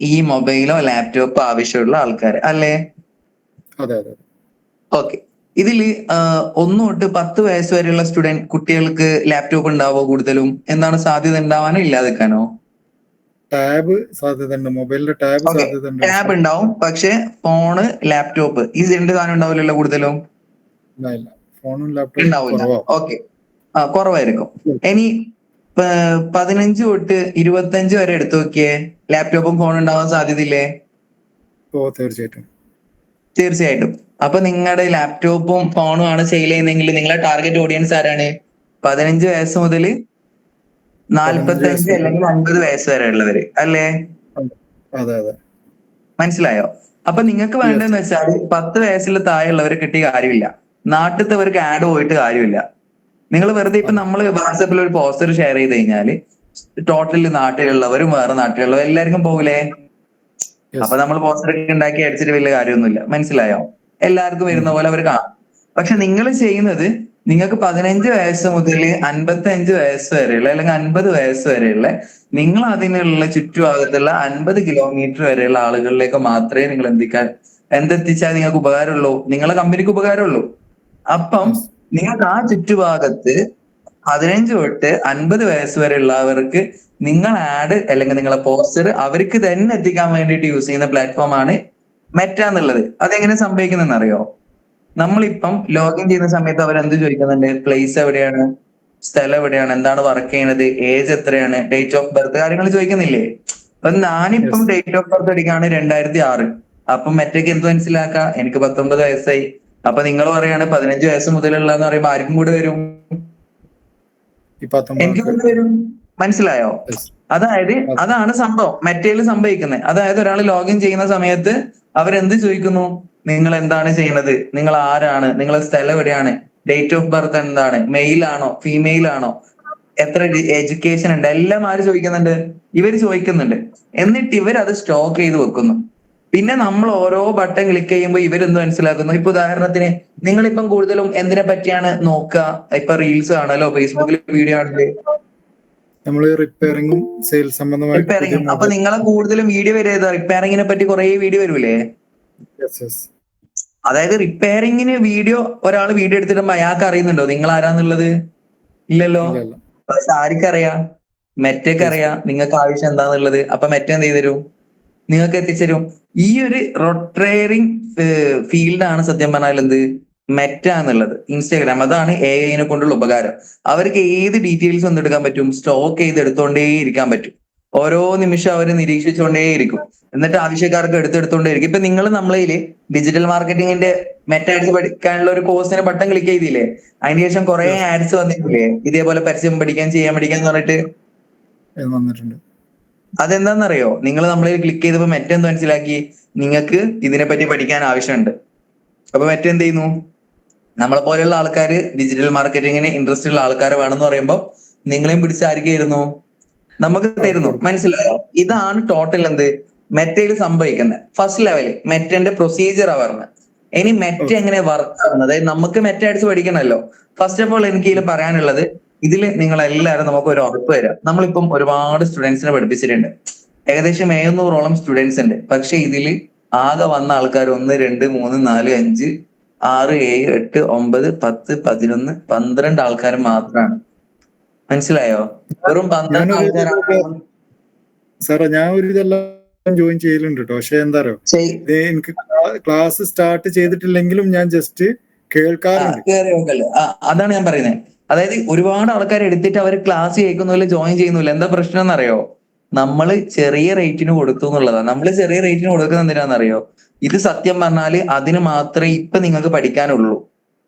ഈ മൊബൈലോ ലാപ്ടോപ്പോ ആവശ്യമുള്ള ആൾക്കാർ അല്ലേ? അതെ അതെ. ഓക്കെ. ഇതില് 1 തൊട്ട് 10 വയസ്സ് വരെയുള്ള കുട്ടികൾക്ക് ലാപ്ടോപ്പ് ഉണ്ടാവോ കൂടുതലും? എന്താണ് സാധ്യത ഉണ്ടാവാനോ ഇല്ലാതിരിക്കാനോ? ടാബ് സാധ്യത ഉണ്ട്, മൊബൈലിന്റെ ടാബ് ഓക്കെ. സാധ്യത ഉണ്ട്. ടാബ് ഉണ്ടാവും, പക്ഷെ ഫോണ്, ലാപ്ടോപ്പ് ഈ 2 സാധനം ഉണ്ടാവില്ലല്ലോ കൂടുതലും? ഇല്ല, ഫോണും ലാപ്ടോപ്പും ഉണ്ടാവില്ല. കുറവാവും. ഓക്കെ. കുറവായിരിക്കും. ഇനി 15 തൊട്ട് 25 വരെ എടുത്തു നോക്കിയേ, ലാപ്ടോപ്പും ഫോണും ഉണ്ടാവാൻ സാധ്യതയില്ലേ? തീർച്ചയായിട്ടും. തീർച്ചയായിട്ടും. അപ്പൊ നിങ്ങളുടെ ലാപ്ടോപ്പും ഫോണും ആണ് സെയിൽ ചെയ്യുന്നതെങ്കിൽ നിങ്ങളുടെ ടാർഗറ്റ് ഓഡിയൻസ് ആരാണ്? 15 വയസ്സ് മുതൽ 45 അല്ലെങ്കിൽ 50 വയസ്സ് വരെ ഉള്ളവര് അല്ലേ? അതെ അതെ. മനസ്സിലായോ? അപ്പൊ നിങ്ങൾക്ക് വേണ്ടതെന്ന് വെച്ചാൽ 10 വയസ്സിൽ താഴെയുള്ളവരെ കിട്ടിയ കാര്യമില്ല, നാട്ടിലത്തവർക്ക് ആഡ് പോയിട്ട് കാര്യമില്ല. നിങ്ങൾ വെറുതെ ഇപ്പൊ നമ്മൾ വാട്സാപ്പിൽ ഒരു പോസ്റ്റർ ഷെയർ ചെയ്ത് കഴിഞ്ഞാല് ടോട്ടൽ നാട്ടിലുള്ളവരും വേറെ നാട്ടിലുള്ളവരും എല്ലാവർക്കും പോകില്ലേ? അപ്പൊ നമ്മൾ പോസ്റ്റർ ഒക്കെ ഉണ്ടാക്കി അടിച്ചിട്ട് വലിയ കാര്യമൊന്നുമില്ല. മനസ്സിലായോ? എല്ലാവർക്കും വരുന്ന പോലെ അവർ കാണും. പക്ഷെ നിങ്ങൾ ചെയ്യുന്നത്, നിങ്ങൾക്ക് 15 വയസ്സ് മുതൽ 55 വയസ്സ് വരെയുള്ള അല്ലെങ്കിൽ 50 വയസ്സ് വരെയുള്ള നിങ്ങൾ അതിനുള്ള ചുറ്റുഭാഗത്തുള്ള 50 കിലോമീറ്റർ വരെയുള്ള ആളുകളിലേക്ക് മാത്രമേ നിങ്ങൾ എന്തെത്തിച്ചാൽ നിങ്ങൾക്ക് ഉപകാരമുള്ളൂ, നിങ്ങളെ കമ്പനിക്ക് ഉപകാരമുള്ളൂ. അപ്പം നിങ്ങൾക്ക് ആ ചുറ്റുഭാഗത്ത് 15 തൊട്ട് 50 വയസ്സ് വരെ ഉള്ളവർക്ക് നിങ്ങൾ ആഡ് അല്ലെങ്കിൽ നിങ്ങളെ പോസ്റ്റർ അവർക്ക് തന്നെ എത്തിക്കാൻ വേണ്ടിയിട്ട് യൂസ് ചെയ്യുന്ന പ്ലാറ്റ്ഫോം ആണ് മെറ്റ എന്നുള്ളത്. അതെങ്ങനെ സംഭവിക്കുന്നതെന്ന് അറിയോ? നമ്മളിപ്പം ലോഗിൻ ചെയ്യുന്ന സമയത്ത് അവർ എന്ത് ചോദിക്കുന്നുണ്ട്? പ്ലേസ് എവിടെയാണ്, സ്ഥലം എവിടെയാണ്, എന്താണ് വർക്ക് ചെയ്യുന്നത്, ഏജ് എത്രയാണ്, ഡേറ്റ് ഓഫ് ബർത്ത്, കാര്യങ്ങൾ ചോദിക്കുന്നില്ലേ? അപ്പൊ ഞാനിപ്പം ഡേറ്റ് ഓഫ് ബർത്ത് അടിക്കാണ് 2006. അപ്പൊ മെറ്റയ്ക്ക് എന്ത് മനസ്സിലാക്കാം? എനിക്ക് 19 വയസ്സായി. അപ്പൊ നിങ്ങൾ പറയാണ് 15 വയസ്സ് മുതലുള്ളതെന്ന് പറയുമ്പോ ആർക്കും കൂടെ വരും? എനിക്ക് കൂടെ വരും. മനസ്സിലായോ? അതായത് അതാണ് സംഭവം മെറ്റയിൽ സംഭവിക്കുന്നത്. അതായത് ഒരാൾ ലോഗിൻ ചെയ്യുന്ന സമയത്ത് അവരെന്ത് ചോദിക്കുന്നു? നിങ്ങൾ എന്താണ് ചെയ്യുന്നത്, നിങ്ങൾ ആരാണ്, നിങ്ങളെ സ്ഥലം എവിടെയാണ്, ഡേറ്റ് ഓഫ് ബർത്ത് എന്താണ്, മെയിൽ ആണോ ഫീമെയിൽ ആണോ, എത്ര എഡ്യൂക്കേഷൻ ഉണ്ട്, എല്ലാം ആര് ചോദിക്കുന്നുണ്ട്? ഇവർ ചോദിക്കുന്നുണ്ട്. എന്നിട്ട് ഇവർ അത് സ്റ്റോക്ക് ചെയ്ത് വെക്കുന്നു. പിന്നെ നമ്മൾ ഓരോ ബട്ടൺ ക്ലിക്ക് ചെയ്യുമ്പോൾ ഇവരെന്ത് മനസ്സിലാക്കുന്നു? ഇപ്പൊ ഉദാഹരണത്തിന് നിങ്ങളിപ്പം കൂടുതലും എന്തിനെ പറ്റിയാണ് നോക്കുക? ഇപ്പൊ റീൽസ് ആണല്ലോ, ഫേസ്ബുക്കിൽ വീഡിയോ ആണല്ലേ, നമ്മള് റിപ്പയറിംഗും സെയിൽസ് സംബന്ധമായിട്ട്. റിപ്പയറിംഗ്. അപ്പൊ നിങ്ങളെ കൂടുതലും വീഡിയോ വരുന്നത് റിപ്പയറിംഗിനെ പറ്റി കുറെ വീഡിയോ വരൂലേ? അതായത് റിപ്പയറിംഗിന് ഒരാൾ വീഡിയോ എടുത്തിടുമ്പോ അയാൾക്ക് അറിയുന്നുണ്ടോ നിങ്ങൾ ആരാന്നുള്ളത്? ഇല്ലല്ലോ. പക്ഷെ ആർക്കറിയാം? മെറ്റയ്ക്ക് അറിയാം നിങ്ങൾക്ക് ആവശ്യം എന്താന്നുള്ളത്. അപ്പൊ മെറ്റ എന്ത് ചെയ്തരും? നിങ്ങൾക്ക് എത്തിച്ചേരും. ഈ ഒരു റൊട്ടേറിംഗ് ഫീൽഡാണ് സത്യം പറഞ്ഞാൽ എന്ത് മെറ്റ എന്നുള്ളത്. ഇൻസ്റ്റാഗ്രാം, അതാണ് AI കൊണ്ടുള്ള ഉപകാരം. അവർക്ക് ഏത് ഡീറ്റെയിൽസ് എന്തെടുക്കാൻ പറ്റും? സ്റ്റോക്ക് ചെയ്ത് എടുത്തോണ്ടേ ഇരിക്കാൻ പറ്റും. ഓരോ നിമിഷം അവർ നിരീക്ഷിച്ചുകൊണ്ടേയിരിക്കും. എന്നിട്ട് ആവശ്യക്കാർക്ക് എടുത്തെടുത്തോണ്ടേയിരിക്കും. ഇപ്പൊ നിങ്ങൾ നമ്മളതിൽ ഡിജിറ്റൽ മാർക്കറ്റിംഗിന്റെ മെറ്റ ആഡ്സ് പഠിക്കാനുള്ള ഒരു കോഴ്സിന് ബട്ടൺ ക്ലിക്ക് ചെയ്തില്ലേ? അതിനുശേഷം കുറെ ആഡ്സ് വന്നിട്ടില്ലേ? ഇതേപോലെ പരസ്യം പഠിക്കാൻ, ചെയ്യാൻ പഠിക്കാൻ എന്ന് പറഞ്ഞിട്ട് വന്നിട്ടുണ്ട്. അതെന്താണെന്നറിയോ? നിങ്ങൾ നമ്മളെ ക്ലിക്ക് ചെയ്തപ്പോ മെറ്റ എന്ത് മനസ്സിലാക്കി? നിങ്ങൾക്ക് ഇതിനെപ്പറ്റി പഠിക്കാൻ ആവശ്യമുണ്ട്. അപ്പൊ മെറ്റ എന്ത് ചെയ്യുന്നു? നമ്മളെ പോലെയുള്ള ആൾക്കാർ ഡിജിറ്റൽ മാർക്കറ്റിങ്ങിന് ഇൻട്രസ്റ്റ് ഉള്ള ആൾക്കാർ വേണമെന്ന് പറയുമ്പോൾ നിങ്ങളെയും പിടിച്ച് ആർക്കായിരുന്നു? നമുക്ക് തരുന്നു. മനസ്സിലായോ? ഇതാണ് ടോട്ടൽ എന്ത് മെറ്റയിൽ സംഭവിക്കുന്നത്. ഫസ്റ്റ് ലെവല് മെറ്റന്റെ പ്രൊസീജിയറാ പറഞ്ഞത്. ഇനി മെറ്റ എങ്ങനെ വർക്ക് ആവുന്നത്, അതായത് നമുക്ക് മെറ്റ അടിച്ച് പഠിക്കണമല്ലോ. ഫസ്റ്റ് ഓഫ് ഓൾ എനിക്ക് ഇതിൽ പറയാനുള്ളത്, ഇതിൽ നിങ്ങൾ എല്ലാവരും നമുക്ക് ഒരു ഉറപ്പ് തരാം. നമ്മളിപ്പം ഒരുപാട് സ്റ്റുഡൻസിനെ പഠിപ്പിച്ചിട്ടുണ്ട്, ഏകദേശം 700ഓളം സ്റ്റുഡൻസ് ഉണ്ട്. പക്ഷെ ഇതിൽ ആകെ വന്ന ആൾക്കാർ 1 2 3 4 5 6 7 8 9 10 11 12 ആൾക്കാർ മാത്രമാണ്. മനസ്സിലായോ? വെറും 12 ആൾക്കാരാണ്. സാറേ, ഞാൻ ഒരു ഇതെല്ലാം ജോയിൻ ചെയ്യലുണ്ട് കേട്ടോ. പക്ഷെ എന്താ അറിയോ, എനിക്ക് ക്ലാസ് സ്റ്റാർട്ട് ചെയ്തിട്ടില്ലെങ്കിലും ഞാൻ ജസ്റ്റ് കേൾക്കാറുണ്ട്. അതാണ് ഞാൻ പറയുന്നത്. അതായത് ഒരുപാട് ആൾക്കാർ എടുത്തിട്ട് അവർ ക്ലാസ് കേൾക്കുന്നില്ല, ജോയിൻ ചെയ്യുന്നില്ല. എന്താ പ്രശ്നം എന്നറിയോ? നമ്മള് ചെറിയ റേറ്റിന് കൊടുത്തു എന്നുള്ളതാണ്. നമ്മൾ ചെറിയ റേറ്റിന് കൊടുക്കുന്നത് എന്തിനാണെന്നറിയോ? ഇത് സത്യം പറഞ്ഞാല് അതിന് മാത്രമേ ഇപ്പൊ നിങ്ങൾക്ക് പഠിക്കാനുള്ളൂ.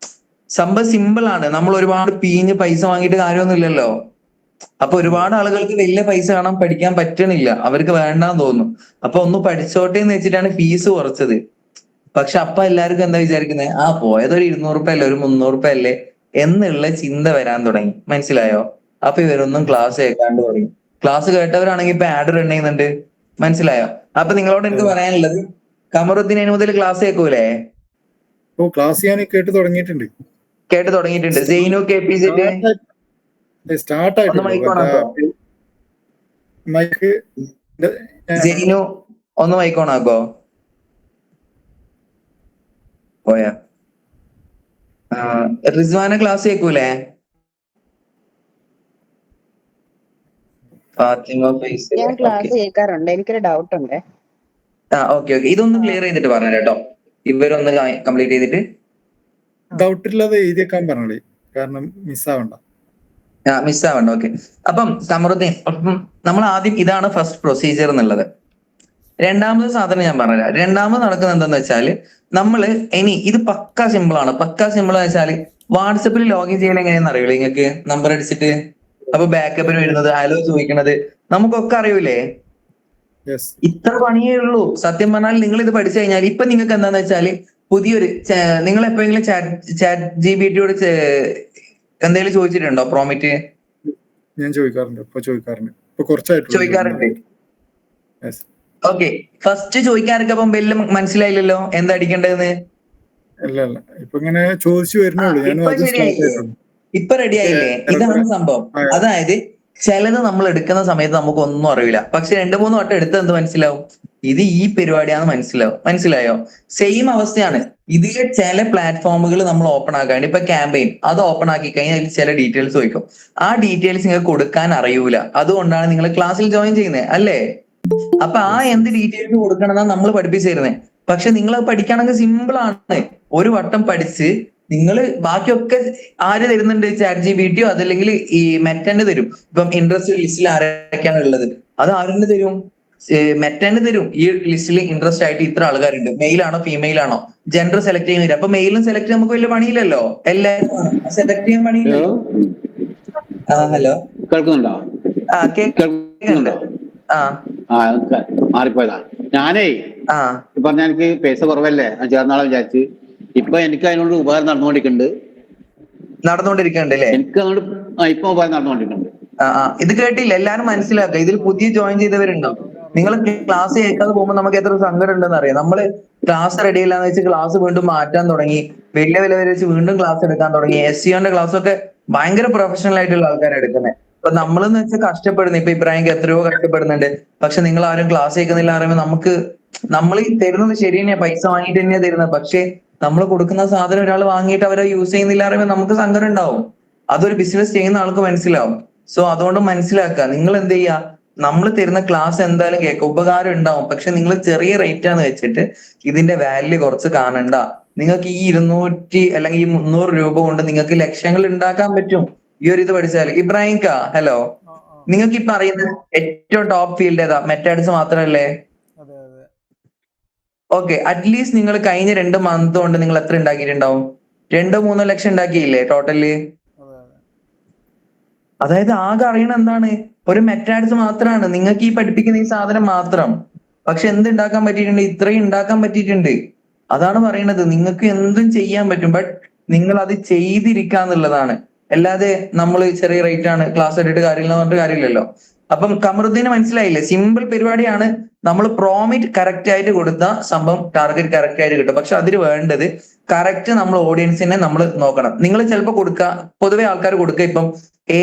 സംഭവം സിമ്പിൾ ആണ്. നമ്മൾ ഒരുപാട് പീഞ്ഞ് പൈസ വാങ്ങിയിട്ട് കാര്യമൊന്നുമില്ലല്ലോ. അപ്പൊ ഒരുപാട് ആളുകൾക്ക് വലിയ പൈസ കാണാൻ പഠിക്കാൻ പറ്റണില്ല, അവർക്ക് വേണ്ടാന്ന് തോന്നുന്നു. അപ്പൊ ഒന്ന് പഠിച്ചോട്ടെ എന്ന് വെച്ചിട്ടാണ് ഫീസ് കുറച്ചത്. പക്ഷെ അപ്പൊ എല്ലാവർക്കും എന്താ വിചാരിക്കുന്നത്? പോയതൊരു 200 അല്ലേ, ഒരു 300 അല്ലേ എന്നുള്ള ചിന്ത വരാൻ തുടങ്ങി. മനസ്സിലായോ? അപ്പൊ ഇവരൊന്നും ക്ലാസ് കേൾക്കാണ്ട് തുടങ്ങി. ക്ലാസ് കേട്ടവരാണെങ്കിൽ ഇപ്പൊ ആഡ് റൺ ചെയ്യുന്നുണ്ട്. മനസ്സിലായോ? അപ്പൊ നിങ്ങളോട് എനിക്ക് പറയാനുള്ളത്, കമറുദ്ദീൻ അതിന് മുതൽ ക്ലാസ് കേൾക്കൂലേ? ക്ലാസ് ഞാൻ കേട്ട് തുടങ്ങിയിട്ടുണ്ട്. സെയ്നു KPZ സ്റ്റാർട്ട് ആയിട്ടുള്ളൂ. സെയ്നു ഒന്ന് മൈക്കോണാക്കോ പോയാ. റിസ്വാന ക്ലാസ് കേൾക്കൂലേ? ഫാത്തിമ ഫൈസൽ. ഞാൻ ക്ലാസ് കേൾക്കാറുണ്ട്. എനിക്കൊരു ഡൗട്ട് ഉണ്ട്. ഓക്കെ. ഇതൊന്ന് ക്ലിയർ ചെയ്തിട്ട് പറഞ്ഞു കേട്ടോ, ഇവരൊന്ന് കംപ്ലീറ്റ് ചെയ്തിട്ട്. ഡൗട്ട് ഇല്ലാതെ എഴുതിയേക്കാൻ പറഞ്ഞോളി, കാരണം മിസ്സാവണ്ട. മിസ്സാവണ്ട. ഓക്കെ. അപ്പം കമറുദ്ദീൻ, അപ്പം നമ്മൾ ആദ്യം ഇതാണ് ഫസ്റ്റ് പ്രൊസീജിയർ എന്നുള്ളത്. രണ്ടാമത് സാധനം ഞാൻ പറഞ്ഞുതരാം. രണ്ടാമത് നടക്കുന്നത് എന്താന്ന് വെച്ചാല് നമ്മള് ഇനി ഇത് പക്കാ സിമ്പിൾ ആണ്. പക്കാ സിമ്പിൾ എന്ന് വെച്ചാല് വാട്സപ്പിൽ ലോഗിൻ ചെയ്യൽ എങ്ങനെയാണെന്ന് അറിയില്ലേ നിങ്ങൾക്ക്? നമ്പർ അടിച്ചിട്ട് അപ്പൊ ബാക്കപ്പിന് വരുന്നത്, ഹലോ ചോദിക്കണത് നമുക്കൊക്കെ അറിയൂലേ? ഇത്ര പണിയേ ഉള്ളൂ. സത്യം പറഞ്ഞാൽ നിങ്ങൾ ഇത് പഠിച്ചു കഴിഞ്ഞാൽ ഇപ്പൊ നിങ്ങൾക്ക് എന്താന്ന് വെച്ചാല് പുതിയൊരു നിങ്ങൾ എപ്പോഴെങ്കിലും ചാറ്റ് ജിപിടിയോട് എന്തെങ്കിലും ചോദിച്ചിട്ടുണ്ടോ പ്രോമിറ്റ്? ഞാൻ ചോദിക്കാറുണ്ട്. ഇപ്പൊ ചോദിക്കാറുണ്ട്. ഓക്കെ. ഫസ്റ്റ് ചോദിക്കാനൊക്കെ അപ്പം വലിയ മനസ്സിലായില്ലല്ലോ എന്താ അടിക്കേണ്ടതെന്ന്. ഇപ്പൊ ഇങ്ങനെ ചോദിച്ചു വരുന്നുള്ളൂ. ഇപ്പൊ റെഡി ആയില്ലേ? ഇതാണ് സംഭവം. അതായത് ചിലത് നമ്മൾ എടുക്കുന്ന സമയത്ത് നമുക്ക് ഒന്നും അറിയില്ല, പക്ഷെ 2-3 വട്ടം എടുത്ത് എന്ത് മനസ്സിലാവും? ഇത് ഈ പരിപാടിയാണെന്ന് മനസ്സിലായോ? സെയിം അവസ്ഥയാണ്. ഇതിലെ ചില പ്ലാറ്റ്ഫോമുകൾ നമ്മൾ ഓപ്പൺ ആക്കാണ്ട്, ഇപ്പൊ ക്യാമ്പയിൻ അത് ഓപ്പൺ ആക്കി കഴിഞ്ഞാൽ അതിൽ ചില ഡീറ്റെയിൽസ് ചോദിക്കും. ആ ഡീറ്റെയിൽസ് നിങ്ങൾക്ക് കൊടുക്കാൻ അറിയൂല. അതുകൊണ്ടാണ് നിങ്ങൾ ക്ലാസ്സിൽ ജോയിൻ ചെയ്യുന്നത്, അല്ലേ? അപ്പൊ എന്ത് ഡീറ്റെയിൽസ് കൊടുക്കണമെന്നാണ് നമ്മൾ പഠിപ്പിച്ചു തരുന്നത്. പക്ഷെ നിങ്ങൾ അത് പഠിക്കണമെങ്കിൽ സിമ്പിൾ ആണ്. ഒരു വട്ടം പഠിച്ച് നിങ്ങൾ ബാക്കിയൊക്കെ ആര് തരുന്നുണ്ട്? ചാറ്റ് ജിപിടിയോ അതല്ലെങ്കിൽ ഈ മെറ്റന്റെ തരും. ഇപ്പം ഇൻട്രസ്റ്റ് ലിസ്റ്റിൽ ആരൊക്കെയാണ് ഉള്ളത് അത് ആരുടെ തരും? മെറ്റന്റെ തരും. ഈ ലിസ്റ്റിൽ ഇൻട്രസ്റ്റ് ആയിട്ട് ഇത്ര ആൾക്കാരുണ്ട്, മെയിൽ ആണോ ഫീമെയിൽ ആണോ, ജെൻഡർ സെലക്ട് ചെയ്യാൻ വരും. അപ്പൊ മെയിലും സെലക്ട് ചെയ്യാൻ നമുക്ക് വലിയ പണിയില്ലല്ലോ, എല്ലാവരും സെലക്ട് ചെയ്യാൻ പണിയില്ലല്ലോ. ഹലോ, കേൾക്കുന്നുണ്ടോ? കേൾക്കുന്നുണ്ടോ? മാറിപ്പോയതാ. ഞാനേ പറഞ്ഞ എനിക്ക് പൈസ കുറവല്ലേ, ഞാൻ ചേർന്നാളെ വിചാരിച്ച്. ഇപ്പൊ എനിക്ക് അതിനോട് ഉപകാരം നടന്നുകൊണ്ടിരിക്കുന്നുണ്ട് അല്ലേ? എനിക്ക് അതുകൊണ്ട് ഇപ്പൊ ഉപകാരം നടന്നുകൊണ്ടിരിക്കുന്നുണ്ട്. ഇത് കേട്ടില്ല, എല്ലാരും മനസ്സിലാക്കുക. ഇതിൽ പുതിയ ജോയിൻ ചെയ്തവരുണ്ടോ? നിങ്ങൾ ക്ലാസ് കേൾക്കാതെ പോകുമ്പോൾ നമുക്ക് എത്ര സങ്കടം ഉണ്ടെന്ന് അറിയാം. നമ്മള് ക്ലാസ് റെഡി ഇല്ലാന്ന് വെച്ച് ക്ലാസ് വീണ്ടും മാറ്റാൻ തുടങ്ങി, വലിയ വില വെച്ച് വീണ്ടും ക്ലാസ് എടുക്കാൻ തുടങ്ങി. SEOന്റെ ക്ലാസ് ഒക്കെ ഭയങ്കര പ്രൊഫഷണൽ ആയിട്ടുള്ള ആൾക്കാരെ എടുക്കുന്നത്. ഇപ്പൊ നമ്മളെന്ന് വെച്ചാൽ കഷ്ടപ്പെടുന്നു. ഇപ്പൊ ഇബ്രാഹിം എത്രയോ കഷ്ടപ്പെടുന്നുണ്ട്. പക്ഷെ നിങ്ങൾ ആരും ക്ലാസ് കേൾക്കുന്നില്ല പറയുമ്പോൾ നമ്മൾ തരുന്നത് ശരി തന്നെയാ, പൈസ വാങ്ങിയിട്ട് തന്നെയാ തരുന്നത്. പക്ഷെ നമ്മൾ കൊടുക്കുന്ന സാധനം ഒരാൾ വാങ്ങിയിട്ട് അവരെ യൂസ് ചെയ്യുന്നില്ല പറയുമ്പോൾ നമുക്ക് സങ്കടം ഉണ്ടാവും. അതൊരു ബിസിനസ് ചെയ്യുന്ന ആൾക്ക് മനസ്സിലാവും. സോ അതുകൊണ്ട് മനസ്സിലാക്കുക, നിങ്ങൾ എന്ത് ചെയ്യുക, നമ്മൾ തരുന്ന ക്ലാസ് എന്തായാലും കേൾക്കുക, ഉപകാരം ഉണ്ടാവും. പക്ഷെ നിങ്ങൾ ചെറിയ റേറ്റ് ആണെന്ന് വെച്ചിട്ട് ഇതിന്റെ വാല്യൂ കുറച്ച് കാണണ്ട. നിങ്ങൾക്ക് ഈ 200 അല്ലെങ്കിൽ ഈ 300 രൂപ കൊണ്ട് നിങ്ങൾക്ക് ലക്ഷങ്ങൾ ഉണ്ടാക്കാൻ പറ്റും ഈ ഒരു ഇത് പഠിച്ചാൽ. ഇബ്രാഹിം കാ, ഹലോ, നിങ്ങൾക്ക് ഇപ്പൊ അറിയുന്ന ഏറ്റവും ടോപ്പ് ഫീൽഡ് ഏതാ? മെറ്റാഡ്സ് മാത്രമല്ലേ? ഓക്കെ. അറ്റ്ലീസ്റ്റ് നിങ്ങൾ കഴിഞ്ഞ 2 മന്ത് കൊണ്ട് നിങ്ങൾ എത്ര ഉണ്ടാക്കിയിട്ടുണ്ടാവും? 2-3 ലക്ഷം ഉണ്ടാക്കിയില്ലേ ടോട്ടല്? അതായത് ആകെ അറിയണ എന്താണ്? ഒരു മെറ്റാഡ്സ് മാത്രമാണ് നിങ്ങൾക്ക് ഈ പഠിപ്പിക്കുന്ന ഈ സാധനം മാത്രം. പക്ഷെ എന്ത് ഉണ്ടാക്കാൻ പറ്റിയിട്ടുണ്ട്? ഇത്രയും ഉണ്ടാക്കാൻ പറ്റിയിട്ടുണ്ട്. അതാണ് പറയുന്നത്, നിങ്ങൾക്ക് എന്തും ചെയ്യാൻ പറ്റും. ബട്ട് നിങ്ങൾ അത് ചെയ്തിരിക്കാന്നുള്ളതാണ്. അല്ലാതെ നമ്മൾ ചെറിയ റേറ്റ് ആണ് ക്ലാസ് എടുത്തിട്ട് കാര്യമില്ല പറഞ്ഞിട്ട് കാര്യമില്ലല്ലോ. അപ്പം കമറുദ്ദീന് മനസ്സിലായില്ലേ? സിമ്പിൾ പരിപാടിയാണ്. നമ്മൾ പ്രോമിറ്റ് കറക്റ്റ് ആയിട്ട് കൊടുത്ത സംഭവം ടാർഗറ്റ് കറക്റ്റ് ആയിട്ട് കിട്ടും. പക്ഷെ അതിന് വേണ്ടത് കറക്റ്റ് നമ്മൾ ഓഡിയൻസിനെ നമ്മൾ നോക്കണം. നിങ്ങൾ ചിലപ്പോൾ പൊതുവെ ആൾക്കാർ കൊടുക്കുക ഇപ്പം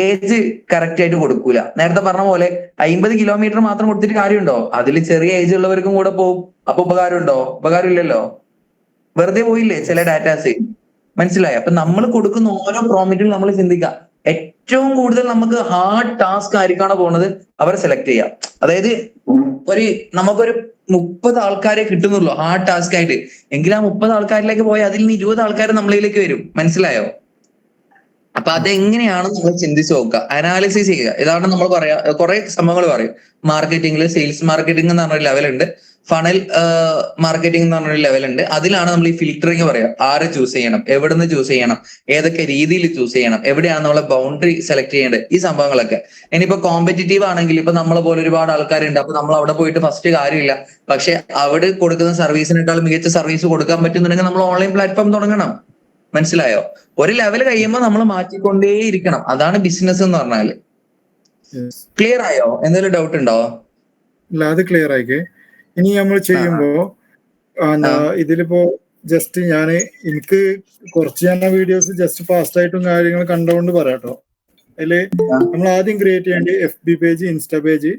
ഏജ് കറക്റ്റ് ആയിട്ട് കൊടുക്കൂല. നേരത്തെ പറഞ്ഞ പോലെ 50 കിലോമീറ്റർ മാത്രം കൊടുത്തിട്ട് കാര്യമുണ്ടോ? അതിൽ ചെറിയ ഏജ് ഉള്ളവർക്കും കൂടെ പോകും. അപ്പൊ ഉപകാരം ഉണ്ടോ? ഉപകാരം ഇല്ലല്ലോ, വെറുതെ പോയില്ലേ ചില ഡാറ്റാസ്. മനസ്സിലായി? അപ്പൊ നമ്മൾ കൊടുക്കുന്ന ഓരോ പ്രോമിറ്റും നമ്മൾ ചിന്തിക്കാം. ഏറ്റവും കൂടുതൽ നമുക്ക് ഹാർഡ് ടാസ്ക് ആയിരിക്കാണ് പോകുന്നത് അവരെ സെലക്ട് ചെയ്യാം. അതായത് നമുക്കൊരു 30 ആൾക്കാരെ കിട്ടുന്നുള്ളൂ ഹാർഡ് ടാസ്ക് ആയിട്ട്. എങ്കിൽ ആ 30 ആൾക്കാരിലേക്ക് പോയാൽ അതിൽ നിന്ന് 20 ആൾക്കാർ നമ്മളിലേക്ക് വരും. മനസ്സിലായോ? അപ്പൊ അതെങ്ങനെയാണ് നമ്മൾ ചിന്തിച്ച് നോക്കുക, അനാലിസിസ് ചെയ്യുക. ഇതാണ് നമ്മൾ പറയാ, കുറെ സംഭവങ്ങൾ പറയും. മാർക്കറ്റിംഗിൽ സെയിൽസ് മാർക്കറ്റിംഗ് എന്ന് പറഞ്ഞൊരു ലെവലുണ്ട്, ഫണൽ മാർക്കറ്റിംഗ് എന്ന് പറഞ്ഞൊരു ലെവലുണ്ട്. അതിലാണ് നമ്മൾ ഈ ഫിൽറ്ററിങ് പറയാം. ആരെ ചൂസ് ചെയ്യണം, എവിടെ നിന്ന് ചൂസ് ചെയ്യണം, ഏതൊക്കെ രീതിയിൽ ചൂസ് ചെയ്യണം, എവിടെയാണ് നമ്മളെ ബൗണ്ടറി സെലക്ട് ചെയ്യേണ്ടത്, ഈ സംഭവങ്ങളൊക്കെ. ഇനിയിപ്പോ കോമ്പറ്റീറ്റീവ് ആണെങ്കിൽ ഇപ്പൊ നമ്മളെ പോലെ ഒരുപാട് ആൾക്കാരുണ്ട്. അപ്പൊ നമ്മൾ അവിടെ പോയിട്ട് ഫസ്റ്റ് കാര്യമില്ല. പക്ഷെ അവിടെ കൊടുക്കുന്ന സർവീസിനേക്കാൾ മികച്ച സർവീസ് കൊടുക്കാൻ പറ്റുന്നുണ്ടെങ്കിൽ നമ്മൾ ഓൺലൈൻ പ്ലാറ്റ്ഫോം തുടങ്ങണം. മനസ്സിലായോ? ഒരു ലെവൽ കഴിയുമ്പോൾ നമ്മൾ മാറ്റിക്കൊണ്ടേയിരിക്കണം. അതാണ് ബിസിനസ് എന്ന് പറഞ്ഞാല്. ക്ലിയർ ആയോ? എന്തെങ്കിലും ഡൗട്ട് ഉണ്ടോ? ഇല്ല, അത് ക്ലിയർ ആയിക്കേ. ഇനി നമ്മൾ ചെയ്യുമ്പോ ഇതിലിപ്പോ ജസ്റ്റ് എനിക്ക് കുറച്ച് വീഡിയോസ് ജസ്റ്റ് ഫാസ്റ്റ് ആയിട്ടും കാര്യങ്ങൾ കണ്ടുകൊണ്ട് പറയാട്ടോ. അതില് നമ്മൾ ആദ്യം ക്രിയേറ്റ് ചെയ്യേണ്ടത് FB page, insta page,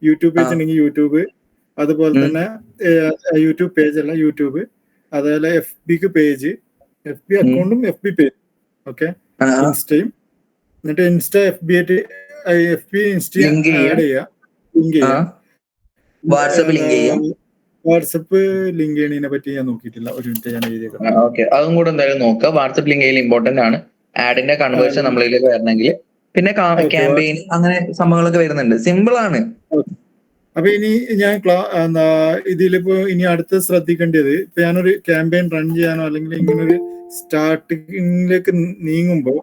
YouTube page ഉണ്ടെങ്കിൽ യൂട്യൂബ്, അതുപോലെ തന്നെ യൂട്യൂബ് പേജ് അല്ല യൂട്യൂബ്, അതുപോലെ FBക്ക് പേജ്, FB അക്കൗണ്ടും FB പേജ്. ഓക്കെ, ഇൻസ്റ്റയും. എന്നിട്ട് ഇൻസ്റ്റ FB ആഡ് ചെയ്യാം, ലിങ്ക് ചെയ്യാം. വാട്സപ്പ് ലിങ്ക് ചെയ്യാം. വാട്സപ്പ് ലിങ്ക് ചെയ്യണതിനെ പറ്റി ഞാൻ നോക്കിയിട്ടില്ല. ഒരു മിനിറ്റ് ഞാൻ എഴുതിയേക്കാം. ഓക്കെ, അതും കൂടെ എന്തായാലും നോക്കുക. വാട്സപ്പ് ലിങ്ക് ചെയ്യൽ ഇമ്പോർട്ടന്റ് ആണ്. ആഡിന്റെ കൺവേർഷൻ നമ്മളിലേക്ക് വരണമെങ്കിൽ. പിന്നെ ക്യാമ്പയിൻ അങ്ങനെ സംഭവങ്ങളൊക്കെ വരുന്നുണ്ട്. സിമ്പിൾ ആണ്. അപ്പൊ ഇനി ഞാൻ ഇതിലിപ്പോ ഇനി അടുത്ത് ശ്രദ്ധിക്കേണ്ടത്, ഇപ്പൊ ഞാനൊരു ക്യാമ്പയിൻ റൺ ചെയ്യാനോ അല്ലെങ്കിൽ ഇങ്ങനൊരു സ്റ്റാർട്ടിങ്ങിലേക്ക് നീങ്ങുമ്പോ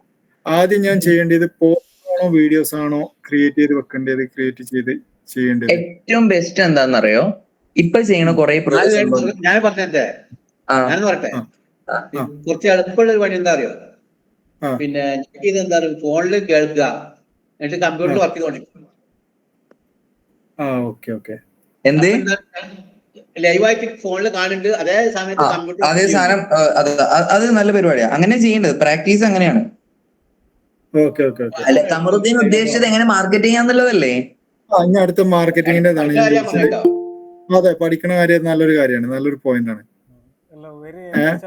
ആദ്യം ഞാൻ ചെയ്യേണ്ടത് പോസ്റ്റ് ആണോ വീഡിയോസ് ആണോ ക്രിയേറ്റ് ചെയ്ത് വെക്കേണ്ടത്, ക്രിയേറ്റ് ചെയ്ത് ചെയ്യേണ്ടത്? ഏറ്റവും ബെസ്റ്റ് എന്താണെന്നറിയോ? ഇപ്പൊ ചെയ്യണ കുറെ ഞാൻ പറഞ്ഞേ, ഞാനെന്ന് പറയട്ടെ, കുറച്ച് എളുപ്പമുള്ള ഒരു പണി എന്താ അറിയോ? പിന്നെ ഇതെന്താ ഫോണിൽ കേൾക്കുക, എന്നിട്ട് കമ്പ്യൂട്ടറിൽ വർക്ക് ചെയ്തോണ്ടിരിക്കും. എന്ത് ലൈവായിട്ട് ഫോണിൽ കാണുന്നുണ്ട്, അതേ സമയത്ത് കമ്പ്യൂട്ടർ, അതേ സാധനം. അത് നല്ല പരിപാടിയാണ്. അങ്ങനെ ചെയ്യേണ്ടത്. പ്രാക്ടീസ് അങ്ങനെയാണ്. അല്ല, കമറുദ്ദീൻ ഉദ്ദേശിച്ചത് എങ്ങനെ മാർക്കറ്റ് ചെയ്യാന്നുള്ളതല്ലേ? ഇനി അടുത്ത മാർക്കറ്റിംഗിന്റെതാണ്. അതെ, പഠിക്കണ കാര്യം നല്ലൊരു കാര്യമാണ്, നല്ലൊരു പോയിന്റ് ആണ്.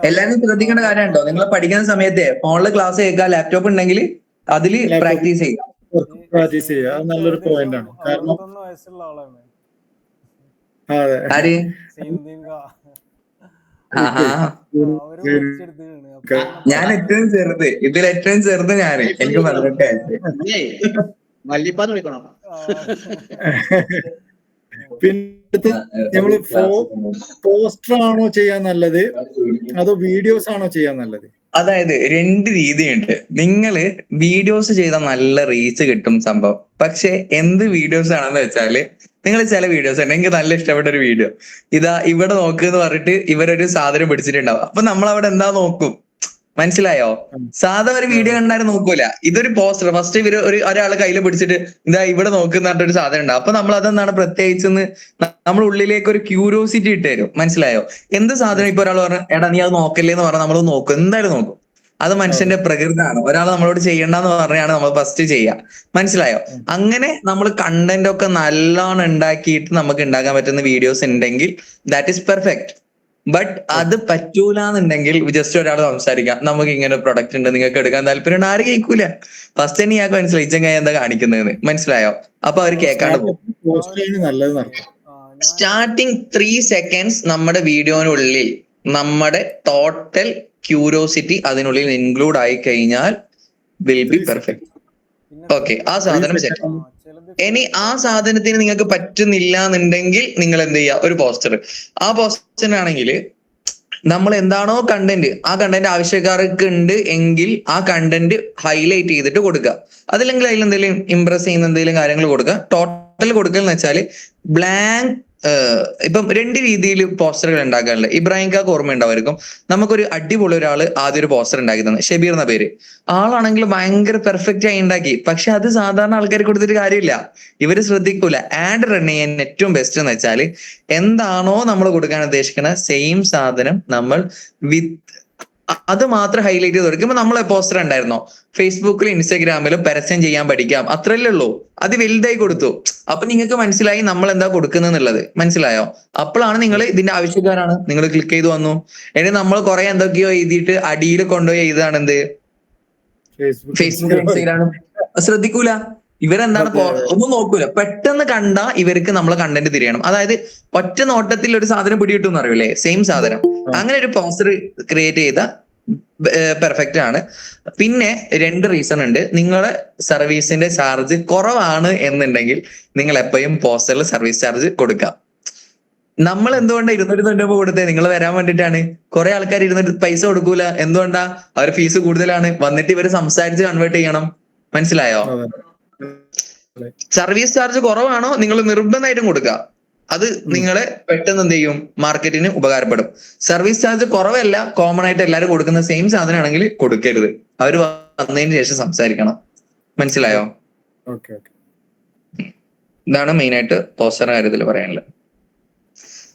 എല്ലാരും ശ്രദ്ധിക്കേണ്ട കാര്യമുണ്ടോ? നിങ്ങൾ പഠിക്കുന്ന സമയത്ത് ഫോണില് ക്ലാസ് കേൾക്കുക, ലാപ്ടോപ്പ് ഉണ്ടെങ്കിൽ അതില് പ്രാക്ടീസ് ചെയ്യുക. അത് നല്ലൊരു പോയിന്റ് ആണ്. കാരണം ആര് ഞാൻ ഏറ്റവും ചെറുത്, ഇതിൽ ഏറ്റവും ചെറുത് ഞാന്. എനിക്ക് 18 വയസ്സ്. മല്ലിപ്പാന്ന് വിളിക്കണോ? പിന്നെ നമ്മള് പോസ്റ്റർ ആണോ ചെയ്യാൻ നല്ലത്, അതോ വീഡിയോസ് ആണോ ചെയ്യാൻ നല്ലത്? അതായത് 2 രീതിയുണ്ട്. നിങ്ങള് വീഡിയോസ് ചെയ്താൽ നല്ല റീച്ച് കിട്ടും സംഭവം. പക്ഷെ എന്ത് വീഡിയോസ് ആണെന്ന് വെച്ചാല്, നിങ്ങൾ ചില വീഡിയോസ് ഉണ്ട്, എനിക്ക് നല്ല ഇഷ്ടപ്പെട്ട ഒരു വീഡിയോ, ഇതാ ഇവിടെ നോക്ക് പറഞ്ഞിട്ട് ഇവരൊരു സാധനം പിടിച്ചിട്ടുണ്ടാവും. അപ്പൊ നമ്മൾ അവിടെ എന്താ നോക്കും? മനസ്സിലായോ? സാധാ ഒരു വീഡിയോ കണ്ടാലും നോക്കൂല. ഇതൊരു പോസ്റ്റർ. ഫസ്റ്റ് ഇവര് ഒരാള് കയ്യിൽ പിടിച്ചിട്ട് ഇതാ ഇവിടെ നോക്കുന്ന പറഞ്ഞിട്ടൊരു സാധനം ഉണ്ടാവും. അപ്പൊ നമ്മൾ അതെന്താണ് പ്രത്യേകിച്ചെന്ന് നമ്മൾ ഉള്ളിലേക്ക് ഒരു ക്യൂരിയോസിറ്റി ഇട്ട് തരും. മനസ്സിലായോ? എന്ത് സാധനം ഇപ്പൊ ഒരാൾ പറഞ്ഞു എടാ നീ അത് നോക്കല്ലേ എന്ന് പറഞ്ഞാൽ നമ്മൾ നോക്കും, എന്തായാലും നോക്കും. അത് മനുഷ്യന്റെ പ്രകൃതിയാണ്. ഒരാൾ നമ്മളോട് ചെയ്യണ്ടെന്ന് പറഞ്ഞാണ് നമ്മൾ ഫസ്റ്റ് ചെയ്യുക. മനസ്സിലായോ? അങ്ങനെ നമ്മൾ കണ്ടന്റ് ഒക്കെ നല്ലോണം ഉണ്ടാക്കിയിട്ട് നമുക്ക് ഉണ്ടാക്കാൻ പറ്റുന്ന വീഡിയോസ് ഉണ്ടെങ്കിൽ ദാറ്റ് ഈസ് പെർഫെക്റ്റ്. ബട്ട് അത് പറ്റൂലെന്നുണ്ടെങ്കിൽ ജസ്റ്റ് ഒരാൾ സംസാരിക്കാം, നമുക്ക് ഇങ്ങനെ പ്രൊഡക്റ്റ് ഉണ്ട്, നിങ്ങൾക്ക് എടുക്കാൻ താല്പര്യം, ആരും കേൾക്കൂല. ഫസ്റ്റ് തന്നെ ഇയാൾക്ക് മനസ്സിലായി ഇച്ചങ്ങ എന്താ കാണിക്കുന്നതെന്ന്. മനസ്സിലായോ? അപ്പൊ അവർ കേൾക്കാണ്ട് പോകും. സ്റ്റാർട്ടിങ് 3 seconds നമ്മുടെ വീഡിയോനുള്ളിൽ നമ്മുടെ ടോട്ടൽ ക്യൂരിയോസിറ്റി അതിനുള്ളിൽ ഇൻക്ലൂഡ് ആയി കഴിഞ്ഞാൽ വിൽ ബി പെർഫെക്റ്റ്. ഓക്കെ, ആ സാധനം സെറ്റ്. ഇനി ആ സാധനത്തിന് നിങ്ങൾക്ക് പറ്റുന്നില്ല എന്നുണ്ടെങ്കിൽ നിങ്ങൾ എന്ത് ചെയ്യുക? ഒരു പോസ്റ്റർ. ആ പോസ്റ്ററിനാണെങ്കിൽ നമ്മൾ എന്താണോ കണ്ടന്റ്, ആ കണ്ടന്റ് ആവശ്യക്കാർക്ക് ഉണ്ട് എങ്കിൽ ആ കണ്ടന്റ് ഹൈലൈറ്റ് ചെയ്തിട്ട് കൊടുക്കുക. അതില്ലെങ്കിൽ അതിൽ എന്തെങ്കിലും ഇംപ്രസ് ചെയ്യുന്ന എന്തെങ്കിലും കാര്യങ്ങൾ കൊടുക്കുക. ടോട്ടൽ കൊടുക്കൽ എന്ന് വെച്ചാൽ ബ്ലാങ്ക്. ഇപ്പം 2 രീതിയിൽ പോസ്റ്ററുകൾ ഉണ്ടാക്കാറുണ്ട്. ഇബ്രാഹിം കാക്ക് ഓർമ്മ ഉണ്ടാവുമായിരിക്കും. നമുക്കൊരു അടിപൊളി ഒരാള് ആദ്യം ഒരു പോസ്റ്റർ ഉണ്ടാക്കി തന്നെ, ഷബീർ എന്ന പേര്. ആളാണെങ്കിൽ ഭയങ്കര പെർഫെക്റ്റ് ആയി ഉണ്ടാക്കി. പക്ഷെ അത് സാധാരണ ആൾക്കാർ കൊടുത്തിട്ട് കാര്യമില്ല. ഇവര് ശ്രദ്ധിക്കൂല. ആഡ് റൺ ചെയ്യാൻ ഏറ്റവും ബെസ്റ്റ് എന്ന് വെച്ചാൽ എന്താണോ നമ്മൾ കൊടുക്കാൻ ഉദ്ദേശിക്കുന്ന സെയിം സാധനം നമ്മൾ അത് മാത്രം ഹൈലൈറ്റ് ചെയ്ത് കൊടുക്കും. ഇപ്പൊ നമ്മളെ പോസ്റ്റർ ഉണ്ടായിരുന്നോ? ഫേസ്ബുക്കിലും ഇൻസ്റ്റാഗ്രാമിലും പരസ്യം ചെയ്യാൻ പഠിക്കാം, അത്രയല്ലേ ഉള്ളൂ. അത് വലുതായി കൊടുത്തു. അപ്പൊ നിങ്ങൾക്ക് മനസ്സിലായി നമ്മൾ എന്താ കൊടുക്കുന്നുള്ളത്. മനസ്സിലായോ? അപ്പോഴാണ് നിങ്ങൾ ഇതിന്റെ ആവശ്യക്കാരാണ്, നിങ്ങൾ ക്ലിക്ക് ചെയ്ത് വന്നു. ഇനി നമ്മൾ കുറെ എന്തൊക്കെയോ എഴുതിയിട്ട് അടിയിൽ കൊണ്ടുപോയി എഴുതാണ് എന്ത്, ഫേസ്ബുക്ക് ഇൻസ്റ്റാഗ്രാമും ശ്രദ്ധിക്കൂല. ഇവരെന്താണ് ഒന്നും നോക്കൂല. പെട്ടെന്ന് കണ്ടാ ഇവർക്ക് നമ്മളെ കണ്ടന്റ് തിരിയണം. അതായത് ഒറ്റ നോട്ടത്തിൽ ഒരു സാധനം പിടികിട്ടും അറിയില്ലേ? സെയിം സാധനം. അങ്ങനെ ഒരു പോസ്റ്റർ ക്രിയേറ്റ് ചെയ്ത പെർഫെക്റ്റ് ആണ്. പിന്നെ 2 റീസൺ ഉണ്ട്. നിങ്ങളെ സർവീസിന്റെ ചാർജ് കുറവാണ് എന്നുണ്ടെങ്കിൽ നിങ്ങൾ എപ്പോഴും പോസ്റ്ററിൽ സർവീസ് ചാർജ് കൊടുക്കാം. നമ്മൾ എന്തുകൊണ്ടാണ് 290 കൊടുത്തത്? നിങ്ങൾ വരാൻ വേണ്ടിയിട്ടാണ്. കുറെ ആൾക്കാർ 200 പൈസ കൊടുക്കൂല. എന്തുകൊണ്ടാ? അവർ ഫീസ് കൂടുതലാണ്. വന്നിട്ട് ഇവർ സംസാരിച്ച് കൺവേർട്ട് ചെയ്യണം. മനസ്സിലായോ? സർവീസ് ചാർജ് കുറവാണോ നിങ്ങൾ നിർബന്ധമായിട്ടും കൊടുക്കുക. അത് നിങ്ങളെ പെട്ടെന്ന് എന്ത് ചെയ്യും? മാർക്കറ്റിന് ഉപകാരപ്പെടും. സർവീസ് ചാർജ് കുറവല്ല, കോമൺ ആയിട്ട് എല്ലാവരും കൊടുക്കുന്ന സെയിം സാധനമാണെങ്കിൽ കൊടുക്കരുത്. അവർ വന്നതിന് ശേഷം സംസാരിക്കണം. മനസ്സിലായോ? ഇതാണ് മെയിൻ ആയിട്ട് പോസ്റ്ററിന്റെ കാര്യത്തിൽ പറയാനുള്ളത്.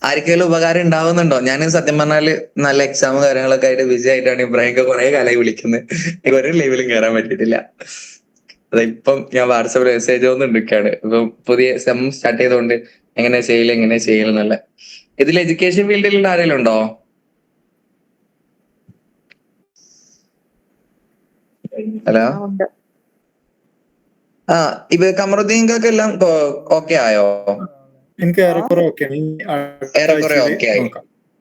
ആർക്കെങ്കിലും ഉപകാരം ഉണ്ടാവുന്നുണ്ടോ? ഞാൻ സത്യം പറഞ്ഞാല് നല്ല എക്സാമും കാര്യങ്ങളൊക്കെ ആയിട്ട് വിജയമായിട്ടാണ് ഇബ്രാഹിം കുറെ കാലമായി വിളിക്കുന്നത്. ഒരു ലൈവിലും കയറാൻ പറ്റിയിട്ടില്ല. അതിപ്പം ഞാൻ വാട്സാപ്പിൽ മെസ്സേജ് ഒന്നും എടുക്കുകയാണ്. ഇപ്പൊ പുതിയ സെം സ്റ്റാർട്ട് ചെയ്തുകൊണ്ട് എങ്ങനെ ചെയ്യലെന്നുള്ള. ഇതിൽ എഡ്യൂക്കേഷൻ ഫീൽഡിലുള്ള ആരെങ്കിലും ഉണ്ടോ? ഹലോ, ഇവ കമറുദ്ദീൻകൊക്കെ എല്ലാം ഓക്കെ ആയോ? എനിക്ക് ഏറെക്കുറെ ഓക്കെ. ഏറെക്കുറെ ഓക്കെ ആയി.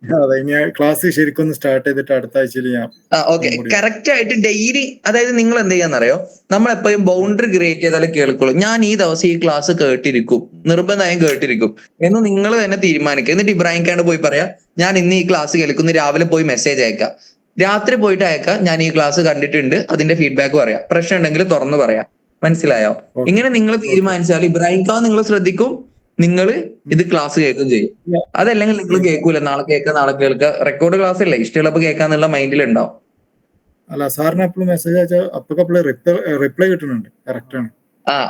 അതെ, ഞാൻ ക്ലാസ് ശരിക്കും സ്റ്റാർട്ട് ചെയ്തിട്ട് അടുത്ത ആഴ്ചയിൽ ഞാൻ ഓക്കെ. കറക്റ്റ് ആയിട്ട് ഡെയിലി, അതായത് നിങ്ങൾ എന്ത് ചെയ്യാന്നറിയോ, നമ്മളെപ്പോഴും ബൗണ്ടറി ക്രിയേറ്റ് ചെയ്താലേ കേൾക്കുള്ളൂ. ഞാൻ ഈ ദിവസം ഈ ക്ലാസ് കേട്ടിരിക്കും, നിർബന്ധമായും കേട്ടിരിക്കും എന്ന് നിങ്ങൾ തന്നെ തീരുമാനിക്കുക. എന്നിട്ട് ഇബ്രാഹിംക്കാണ്ട് പോയി പറയാം, ഞാൻ ഇന്ന് ഈ ക്ലാസ് കേൾക്കുന്നു, രാവിലെ പോയി മെസ്സേജ് അയക്കാം, രാത്രി പോയിട്ട് അയക്കാം, ഞാൻ ഈ ക്ലാസ് കണ്ടിട്ടുണ്ട്, അതിന്റെ ഫീഡ്ബാക്ക് പറയാം, പ്രശ്നം ഉണ്ടെങ്കിൽ തുറന്നു പറയാം. മനസ്സിലായോ? ഇങ്ങനെ നിങ്ങൾ തീരുമാനിച്ചാൽ ഇബ്രാഹിംക്കാവ് നിങ്ങൾ ശ്രദ്ധിക്കും, നിങ്ങൾ ഇത് ക്ലാസ് കേൾക്കുകയും ചെയ്യും. അതല്ലെങ്കിൽ നിങ്ങൾ കേൾക്കൂല, നാളെ കേൾക്കുക, റെക്കോർഡ് ക്ലാസ് അല്ലേ, ഇഷ്ടമുള്ളപ്പോ കേൾക്കാന്നുള്ള മൈൻഡിലുണ്ടാവും. അല്ല, സാറിന് എപ്പോഴും മെസ്സേജ് അയച്ചാൽ അപ്പോഴെപ്പോഴും റിപ്ലൈ കിട്ടുന്നുണ്ട്. കറക്റ്റ് ആണ്.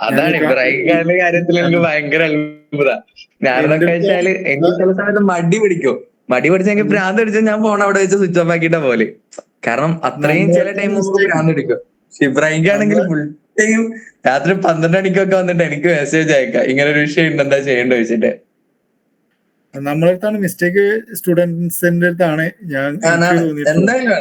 അതാണ് ഇബ്രാഹിംഖാന്റെ കാര്യത്തിൽ എനിക്ക് ഭയങ്കര അത്ഭുത. ഞാനെന്നൊക്കെ വെച്ചാല് എനിക്ക് ചില സമയത്ത് മടി പിടിച്ചെങ്കിൽ ഭ്രാന്ത് അടിച്ചാൽ ഞാൻ ഫോൺ അവിടെ വെച്ച് സ്വിച്ച് ഓഫ് ആക്കിയിട്ടാ പോലെ. കാരണം അത്രയും ചില ടൈം ഭ്രാന്ത് അടിക്കും. പക്ഷെ ഇബ്രാഹിംഖാണെങ്കിൽ ഫുൾ ടൈം രാത്രി 12 മണിക്കൊക്കെ വന്നിട്ട് എനിക്ക് മെസ്സേജ് അയക്കാം, ഇങ്ങനെ ഒരു വിഷയം ഉണ്ട്, എന്താ ചെയ്യേണ്ടത് വെച്ചിട്ട്. നമ്മളെ അടുത്താണ് മിസ്റ്റേക്ക്, സ്റ്റുഡൻസിന്റെ അടുത്താണ്. ഞാൻ എന്തായാലും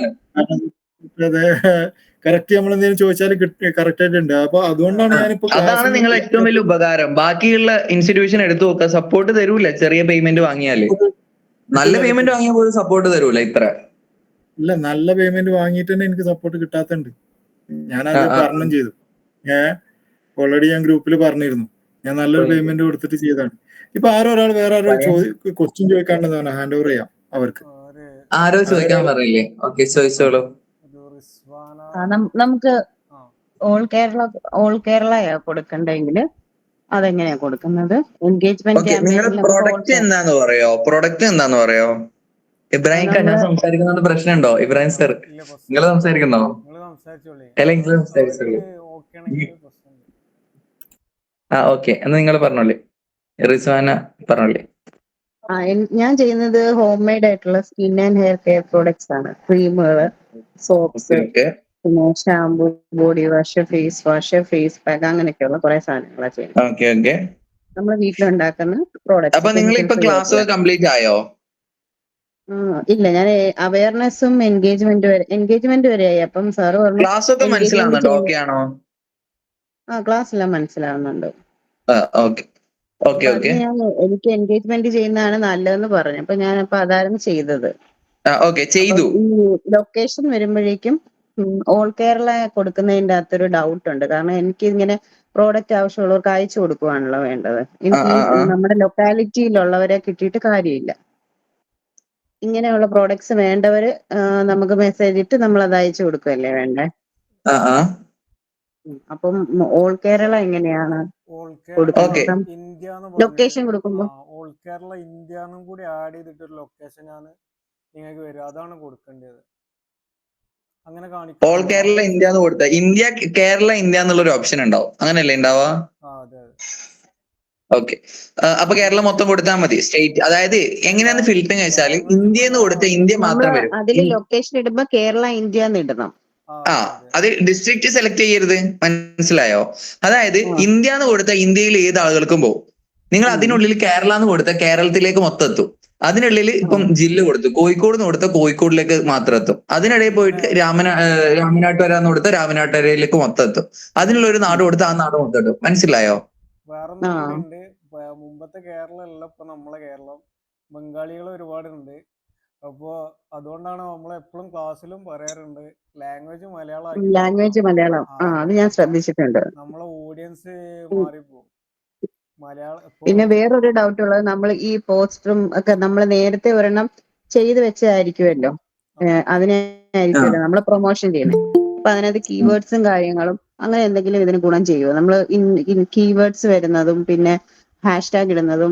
കറക്റ്റ് നമ്മൾ എന്തെങ്കിലും ചോദിച്ചാൽ കറക്റ്റ് ആയിട്ടുണ്ട്. അപ്പൊ അതുകൊണ്ടാണ് ഞാനിപ്പോ അതാണ് നിങ്ങൾ ഏറ്റവും വലിയ ഉപകാരം. ബാക്കിയുള്ള ഇൻസ്റ്റിറ്റ്യൂഷൻ എടുത്തു നോക്കുക, സപ്പോർട്ട് തരൂല. ചെറിയ പേയ്മെന്റ് വാങ്ങിയാല്, നല്ല പേയ്മെന്റ് വാങ്ങിയപ്പോൾ സപ്പോർട്ട് തരൂല ഇത്ര. ഇല്ല, നല്ല പേയ്മെന്റ് വാങ്ങിയിട്ട് തന്നെ എനിക്ക് സപ്പോർട്ട് കിട്ടാത്തുണ്ട്. ഞാനത് പറഞ്ഞു ചെയ്തു. ഓൾറെഡി ഞാൻ ഗ്രൂപ്പിൽ പറഞ്ഞിരുന്നു, ഞാൻ നല്ലൊരു പേയ്മെന്റ് കൊടുത്തിട്ട് ചെയ്താണ്. ഇപ്പൊ ഒരാൾ വേറെ ക്വസ്റ്റ്യൻ ചോദിക്കാണ്ടെന്നാണ്, ഹാൻഡ് ഓവർ ചെയ്യാം അവർക്ക്. ആരോ ചോദിക്കാൻ പറഞ്ഞില്ലേ? ഓക്കെ, ചോദിച്ചോളൂ. നമുക്ക് ഓൾ കേരള കൊടുക്കണ്ടെങ്കിൽ അതെങ്ങനെയാ കൊടുക്കുന്നത്? എൻഗേജ്മെന്റ് പ്രൊഡക്റ്റ് എന്താന്ന് പറയോ? ഇബ്രാഹിം ഞാൻ സംസാരിക്കുന്നത് പ്രശ്നമുണ്ടോ? ഇബ്രാഹിം സർ, നിങ്ങൾ സംസാരിക്കുന്നോ? ഓക്കെ, എന്നാ നിങ്ങൾ പറഞ്ഞോളി. റിസ്വാന പറഞ്ഞോളി. ഞാൻ ചെയ്യുന്നത് ഹോം മെയ്ഡ് ആയിട്ടുള്ള skin and hair care products ആണ്. ക്രീമുകള്, സോപ്സ്, പിന്നെ shampoo, body wash, face wash, face pack, അങ്ങനെയൊക്കെയുള്ള കുറെ സാധനങ്ങളാണ് ചെയ്യുന്നത്. നമ്മൾ വീട്ടിലുണ്ടാക്കുന്ന പ്രോഡക്ട്സ്. അപ്പൊ നിങ്ങൾ ഇപ്പൊ ക്ലാസ് കംപ്ലീറ്റ് ആയോ? ഇല്ല, ഞാൻ അവയർനെസ്സും എൻഗേജ്മെന്റ് വരെയായി. അപ്പം സാറ് പറഞ്ഞു ക്ലാസ് ഒക്കെ മനസ്സിലാവുന്നുണ്ടോ? ഓക്കെ ആണോ? ക്ലാസ് എല്ലാം മനസ്സിലാവുന്നുണ്ട്. എനിക്ക് എൻഗേജ്മെന്റ് ചെയ്യുന്നതാണ് നല്ലതെന്ന് പറഞ്ഞു. അപ്പൊ ഞാനപ്പോ അതായിരുന്നു ചെയ്തത്. ലൊക്കേഷൻ വരുമ്പോഴേക്കും ഓൾ കേരള കൊടുക്കുന്നതിന്റെ അകത്തൊരു ഡൗട്ട് ഉണ്ട്. കാരണം എനിക്ക് ഇങ്ങനെ പ്രോഡക്റ്റ് ആവശ്യമുള്ളവർക്ക് അയച്ചു കൊടുക്കുവാണല്ലോ വേണ്ടത്. എനിക്ക് നമ്മുടെ ലൊക്കാലിറ്റിയിലുള്ളവരെ കിട്ടിയിട്ട് കാര്യമില്ല. ഇങ്ങനെയുള്ള പ്രോഡക്ട്സ് വേണ്ടവര് നമുക്ക് മെസ്സേജ് ഇട്ട് നമ്മൾ അത് അയച്ചു കൊടുക്കുകയല്ലേ വേണ്ടേ? അപ്പം ഓൾ കേരള എങ്ങനെയാണ് ലൊക്കേഷൻ കൊടുക്കുമ്പോ? ഓൾ കേരള ഇന്ത്യ എന്നും കൂടി ആഡ് ചെയ്തിട്ടൊരു ലൊക്കേഷനാണ് നിങ്ങൾക്ക് വരിക, അതാണ് കൊടുക്കേണ്ടത്. അങ്ങനെ കാണിക്കും. ഓൾ കേരള ഇന്ത്യ എന്ന് കൊടുത്ത കേരള ഇന്ത്യ എന്നുള്ളൊരു ഓപ്ഷൻ ഉണ്ടാവും, അങ്ങനെയല്ലേ ഉണ്ടാവുക? ഓക്കെ, അപ്പൊ കേരളം മൊത്തം കൊടുത്താൽ മതി. സ്റ്റേറ്റ്, അതായത് എങ്ങനെയാണ് ഫിൽറ്ററിങ് വെച്ചാല് ഇന്ത്യ എന്ന് കൊടുത്ത ഇന്ത്യ മാത്രം വരും. അതിൽ ലൊക്കേഷൻ ഇടുമ്പോ കേരള ഇന്ത്യ എന്ന് ഇടണം. അത് ഡിസ്ട്രിക്ട് സെലക്ട് ചെയ്യരുത്, മനസ്സിലായോ? അതായത് ഇന്ത്യ എന്ന് കൊടുത്ത ഇന്ത്യയിൽ ഏത് ആളുകൾക്കും പോകും. നിങ്ങൾ അതിനുള്ളിൽ കേരള എന്ന് കൊടുത്ത കേരളത്തിലേക്ക് മൊത്തം എത്തും. അതിനുള്ളിൽ ഇപ്പം ജില്ല കൊടുത്തു, കോഴിക്കോട് എന്ന് കൊടുത്ത കോഴിക്കോടിലേക്ക് മാത്രം എത്തും. അതിനിടയിൽ പോയിട്ട് രാമനാട്ടുകര എന്ന് കൊടുത്ത രാമനാട്ടുകരയിലേക്ക് മൊത്തം എത്തും. അതിനുള്ള ഒരു നാട് കൊടുത്ത ആ നാട് മൊത്തം എത്തും. മനസ്സിലായോ? വേറൊന്നുണ്ട്, മുമ്പത്തെ കേരളം അല്ല ഇപ്പൊ നമ്മളെ കേരളം. ബംഗാളികൾ ഒരുപാടുണ്ട്. അപ്പോ അതുകൊണ്ടാണ് നമ്മൾ എപ്പോഴും ക്ലാസ്സിലും പറയാറുണ്ട് ലാംഗ്വേജ് മലയാളം. അത് ഞാൻ ശ്രദ്ധിച്ചിട്ടുണ്ട്. നമ്മളെ ഓഡിയൻസ് മാറിപ്പോകും. പിന്നെ വേറൊരു ഡൗട്ട് ഉള്ളത്, നമ്മൾ ഈ പോസ്റ്ററും ഒക്കെ നമ്മൾ നേരത്തെ ഒരെണ്ണം ചെയ്തു വെച്ചതായിരിക്കുമല്ലോ, അതിനായിരിക്കുമല്ലോ നമ്മൾ പ്രൊമോഷൻ ചെയ്യുന്നത്. അപ്പൊ അതിനകത്ത് കീവേഡ്സും കാര്യങ്ങളും അങ്ങനെ എന്തെങ്കിലും ഇതിന് ഗുണം ചെയ്യുമോ? നമ്മൾ കീവേഡ്സ് വരുന്നതും പിന്നെ ഹാഷ്ടാഗ് ഇടുന്നതും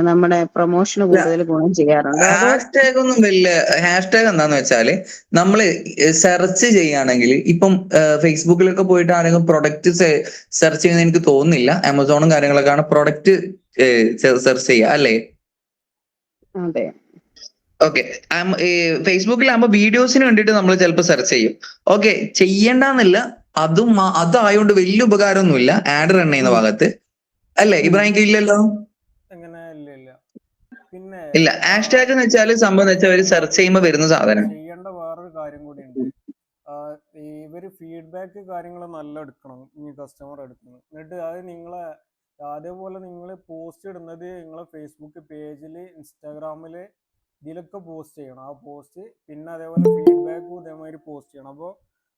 നമ്മുടെ പ്രൊമോഷന് കൂടുതൽ ഗുണം ചെയ്യാറുണ്ട്. ഹാഷ്ടാഗ് ഒന്നും വലിയ ഹാഷ്ടാഗ് എന്താന്ന് വെച്ചാല് നമ്മള് സെർച്ച് ചെയ്യുകയാണെങ്കിൽ ഇപ്പം ഫേസ്ബുക്കിലൊക്കെ പോയിട്ട് ആരെങ്കിലും പ്രൊഡക്റ്റ് സെർച്ച് ചെയ്യുന്ന എനിക്ക് തോന്നുന്നില്ല. ആമസോണും കാര്യങ്ങളൊക്കെയാണ് പ്രൊഡക്റ്റ് സെർച്ച് ചെയ്യുക, അല്ലേ? അതെ. ഓക്കെ, ഫേസ്ബുക്കിലാകുമ്പോൾ വീഡിയോസിന് വേണ്ടിയിട്ട് നമ്മൾ ചിലപ്പോൾ സെർച്ച് ചെയ്യും. ഓക്കെ, ചെയ്യേണ്ടെന്നില്ല, അതായോണ്ട് വലിയ ഉപകാരമൊന്നുമില്ല ആഡ് റൺ ചെയ്യുന്ന ഭാഗത്ത്, അല്ലേ ഇബ്രാഹിം? ഇല്ലല്ലോ, ഇല്ല, ഹാഷ്ടാഗ് എന്ന് വെച്ചാൽ സംഭവം എന്ന് വെച്ചാൽ ഒരു സെർച്ച് ചെയ്യുമ്പോൾ വരുന്ന സാധനം. ചെയ്യേണ്ട വേറൊരു കാര്യം കൂടി ഉണ്ട്. ഇവര് ഫീഡ്ബാക്ക് കാര്യങ്ങൾ നല്ല എടുക്കണം ഈ കസ്റ്റമർ എടുക്കുന്നത്. എന്നിട്ട് അത് നിങ്ങളെ അതേപോലെ നിങ്ങൾ പോസ്റ്റ് ഇടുന്നത് നിങ്ങളെ ഫേസ്ബുക്ക് പേജിൽ, ഇൻസ്റ്റാഗ്രാമിൽ ഇതിലൊക്കെ പോസ്റ്റ് ചെയ്യണം. ആ പോസ്റ്റ് പിന്നെ അതേപോലെ ഫീഡ്ബാക്കും ഇതേമാതിരി പോസ്റ്റ് ചെയ്യണം. അപ്പോൾ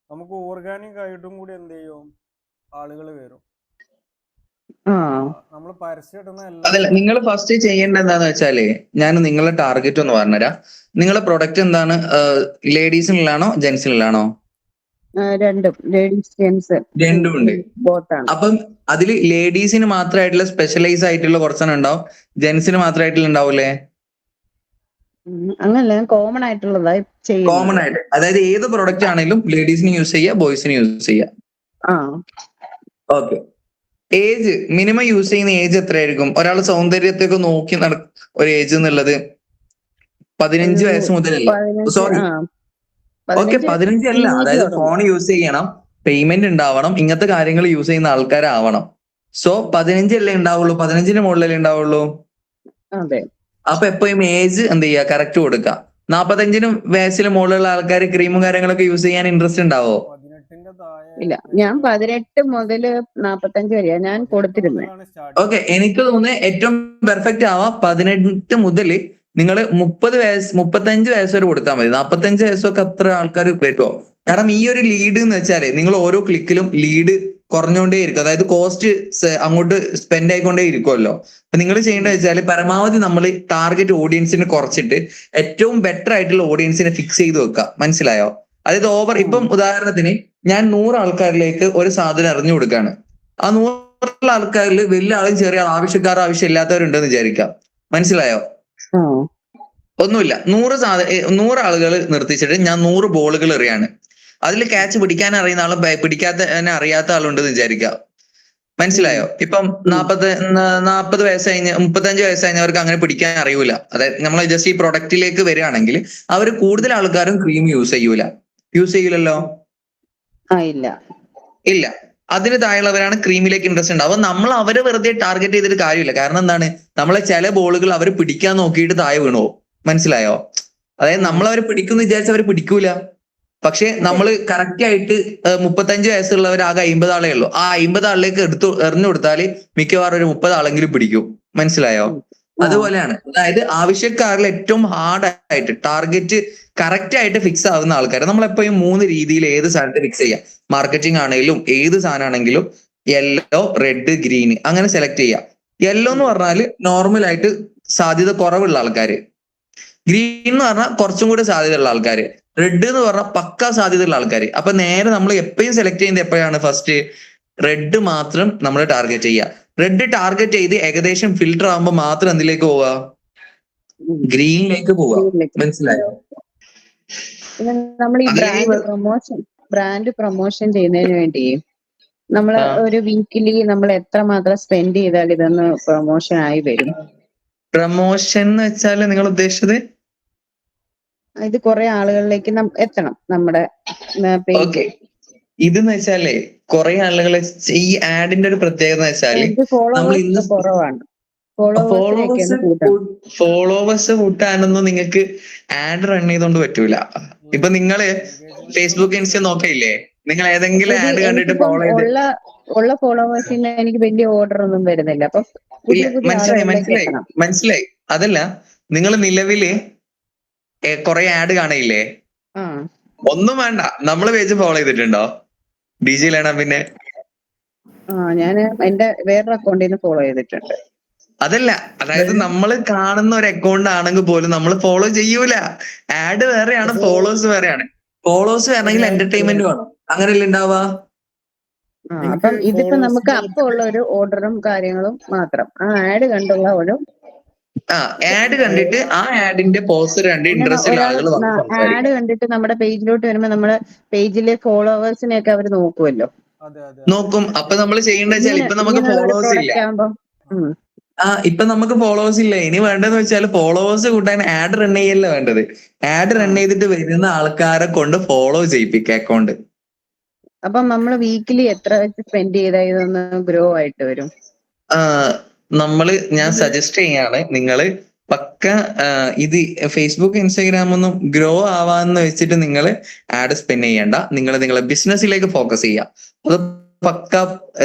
നമുക്ക് ഓർഗാനിക് ആയിട്ടും കൂടി എന്ത് ചെയ്യും, ആളുകൾ വരും. നമ്മൾ പരസ്യം ഇടുന്ന അതല്ല, നിങ്ങൾ ഫസ്റ്റ് ചെയ്യേണ്ട എന്താന്ന് വെച്ചാല്, ഞാൻ നിങ്ങളെ ടാർഗറ്റ് ഒന്ന് പറഞ്ഞുതരാം. നിങ്ങളെ പ്രൊഡക്റ്റ് എന്താണ്? ലേഡീസിനുള്ളാണോ ജെന്റ്സിനുള്ളാണോ? രണ്ടും, ലേഡീസ് ജെന്റ്സ് രണ്ടും ഉണ്ട്. ബോത്താണ്. അപ്പം അതിൽ ലേഡീസിന് മാത്രമായിട്ടുള്ള സ്പെഷ്യലൈസ് ആയിട്ടുള്ള കുറച്ചെണ്ണം ഉണ്ടാവും, ജെന്റ്സിന് മാത്രമായിട്ടുള്ള ഉണ്ടാവൂലേ? അങ്ങനല്ല, കോമൺ ആയിട്ടുള്ളതായി ചെയ്യുന്നത്. കോമൺ ആയിട്ട്, അതായത് ഏത് പ്രൊഡക്റ്റ് ആണെങ്കിലും ലേഡീസിന് യൂസ് ചെയ്യാം, ബോയ്സിന് യൂസ് ചെയ്യാം. ഓക്കെ. ഏജ് മിനിമം യൂസ് ചെയ്യുന്ന ഏജ് എത്രയായിരിക്കും? ഒരാൾ സൗന്ദര്യത്തെയൊക്കെ നോക്കി ഒരു ഏജ് എന്നുള്ളത് 15 വയസ്സ് മുതലല്ലേ? സോറി, ഓക്കെ 15 അല്ല, അതായത് ഫോൺ യൂസ് ചെയ്യണം, പേയ്മെന്റ് ഉണ്ടാവണം, ഇങ്ങനത്തെ കാര്യങ്ങൾ യൂസ് ചെയ്യുന്ന ആൾക്കാരാവണം. സോ 15 അല്ലേ ഉണ്ടാവുള്ളൂ, 15ന് മുകളിലല്ലേ ഉണ്ടാവുള്ളൂ. അപ്പൊ എപ്പോഴും ഏജ് എന്ത് ചെയ്യുക, കറക്റ്റ് കൊടുക്കുക. 45 വയസ്സിന് മുകളിലുള്ള ആൾക്കാർ ക്രീമും കാര്യങ്ങളൊക്കെ യൂസ് ചെയ്യാൻ ഇൻട്രസ്റ്റ് ഉണ്ടാവോ? ഇല്ല, ഞാൻ 18 മുതൽ 45 വരെയാ ഞാൻ കൊടുത്തിരുന്നത്. ഓക്കെ, എനിക്ക് തോന്നുന്നത് ഏറ്റവും പെർഫെക്റ്റ് ആവാം 18 മുതൽ നിങ്ങൾ 35 വയസ്സ് വരെ കൊടുത്താൽ മതി. 45 വയസ്സൊക്കെ അത്ര ആൾക്കാർ പറ്റുമോ? കാരണം ഈ ഒരു ലീഡ് എന്ന് വെച്ചാല് നിങ്ങൾ ഓരോ ക്ലിക്കിലും ലീഡ് കുറഞ്ഞുകൊണ്ടേ ഇരിക്കും, അതായത് കോസ്റ്റ് അങ്ങോട്ട് സ്പെൻഡ് ആയിക്കൊണ്ടേ ഇരിക്കുമല്ലോ. അപ്പൊ നിങ്ങൾ ചെയ്യേണ്ടത് വെച്ചാൽ പരമാവധി നമ്മൾ ടാർഗറ്റ് ഓഡിയൻസിനെ കുറച്ചിട്ട് ഏറ്റവും ബെറ്റർ ആയിട്ടുള്ള ഓഡിയൻസിനെ ഫിക്സ് ചെയ്ത് വെക്കുക. മനസ്സിലായോ? അതായത് ഇപ്പം ഉദാഹരണത്തിന് ഞാൻ 100 ആൾക്കാരിലേക്ക് ഒരു സാധനം അറിഞ്ഞു കൊടുക്കുകയാണ്. ആ 100 ആൾക്കാരിൽ വലിയ ആളും ചെറിയ ആൾ, ആവശ്യമില്ലാത്തവരുണ്ടെന്ന് വിചാരിക്കാം. മനസ്സിലായോ? ഒന്നുമില്ല, 100 ആളുകൾ നിർത്തിച്ചിട്ട് ഞാൻ 100 ബോളുകൾ എറിയാണ്. അതിൽ ക്യാച്ച് പിടിക്കാൻ അറിയുന്ന ആളും അറിയാത്ത ആളുണ്ടെന്ന് വിചാരിക്കാം. മനസ്സിലായോ? ഇപ്പം 40 വയസ്സ് കഴിഞ്ഞ് 35 വയസ്സ് കഴിഞ്ഞവർക്ക് അങ്ങനെ പിടിക്കാൻ അറിയൂല. അതായത് നമ്മൾ ജസ്റ്റ് ഈ പ്രൊഡക്റ്റിലേക്ക് വരികയാണെങ്കിൽ അവർ കൂടുതൽ ആൾക്കാരും ക്രീം യൂസ് ചെയ്യൂലല്ലോ. ഇല്ല, അതിന് താഴെയുള്ളവരാണ് ക്രീമിലേക്ക് ഇൻട്രസ്റ്റ് ഉണ്ടാവുക. നമ്മൾ അവരെ വെറുതെ ടാർഗറ്റ് ചെയ്തിട്ട് കാര്യമില്ല. കാരണം എന്താണ്, നമ്മളെ ചില ബോളുകൾ അവർ പിടിക്കാൻ നോക്കിയിട്ട് താഴെ വീണു. മനസ്സിലായോ? അതായത് നമ്മൾ അവരെ പിടിക്കുമെന്ന് വിചാരിച്ച് അവർ പിടിക്കൂല. പക്ഷെ നമ്മൾ കറക്റ്റ് ആയിട്ട് 35 വയസ്സുള്ളവർ ആകെ 50 ആളേ ഉള്ളൂ. ആ 50 ആളിലേക്ക് എറിഞ്ഞു കൊടുത്താൽ മിക്കവാറും ഒരു 30 ആളെങ്കിലും പിടിക്കും. മനസ്സിലായോ? അതുപോലെയാണ്, അതായത് ആവശ്യക്കാരിൽ ഏറ്റവും ഹാർഡായിട്ട് ടാർഗറ്റ് കറക്റ്റ് ആയിട്ട് ഫിക്സ് ആവുന്ന ആൾക്കാരെ നമ്മളെപ്പോഴും 3 രീതിയിൽ ഏത് സാധനത്തെ ഫിക്സ് ചെയ്യാം. മാർക്കറ്റിംഗ് ആണെങ്കിലും ഏത് സാധനമാണെങ്കിലും യെല്ലോ, റെഡ്, ഗ്രീൻ അങ്ങനെ സെലക്ട് ചെയ്യാം. യെല്ലോ എന്ന് പറഞ്ഞാൽ നോർമൽ ആയിട്ട് സാധ്യത കുറവുള്ള ആൾക്കാര്, ഗ്രീൻ എന്ന് പറഞ്ഞാൽ കുറച്ചും കൂടി സാധ്യതയുള്ള ആൾക്കാര്, റെഡ് എന്ന് പറഞ്ഞാൽ പക്കാ സാധ്യതയുള്ള ആൾക്കാര്. അപ്പൊ നേരെ നമ്മൾ എപ്പോഴും സെലക്ട് ചെയ്യുന്നത് എപ്പോഴാണ്? ഫസ്റ്റ് റെഡ് മാത്രം നമ്മൾ ടാർഗറ്റ് ചെയ്യുക. റെഡ് ടാർഗറ്റ് ചെയ്ത് ഏകദേശം ഫിൽട്ടർ ആകുമ്പോൾ മാത്രം എന്തിലേക്ക് പോവുക? ഗ്രീനിലേക്ക് പോവുക. മനസ്സിലായോ? നമ്മൾ ഈ ബ്രാൻഡ് പ്രൊമോഷൻ ചെയ്യുന്നതിന് വേണ്ടി നമ്മൾ ഒരു വീക്കിലി നമ്മൾ എത്രമാത്രം സ്പെൻഡ് ചെയ്താൽ ഇതൊന്ന് പ്രൊമോഷൻ ആയി വരും? പ്രൊമോഷൻ എന്ന് വെച്ചാൽ നിങ്ങൾ ഉദ്ദേശിച്ചത്? ഇത് കുറെ ആളുകളിലേക്ക് എത്തണം നമ്മുടെ പേജ്. ഇതെന്ന് വെച്ചാലേ കുറെ ആളുകളെ ഈ ആഡിന്റെ ഒരു പ്രത്യേകത എന്ന് വെച്ചാല് നമ്മൾ ഇന്ന് കുറവാണ്. ഫോളോവേഴ്സ് കൂട്ടാനൊന്നും നിങ്ങൾക്ക് ആഡ് റൺ ചെയ്തോണ്ട് പറ്റൂല. ഇപ്പൊ നിങ്ങള് ഫേസ്ബുക്ക്, ഇൻസ്റ്റ നോക്കിയില്ലേ? നിങ്ങൾ ഏതെങ്കിലും ആഡ് കണ്ടിട്ട് ഫോളോ ചെയ്ത് ഉള്ള ഫോളോവേഴ്സിന് എനിക്ക് വലിയ ഓർഡർ ഒന്നും വരുന്നില്ല. അപ്പൊ മനസ്സിലായി. അതല്ല, നിങ്ങൾ നിലവില് കുറെ ആഡ് കാണില്ലേ? ഒന്നും വേണ്ട, നമ്മള് പേജ് ഫോളോ ചെയ്തിട്ടുണ്ടോ? ഡിജിയിലാണ്. പിന്നെ ഞാൻ എന്റെ വേറൊരു അക്കൗണ്ടിൽ നിന്ന് ഫോളോ ചെയ്തിട്ടുണ്ട്. അതല്ല, അതായത് നമ്മൾ കാണുന്ന ഒരു അക്കൗണ്ട് ആണെങ്കിൽ പോലും നമ്മൾ ഫോളോ ചെയ്യൂല. ആഡ് വേറെയാണ്, ഫോളോവേഴ്സ് വേറെയാണ്. ഫോളോവേഴ്സ് വേണമെങ്കിൽ എന്റർടൈൻമെന്റ് വേണം, അങ്ങനെയല്ലേ ഉണ്ടാവുക? അപ്പം ഇതിപ്പോ നമുക്ക് അപ്പൊ ഉള്ള ഒരു ഓർഡറും കാര്യങ്ങളും മാത്രം ആ ആഡ് കണ്ടുള്ള ഒരു ആഡ് കണ്ടിട്ട് ആ ആഡിന്റെ പോസ്റ്റർ കണ്ട് ഇൻട്രസ്റ്റ് ഉള്ള ആളുകൾ ആഡ് കണ്ടിട്ട് നമ്മുടെ പേജിലോട്ട് വരുമ്പോ നമ്മുടെ പേജിലെ ഫോളോവേഴ്സിനെയൊക്കെ അവർ നോക്കുമല്ലോ. നോക്കും. അപ്പൊ നമ്മൾ ചെയ്യേണ്ടത് വെച്ചാൽ ഇപ്പൊ നമുക്ക് ഫോളോവേഴ്സ് ഇല്ല. ഇപ്പൊ നമുക്ക് ഫോളോവേഴ്സ് ഇല്ല. ഇനി വേണ്ടതെന്ന് വെച്ചാൽ ഫോളോവേഴ്സ് കൂട്ടാൻ ആഡ് റൺ ചെയ്യല്ല വേണ്ടത്. ആഡ് റൺ ചെയ്തിട്ട് വരുന്ന ആൾക്കാരെ കൊണ്ട് ഫോളോ ചെയ്യിപ്പിക്കുക അക്കൗണ്ട്. അപ്പൊ നമ്മൾ വീക്കിലി എത്ര വെച്ച് സ്പെൻഡ് ചെയ്താൽ ഇതൊന്ന് ഗ്രോ ആയിട്ട് വരും? ഞാൻ സജസ്റ്റ് ചെയ്യാണ്, നിങ്ങള് പക്ക ഇത് ഫേസ്ബുക്ക് ഇൻസ്റ്റാഗ്രാം ഒന്നും ഗ്രോ ആവാന്ന് വെച്ചിട്ട് നിങ്ങൾ ആഡ് സ്പെൻഡ് ചെയ്യണ്ട. നിങ്ങൾ നിങ്ങളെ ബിസിനസ്സിലേക്ക് ഫോക്കസ് ചെയ്യുക. അത് പക്ക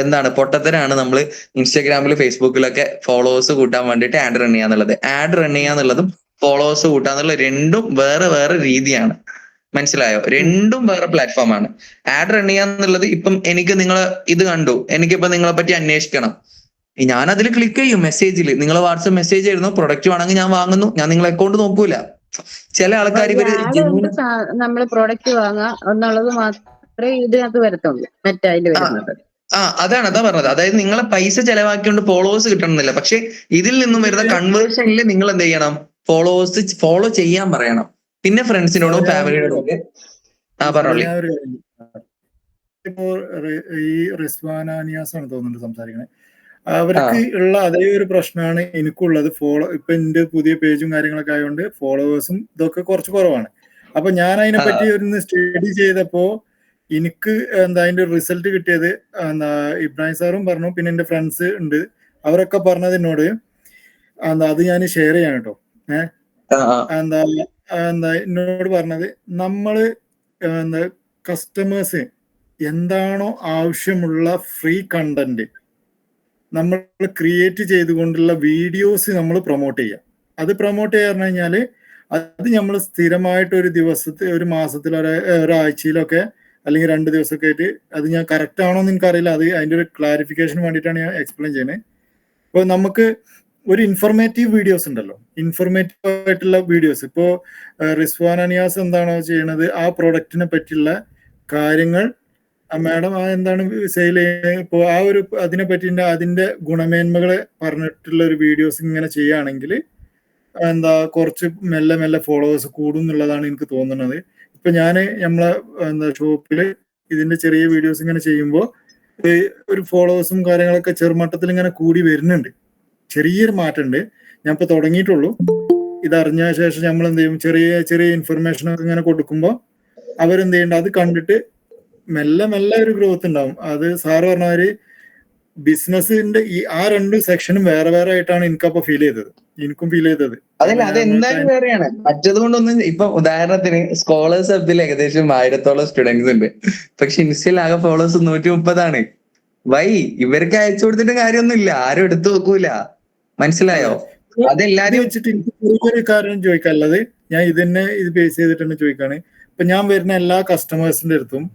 എന്താണ് പൊട്ടത്തരാണ് നമ്മൾ ഇൻസ്റ്റാഗ്രാമിൽ ഫേസ്ബുക്കിലൊക്കെ ഫോളോവേഴ്സ് കൂട്ടാൻ വേണ്ടിയിട്ട് ആഡ് റൺ ചെയ്യാന്നുള്ളത്. ആഡ് റൺ ചെയ്യാന്നുള്ളതും ഫോളോവേഴ്സ് കൂട്ടാന്നുള്ള രണ്ടും വേറെ വേറെ രീതിയാണ്. മനസ്സിലായോ? രണ്ടും വേറെ പ്ലാറ്റ്ഫോമാണ്. ആഡ് റൺ ചെയ്യാന്നുള്ളത് ഇപ്പം എനിക്ക് നിങ്ങളെ ഇത് കണ്ടു, എനിക്കിപ്പോ നിങ്ങളെ പറ്റി അന്വേഷിക്കണം, ഞാൻ അതിൽ ക്ലിക്ക് ചെയ്യും. മെസ്സേജിൽ നിങ്ങൾ വാട്സപ്പ് മെസ്സേജ് ആയിരുന്നു, പ്രൊഡക്റ്റ് വേണമെങ്കിൽ ഞാൻ വാങ്ങുന്നു, ഞാൻ നിങ്ങളെ അക്കൗണ്ട് നോക്കൂല. ചില ആൾക്കാർ ഇവര് നമ്മള് പ്രൊഡക്റ്റ് വാങ്ങുക എന്നുള്ളത് മാത്രമേ ഇതിനകത്ത് വരത്തുള്ളൂ, മറ്റതിൽ വരുന്നത്. അതാ പറഞ്ഞത്. അതായത് നിങ്ങളെ പൈസ ചെലവാക്കിക്കൊണ്ട് ഫോളോവേഴ്സ് കിട്ടണമെന്നില്ല. പക്ഷെ ഇതിൽ നിന്നും വരുന്ന കൺവേർഷനിൽ നിങ്ങൾ എന്ത് ചെയ്യണം? ഫോളോ ചെയ്യാൻ പറയണം. പിന്നെ ഫ്രണ്ട്സിനോടും ഫാമിലിയോടും ഒക്കെ പറഞ്ഞോളി. ഇപ്പോ ഈ റിസ്വാനാനിയാസ് ആണ് തോന്നുന്നുണ്ട് സംസാരിക്കണേ. അവർക്ക് ഉള്ള അതേ ഒരു പ്രശ്നമാണ് എനിക്കുള്ളത്. ഇപ്പൊ എന്റെ പുതിയ പേജും കാര്യങ്ങളൊക്കെ ആയതുകൊണ്ട് ഫോളോവേഴ്സും ഇതൊക്കെ കുറച്ച് കുറവാണ്. അപ്പൊ ഞാൻ അതിനെപ്പറ്റി ഒന്ന് സ്റ്റഡി ചെയ്തപ്പോ എനിക്ക് അതിന്റെ റിസൾട്ട് കിട്ടിയത് ഇബ്രാഹിം സാറും പറഞ്ഞു, പിന്നെ എന്റെ ഫ്രണ്ട്സ് ഉണ്ട്, അവരൊക്കെ പറഞ്ഞത് എന്നോട് അത് ഞാൻ ഷെയർ ചെയ്യാൻ കേട്ടോ. എന്നോട് പറഞ്ഞത്, നമ്മള് കസ്റ്റമേഴ്സ് എന്താണോ ആവശ്യമുള്ള ഫ്രീ കണ്ടന്റ് നമ്മൾ ക്രിയേറ്റ് ചെയ്തുകൊണ്ടുള്ള വീഡിയോസ് നമ്മൾ പ്രൊമോട്ട് ചെയ്യാം. അത് പ്രൊമോട്ട് ചെയ്യാൻ പറഞ്ഞു കഴിഞ്ഞാൽ അത് നമ്മൾ സ്ഥിരമായിട്ട് ഒരു ദിവസത്തിൽ, ഒരു മാസത്തിൽ, ഒരാഴ്ചയിലൊക്കെ അല്ലെങ്കിൽ 2 ദിവസമൊക്കെ ആയിട്ട്, അത് ഞാൻ കറക്റ്റ് ആണോ എന്ന് എനിക്കറിയില്ല, അത് അതിൻ്റെ ഒരു ക്ലാരിഫിക്കേഷൻ വേണ്ടിയിട്ടാണ് ഞാൻ എക്സ്പ്ലെയിൻ ചെയ്യുന്നത്. ഇപ്പോൾ നമുക്ക് ഒരു ഇൻഫോർമേറ്റീവ് വീഡിയോസ് ഉണ്ടല്ലോ, ഇൻഫോർമേറ്റീവ് ആയിട്ടുള്ള വീഡിയോസ്. ഇപ്പോൾ റിസ്വാനാനിയാസ് എന്താണോ ചെയ്യണത്, ആ പ്രൊഡക്റ്റിനെ പറ്റിയുള്ള കാര്യങ്ങൾ മാഡം എന്താണ് സെയിൽ ചെയ്യുന്നത്, ഇപ്പോൾ ആ ഒരു അതിനെ പറ്റി അതിന്റെ ഗുണമേന്മകളെ പറഞ്ഞിട്ടുള്ള ഒരു വീഡിയോസ് ഇങ്ങനെ ചെയ്യുകയാണെങ്കിൽ കുറച്ച് മെല്ലെ മെല്ലെ ഫോളോവേഴ്സ് കൂടും എന്നുള്ളതാണ് എനിക്ക് തോന്നുന്നത്. ഇപ്പൊ ഞാൻ നമ്മളെ ഷോപ്പില് ഇതിന്റെ ചെറിയ വീഡിയോസ് ഇങ്ങനെ ചെയ്യുമ്പോൾ ഒരു ഫോളോവേഴ്സും കാര്യങ്ങളൊക്കെ ചെറുമട്ടത്തിൽ ഇങ്ങനെ കൂടി വരുന്നുണ്ട്. ചെറിയൊരു മാറ്റമുണ്ട്. ഞാൻ ഇപ്പൊ തുടങ്ങിയിട്ടുള്ളൂ. ഇതറിഞ്ഞ ശേഷം നമ്മൾ എന്ത് ചെയ്യും, ചെറിയ ചെറിയ ഇൻഫർമേഷൻ ഒക്കെ ഇങ്ങനെ കൊടുക്കുമ്പോൾ അവരെന്ത് ചെയ്യണ്ട, അത് കണ്ടിട്ട് മെല്ലെ മെല്ലെ ഒരു ഗ്രോത്ത് ഉണ്ടാവും. അത് സാറ് പറഞ്ഞവര് ബിസിനസിന്റെ ആ 2 സെക്ഷനും വേറെ വേറെ ആയിട്ടാണ് എനിക്കപ്പോ എനിക്കും ഫീൽ ചെയ്തത്. അതല്ല, അത് എന്തായാലും വേറെയാണ്. മറ്റത് കൊണ്ടൊന്നും ഇപ്പൊ ഉദാഹരണത്തിന് സ്കോളേഴ്സ് ഹബിൽ ഏകദേശം 1000-ഓളം സ്റ്റുഡൻസ് ഉണ്ട്. പക്ഷെ ഇൻസ്റ്റയിൽ ആകെ ഫോളോവേഴ്സ് 130 വൈ? ഇവർക്ക് അയച്ചു കൊടുത്തിട്ട് കാര്യമൊന്നുമില്ല, ആരും എടുത്തു നോക്കൂല. മനസ്സിലായോ? അതെല്ലാരും വെച്ചിട്ട് എനിക്ക് ഒരു കാര്യം ചോദിക്കാനുള്ളത്, ഞാൻ ഇത് ബേസ് ചെയ്തിട്ടാണ് ചോദിക്കാണ്. ഇപ്പൊ ഞാൻ വരുന്ന എല്ലാ കസ്റ്റമേഴ്സിന്റെ അടുത്തും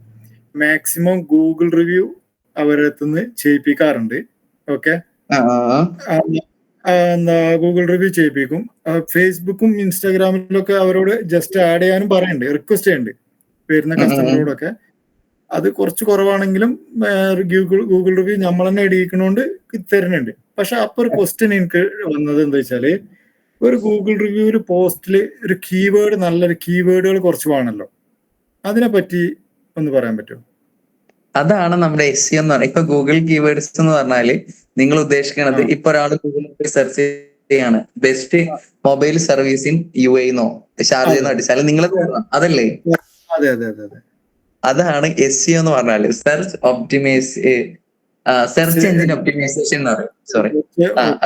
മാക്സിമം ഗൂഗിൾ റിവ്യൂ അവരുടെ അടുത്തുനിന്ന് ചെയ്യിപ്പിക്കാറുണ്ട്. ഓക്കെ, ഗൂഗിൾ റിവ്യൂ ചെയ്യിപ്പിക്കും. ഫേസ്ബുക്കും ഇൻസ്റ്റാഗ്രാമിലൊക്കെ അവരോട് ജസ്റ്റ് ആഡ് ചെയ്യാനും പറയുന്നുണ്ട്, റിക്വസ്റ്റ് ചെയ്യുന്നുണ്ട് വരുന്ന കസ്റ്റമറോടൊക്കെ. അത് കുറച്ച് കുറവാണെങ്കിലും ഗൂഗിൾ റിവ്യൂ നമ്മൾ തന്നെ ഇടിയിക്കണോണ്ട് തരുന്നുണ്ട്. പക്ഷെ അപ്പൊ ഒരു ക്വസ്റ്റ്യൻ എനിക്ക് വന്നത് എന്താ വെച്ചാല്, ഒരു ഗൂഗിൾ റിവ്യൂ ഒരു പോസ്റ്റില് ഒരു കീവേഡ്, നല്ലൊരു കീവേഡുകൾ കുറച്ച് വേണമല്ലോ, അതിനെ പറ്റി ഒന്ന് പറയാൻ പറ്റുമോ? അതാണ് നമ്മുടെ SEO എന്ന് പറയുന്നത്. ഇപ്പൊ ഗൂഗിൾ കീവേഡ്സ് എന്ന് പറഞ്ഞാല് നിങ്ങൾ ഉദ്ദേശിക്കുന്നത്, ഇപ്പൊ ഒരാൾ ഗൂഗിളിൽ സെർച്ച് ചെയ്യാണ് best mobile service in UAE എന്നോ ഷാർജയെന്നോ അടിച്ചാൽ നിങ്ങൾ അതല്ലേ? അതെ അതെ അതെ അതെ, അതാണ് SEO എന്ന് പറഞ്ഞാല്. സെർച്ച് എഞ്ചിൻ ഒപ്റ്റിമൈസേഷൻ എന്ന് പറയും. സോറി,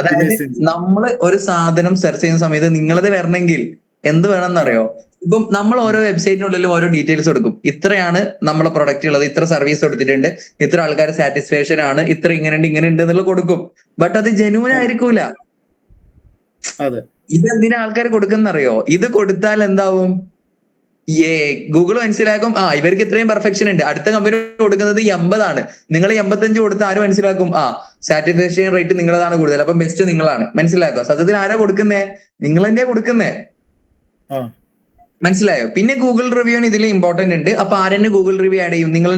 അതായത് നമ്മള് ഒരു സാധനം സെർച്ച് ചെയ്യുന്ന സമയത്ത് നിങ്ങളത് വരണമെങ്കിൽ എന്ത് വേണമെന്നറിയോ? ഇപ്പം നമ്മൾ ഓരോ വെബ്സൈറ്റിനുള്ളിൽ ഓരോ ഡീറ്റെയിൽസ് കൊടുക്കും. ഇത്രയാണ് നമ്മളെ പ്രൊഡക്റ്റ് ഉള്ളത്, ഇത്ര സർവീസ് കൊടുത്തിട്ടുണ്ട്, ഇത്ര ആൾക്കാർ സാറ്റിസ്ഫാക്ഷൻ ആണ്, ഇത്ര ഇങ്ങനെ ഉണ്ട് എന്നുള്ളത് കൊടുക്കും. ബട്ട് അത് ജെന്യൂൻ ആയിരിക്കൂല. ഇതെന്തിനാ ആൾക്കാർ കൊടുക്കുന്നറിയോ? ഇത് കൊടുത്താൽ എന്താവും, ഗൂഗിൾ മനസ്സിലാക്കും ഇവർക്ക് ഇത്രയും പെർഫെക്ഷൻ ഉണ്ട്, അടുത്ത കമ്പനി കൊടുക്കുന്നത് 80 നിങ്ങൾ 85 കൊടുത്ത് ആര് മനസ്സിലാക്കും, സാറ്റിസ്ഫാക്ഷൻ റേറ്റ് നിങ്ങളതാണ് കൂടുതൽ, അപ്പൊ ബെസ്റ്റ് നിങ്ങളാണ്. മനസ്സിലാക്കുക? സത്യത്തിൽ ആരാ കൊടുക്കുന്നേ? നിങ്ങൾ തന്നെയാ കൊടുക്കുന്നേ. മനസ്സിലായോ? പിന്നെ ഗൂഗിൾ റിവ്യൂന് ഇതിൽ ഇമ്പോർട്ടന്റ് ഉണ്ട്. അപ്പൊ ആരെന്നെ ഗൂഗിൾ റിവ്യൂ ആഡ് ചെയ്യും? നിങ്ങൾ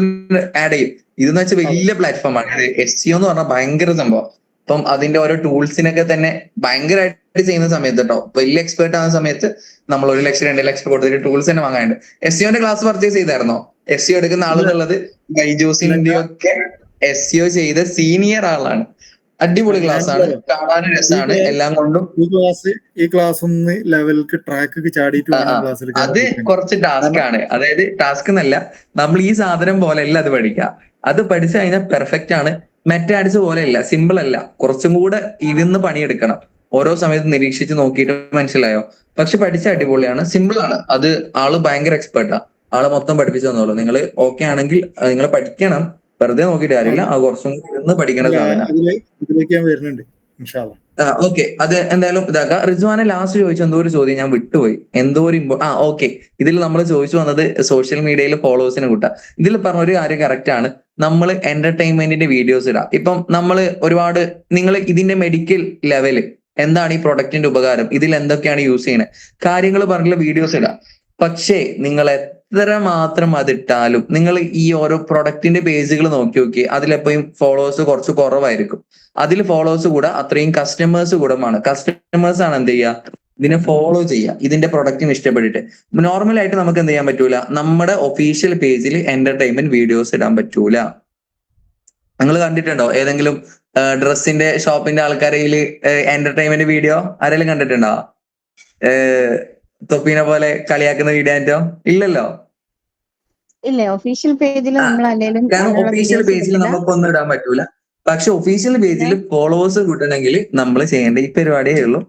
ആഡ് ചെയ്യും. ഇതെന്ന് വെച്ചാൽ വലിയ പ്ലാറ്റ്ഫോമാണ് SEO എന്ന് പറഞ്ഞാൽ. ഭയങ്കര സംഭവം. അപ്പം അതിന്റെ ഓരോ ടൂൾസിനൊക്കെ തന്നെ ഭയങ്കരമായിട്ട് ചെയ്യുന്ന സമയത്ത് കേട്ടോ, വലിയ എക്സ്പേർട്ട് ആവുന്ന സമയത്ത് നമ്മൾ 1 ലക്ഷം 2 ലക്ഷം കൊടുത്തിട്ട് ടൂൾസ് തന്നെ വാങ്ങാനുണ്ട്. SEOന്റെ ക്ലാസ് പർച്ചേസ് ചെയ്തായിരുന്നോ? SEO എടുക്കുന്ന ആളെന്നുള്ളത് ബൈജൂസിന്റെ ഒക്കെ SEO ചെയ്ത സീനിയർ ആളാണ്. അടിപൊളി ക്ലാസ് ആണ്, കാണാനും രസമാണ്, എല്ലാം കൊണ്ടും. ഈ ക്ലാസ് ഒന്ന് ലെവലിലേക്ക് ട്രാക്ക് ചാടിയിട്ട് അത് കുറച്ച് ടാസ്ക് ആണ്. അതായത് ടാസ്ക് എന്നല്ല, നമ്മൾ ഈ സാധനം പോലെ അല്ല അത് പഠിക്കുക. അത് പഠിച്ചു കഴിഞ്ഞാൽ പെർഫെക്റ്റ് ആണ്. മെറ്റാഡ്സ് പോലെ അല്ല, സിമ്പിൾ അല്ല, കുറച്ചും കൂടെ ഇരുന്ന് പണിയെടുക്കണം. ഓരോ സമയത്ത് നിരീക്ഷിച്ച് നോക്കിയിട്ട് മനസ്സിലായോ? പക്ഷെ പഠിച്ച അടിപൊളിയാണ്, സിമ്പിൾ ആണ്. അത് ആള് ഭയങ്കര എക്സ്പെർട്ടാ. ആളെ മൊത്തം പഠിപ്പിച്ചു തന്നോളൂ. നിങ്ങൾ ഓക്കെ ആണെങ്കിൽ നിങ്ങൾ പഠിക്കണം, വെറുതെ നോക്കിയിട്ട് കാര്യമില്ല. അത് കുറച്ചും ഇരുന്ന് പഠിക്കേണ്ട സാധനം. ഇതിലേക്ക് ഞാൻ വരുന്നുണ്ട് ഇൻഷാ അല്ലാ. ഓക്കെ, അത് എന്തായാലും ഇതാക്കാം. റിസ്വാനെ ലാസ്റ്റ് ചോദിച്ച എന്തോ ഒരു ചോദ്യം ഞാൻ വിട്ടുപോയി. എന്തോ ഒരു ഓക്കെ, ഇതിൽ നമ്മൾ ചോദിച്ചു വന്നത് സോഷ്യൽ മീഡിയയിൽ ഫോളോവേഴ്സിനെ കൂട്ടാ. ഇതിൽ പറഞ്ഞ ഒരു കാര്യം കറക്റ്റ് ആണ്. നമ്മൾ എന്റർടൈൻമെന്റിന്റെ വീഡിയോസ് ഇടാം. ഇപ്പം നമ്മൾ ഒരുപാട് നിങ്ങൾ ഇതിന്റെ മെഡിക്കൽ ലെവല് എന്താണ്, ഈ പ്രൊഡക്റ്റിന്റെ ഉപകാരം, ഇതിൽ എന്തൊക്കെയാണ് യൂസ് ചെയ്യുന്നത്, കാര്യങ്ങൾ പറഞ്ഞുള്ള വീഡിയോസ് ഇടാം. പക്ഷേ നിങ്ങൾ എത്ര മാത്രം അതിട്ടാലും നിങ്ങൾ ഈ ഓരോ പ്രൊഡക്റ്റിന്റെ പേജുകൾ നോക്കി അതിലെപ്പോഴും ഫോളോവേഴ്സ് കുറച്ച് കുറവായിരിക്കും. അതിൽ ഫോളോവേഴ്സ് കൂടെ അത്രയും കസ്റ്റമേഴ്സ് കൂടമാണ്. കസ്റ്റമേഴ്സ് ആണ് എന്ത് ചെയ്യുക, ഇതിനെ ഫോളോ ചെയ്യുക, ഇതിന്റെ പ്രൊഡക്റ്റിന് ഇഷ്ടപ്പെട്ടിട്ട്. നോർമൽ ആയിട്ട് നമുക്ക് എന്ത് ചെയ്യാൻ പറ്റൂല, നമ്മുടെ ഒഫീഷ്യൽ പേജിൽ എന്റർടൈൻമെന്റ് വീഡിയോസ് ഇടാൻ പറ്റൂല. നിങ്ങൾ കണ്ടിട്ടുണ്ടോ ഏതെങ്കിലും ഡ്രസ്സിന്റെ ഷോപ്പിന്റെ ആൾക്കാരിൽ എന്റർടൈൻമെന്റ് വീഡിയോ ആരെങ്കിലും കണ്ടിട്ടുണ്ടോ? തൊപ്പീനെ പോലെ കളിയാക്കുന്ന വീഡിയോ ആയിട്ടോ? ഇല്ലല്ലോ. ഇല്ല, ഒഫീഷ്യൽ പേജിൽ നമ്മൾ അല്ലെങ്കിലും കാരണം ഒഫീഷ്യൽ പേജിൽ നമുക്കൊന്നും ഇടാൻ പറ്റൂല. പക്ഷെ ഒഫീഷ്യൽ പേജിൽ ഫോളോവേഴ്സ് കിട്ടണമെങ്കിൽ നമ്മൾ ചെയ്യേണ്ട ഈ പരിപാടിയേ ഉള്ളൂ.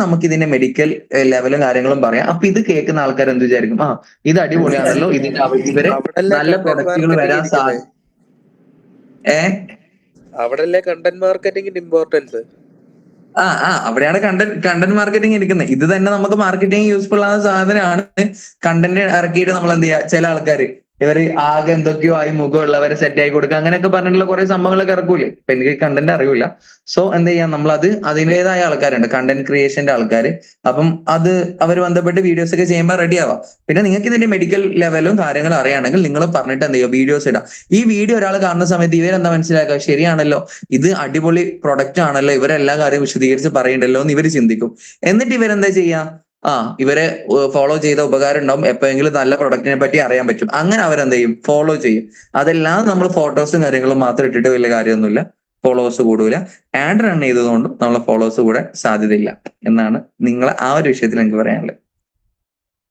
നമുക്ക് ഇതിന്റെ മെഡിക്കൽ ലെവലും കാര്യങ്ങളും പറയാം. അപ്പൊ ഇത് കേൾക്കുന്ന ആൾക്കാർ എന്ത് വിചാരിക്കും, ഇത് അടിപൊളിയാണല്ലോ, ഇതിന്റെ ഇവരെ നല്ല പ്രൊഡക്റ്റുകൾ വരാൻ സാധിക്കും. അവിടെയല്ലേ കണ്ടന്റ് മാർക്കറ്റിംഗിന്റെ ഇമ്പോർട്ടൻസ്. അവിടെയാണ് കണ്ടന്റ് മാർക്കറ്റിംഗ് ഇരിക്കുന്നത്. ഇത് തന്നെ നമുക്ക് മാർക്കറ്റിംഗ് യൂസ്ഫുൾ ആവുന്ന സാധനമാണ്. കണ്ടന്റ് ഇറക്കിയിട്ട് നമ്മൾ എന്ത് ചെയ്യുക, ചില ആൾക്കാർ ഇവര് ആകെ എന്തൊക്കെയോ ആയി മുഖമുള്ളവരെ സെറ്റ് ആയി കൊടുക്കുക അങ്ങനെയൊക്കെ പറഞ്ഞിട്ടുള്ള കുറെ സംഭവങ്ങളൊക്കെ ഇറക്കൂലേ. ഇപ്പൊ എനിക്ക് കണ്ടന്റ് അറിയില്ല. സോ എന്ത് ചെയ്യാം, നമ്മൾ അതിൻ്റെതായ ആൾക്കാരുണ്ട്, കണ്ടന്റ് ക്രിയേഷന്റെ ആൾക്കാർ. അപ്പം അത് അവർ ബന്ധപ്പെട്ട് വീഡിയോസ് ഒക്കെ ചെയ്യുമ്പോൾ റെഡി ആവാം. പിന്നെ നിങ്ങൾക്ക് ഇതിന്റെ മെഡിക്കൽ ലെവലും കാര്യങ്ങളും അറിയുകയാണെങ്കിൽ നിങ്ങൾ പറഞ്ഞിട്ട് എന്ത് ചെയ്യുക, വീഡിയോസ് ഇടാം. ഈ വീഡിയോ ഒരാൾ കാണുന്ന സമയത്ത് ഇവരെന്താ മനസ്സിലാക്കുക, ശരിയാണല്ലോ, ഇത് അടിപൊളി പ്രൊഡക്റ്റ് ആണല്ലോ, ഇവരെല്ലാ കാര്യവും വിശദീകരിച്ച് പറയണ്ടല്ലോ എന്ന് ഇവർ ചിന്തിക്കും. എന്നിട്ട് ഇവരെന്താ ചെയ്യാ, ഇവരെ ഫോളോ ചെയ്ത ഉപകാരം ഉണ്ടാവും, എപ്പോഴെങ്കിലും നല്ല പ്രൊഡക്റ്റിനെ പറ്റി അറിയാൻ പറ്റും. അങ്ങനെ അവരെന്ത് ചെയ്യും, ഫോളോ ചെയ്യും. അതെല്ലാം നമ്മൾ ഫോട്ടോസും കാര്യങ്ങളും മാത്രം ഇട്ടിട്ട് വലിയ കാര്യമൊന്നുമില്ല, ഫോളോവേഴ്സ് കൂടൂല. ആഡ് റൺ ചെയ്തതുകൊണ്ടും നമ്മളെ ഫോളോവേഴ്സ് കൂടാൻ സാധ്യതയില്ല എന്നാണ് നിങ്ങളെ ആ ഒരു വിഷയത്തിൽ എനിക്ക് പറയാനുള്ളത്.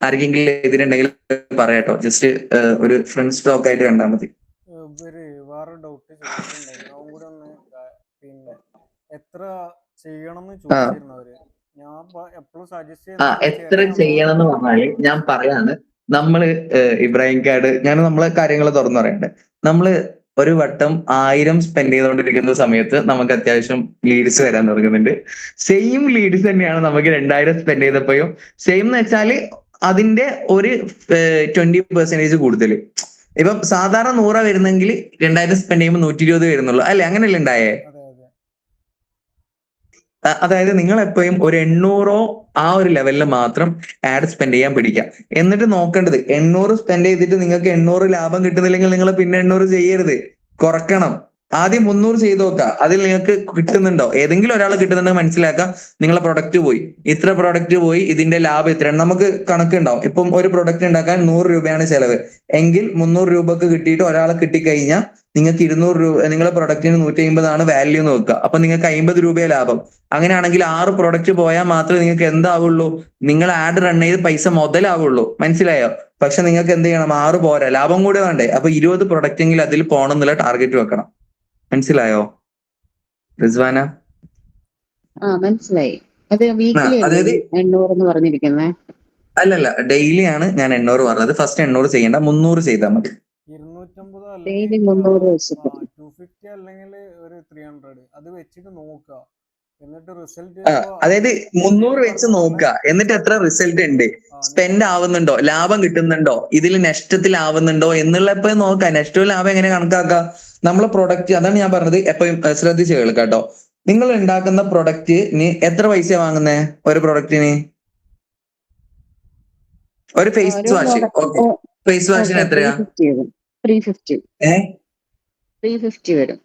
ആർക്കെങ്കിലും എതിരുണ്ടെങ്കിൽ പറയാട്ടോ, ജസ്റ്റ് ഒരു ഫ്രണ്ട്സ് ടോക്ക് ആയിട്ട് കണ്ടാൽ മതി. വേറെ ഡൗട്ട് ചോദിച്ചിട്ടുണ്ടായിരുന്നു, പിന്നെ എത്ര ചെയ്യണം എന്ന് ചോദിച്ചിരുന്നവര്. ഞാൻ എപ്പോഴും സജസ്റ്റ് എത്ര ചെയ്യണം എന്ന് പറഞ്ഞാല് ഞാൻ പറയാണ്, നമ്മള് ഇബ്രാഹിം കാർഡ് ഞാൻ നമ്മളെ കാര്യങ്ങൾ തുറന്നു പറയണ്ടേ. നമ്മള് ഒരു വട്ടം 1000 സ്പെൻഡ് ചെയ്തുകൊണ്ടിരിക്കുന്ന സമയത്ത് നമുക്ക് അത്യാവശ്യം ലീഡ്സ് വരാൻ തുടങ്ങുന്നുണ്ട്. സെയിം ലീഡ്സ് തന്നെയാണ് നമുക്ക് 2000 സ്പെൻഡ് ചെയ്തപ്പോഴും. സെയിം എന്ന് വെച്ചാല് അതിന്റെ ഒരു 20% കൂടുതൽ. ഇപ്പം സാധാരണ 100 വരുന്നെങ്കിൽ 2000 സ്പെൻഡ് ചെയ്യുമ്പോൾ 120 വരുന്നുള്ളൂ അല്ലെ? അങ്ങനെയല്ലേ ഉണ്ടായേ? അതായത് നിങ്ങൾ എപ്പോഴും ഒരു 800 ആ ഒരു ലെവലിൽ മാത്രം ആഡ് സ്പെൻഡ് ചെയ്യാൻ പിടിക്കാം. എന്നിട്ട് നോക്കേണ്ടത് 800 സ്പെൻഡ് ചെയ്തിട്ട് നിങ്ങൾക്ക് 800 ലാഭം കിട്ടുന്നില്ലെങ്കിൽ നിങ്ങൾ പിന്നെ 800 ചെയ്യരുത്, കുറക്കണം. ആദ്യം 300 ചെയ്ത് നോക്കുക, അതിൽ നിങ്ങൾക്ക് കിട്ടുന്നുണ്ടോ, ഏതെങ്കിലും ഒരാൾ കിട്ടുന്നുണ്ടെങ്കിൽ മനസ്സിലാക്കാം നിങ്ങളെ പ്രൊഡക്റ്റ് പോയി, ഇത്ര പ്രൊഡക്റ്റ് പോയി, ഇതിന്റെ ലാഭം ഇത്രയാണ്. നമുക്ക് കണക്കുണ്ടാവും. ഇപ്പം ഒരു പ്രൊഡക്റ്റ് ഉണ്ടാക്കാൻ 100 രൂപയാണ് ചെലവ് എങ്കിൽ 300 രൂപക്ക് കിട്ടിയിട്ട് ഒരാളെ കിട്ടിക്കഴിഞ്ഞാൽ നിങ്ങൾക്ക് 200 രൂപ, നിങ്ങളെ പ്രൊഡക്റ്റിന് 150 വാല്യൂ എന്ന് വെക്കുക. അപ്പൊ നിങ്ങൾക്ക് 50 രൂപയെ ലാഭം. അങ്ങനെയാണെങ്കിൽ 6 പ്രൊഡക്റ്റ് പോയാൽ മാത്രമേ നിങ്ങൾക്ക് എന്താവുള്ളൂ, നിങ്ങൾ ആഡ് റൺ ചെയ്ത് പൈസ മുതലാവുള്ളൂ. മനസ്സിലായോ? പക്ഷെ നിങ്ങൾക്ക് എന്ത് ചെയ്യണം, 6 പോരാ, ലാഭം കൂടെ വേണ്ടേ? അപ്പൊ 20 പ്രൊഡക്റ്റ് എങ്കിലും അതിൽ പോകണം എന്നുള്ള ടാർഗറ്റ് വെക്കണം. മനസ്സിലായോ റിസ്വാന? മനസ്സിലായി. അത് വീക്കിലി 800 എന്ന് പറഞ്ഞിരിക്കുന്നേ? അല്ലല്ല, ഡെയിലി ആണ് ഞാൻ 800 പറഞ്ഞത്. ഫസ്റ്റ് 800 ചെയ്യണ്ട, 300 ചെയ്താൽ മതി. 250 അല്ലെങ്കിൽ ഒരു 300 അത് വെച്ചിട്ട് നോക്കുക. എന്നിട്ട് റിസൾട്ട് അതായത് 300 വെച്ച് നോക്കുക, എന്നിട്ട് എത്ര റിസൾട്ട് ഉണ്ട്, സ്പെൻഡ് ആവുന്നുണ്ടോ, ലാഭം കിട്ടുന്നുണ്ടോ, ഇതിൽ നഷ്ടത്തിലാവുന്നുണ്ടോ എന്നുള്ള ഇപ്പൊ നോക്കാം. നഷ്ടവും ലാഭം എങ്ങനെ കണക്കാക്കാം? നമ്മളെ പ്രൊഡക്റ്റ്, അതാണ് ഞാൻ പറഞ്ഞത്, എപ്പോഴും ശ്രദ്ധിച്ച് കേൾക്കാട്ടോ. നിങ്ങൾ ഉണ്ടാക്കുന്ന പ്രൊഡക്റ്റിന് എത്ര പൈസ വാങ്ങുന്നേ? ഒരു പ്രൊഡക്റ്റിന് ഒരു ഫേസ് വാഷ്, ഓക്കെ, ഫേസ് വാഷിന് എത്രയാ? 350 വരും.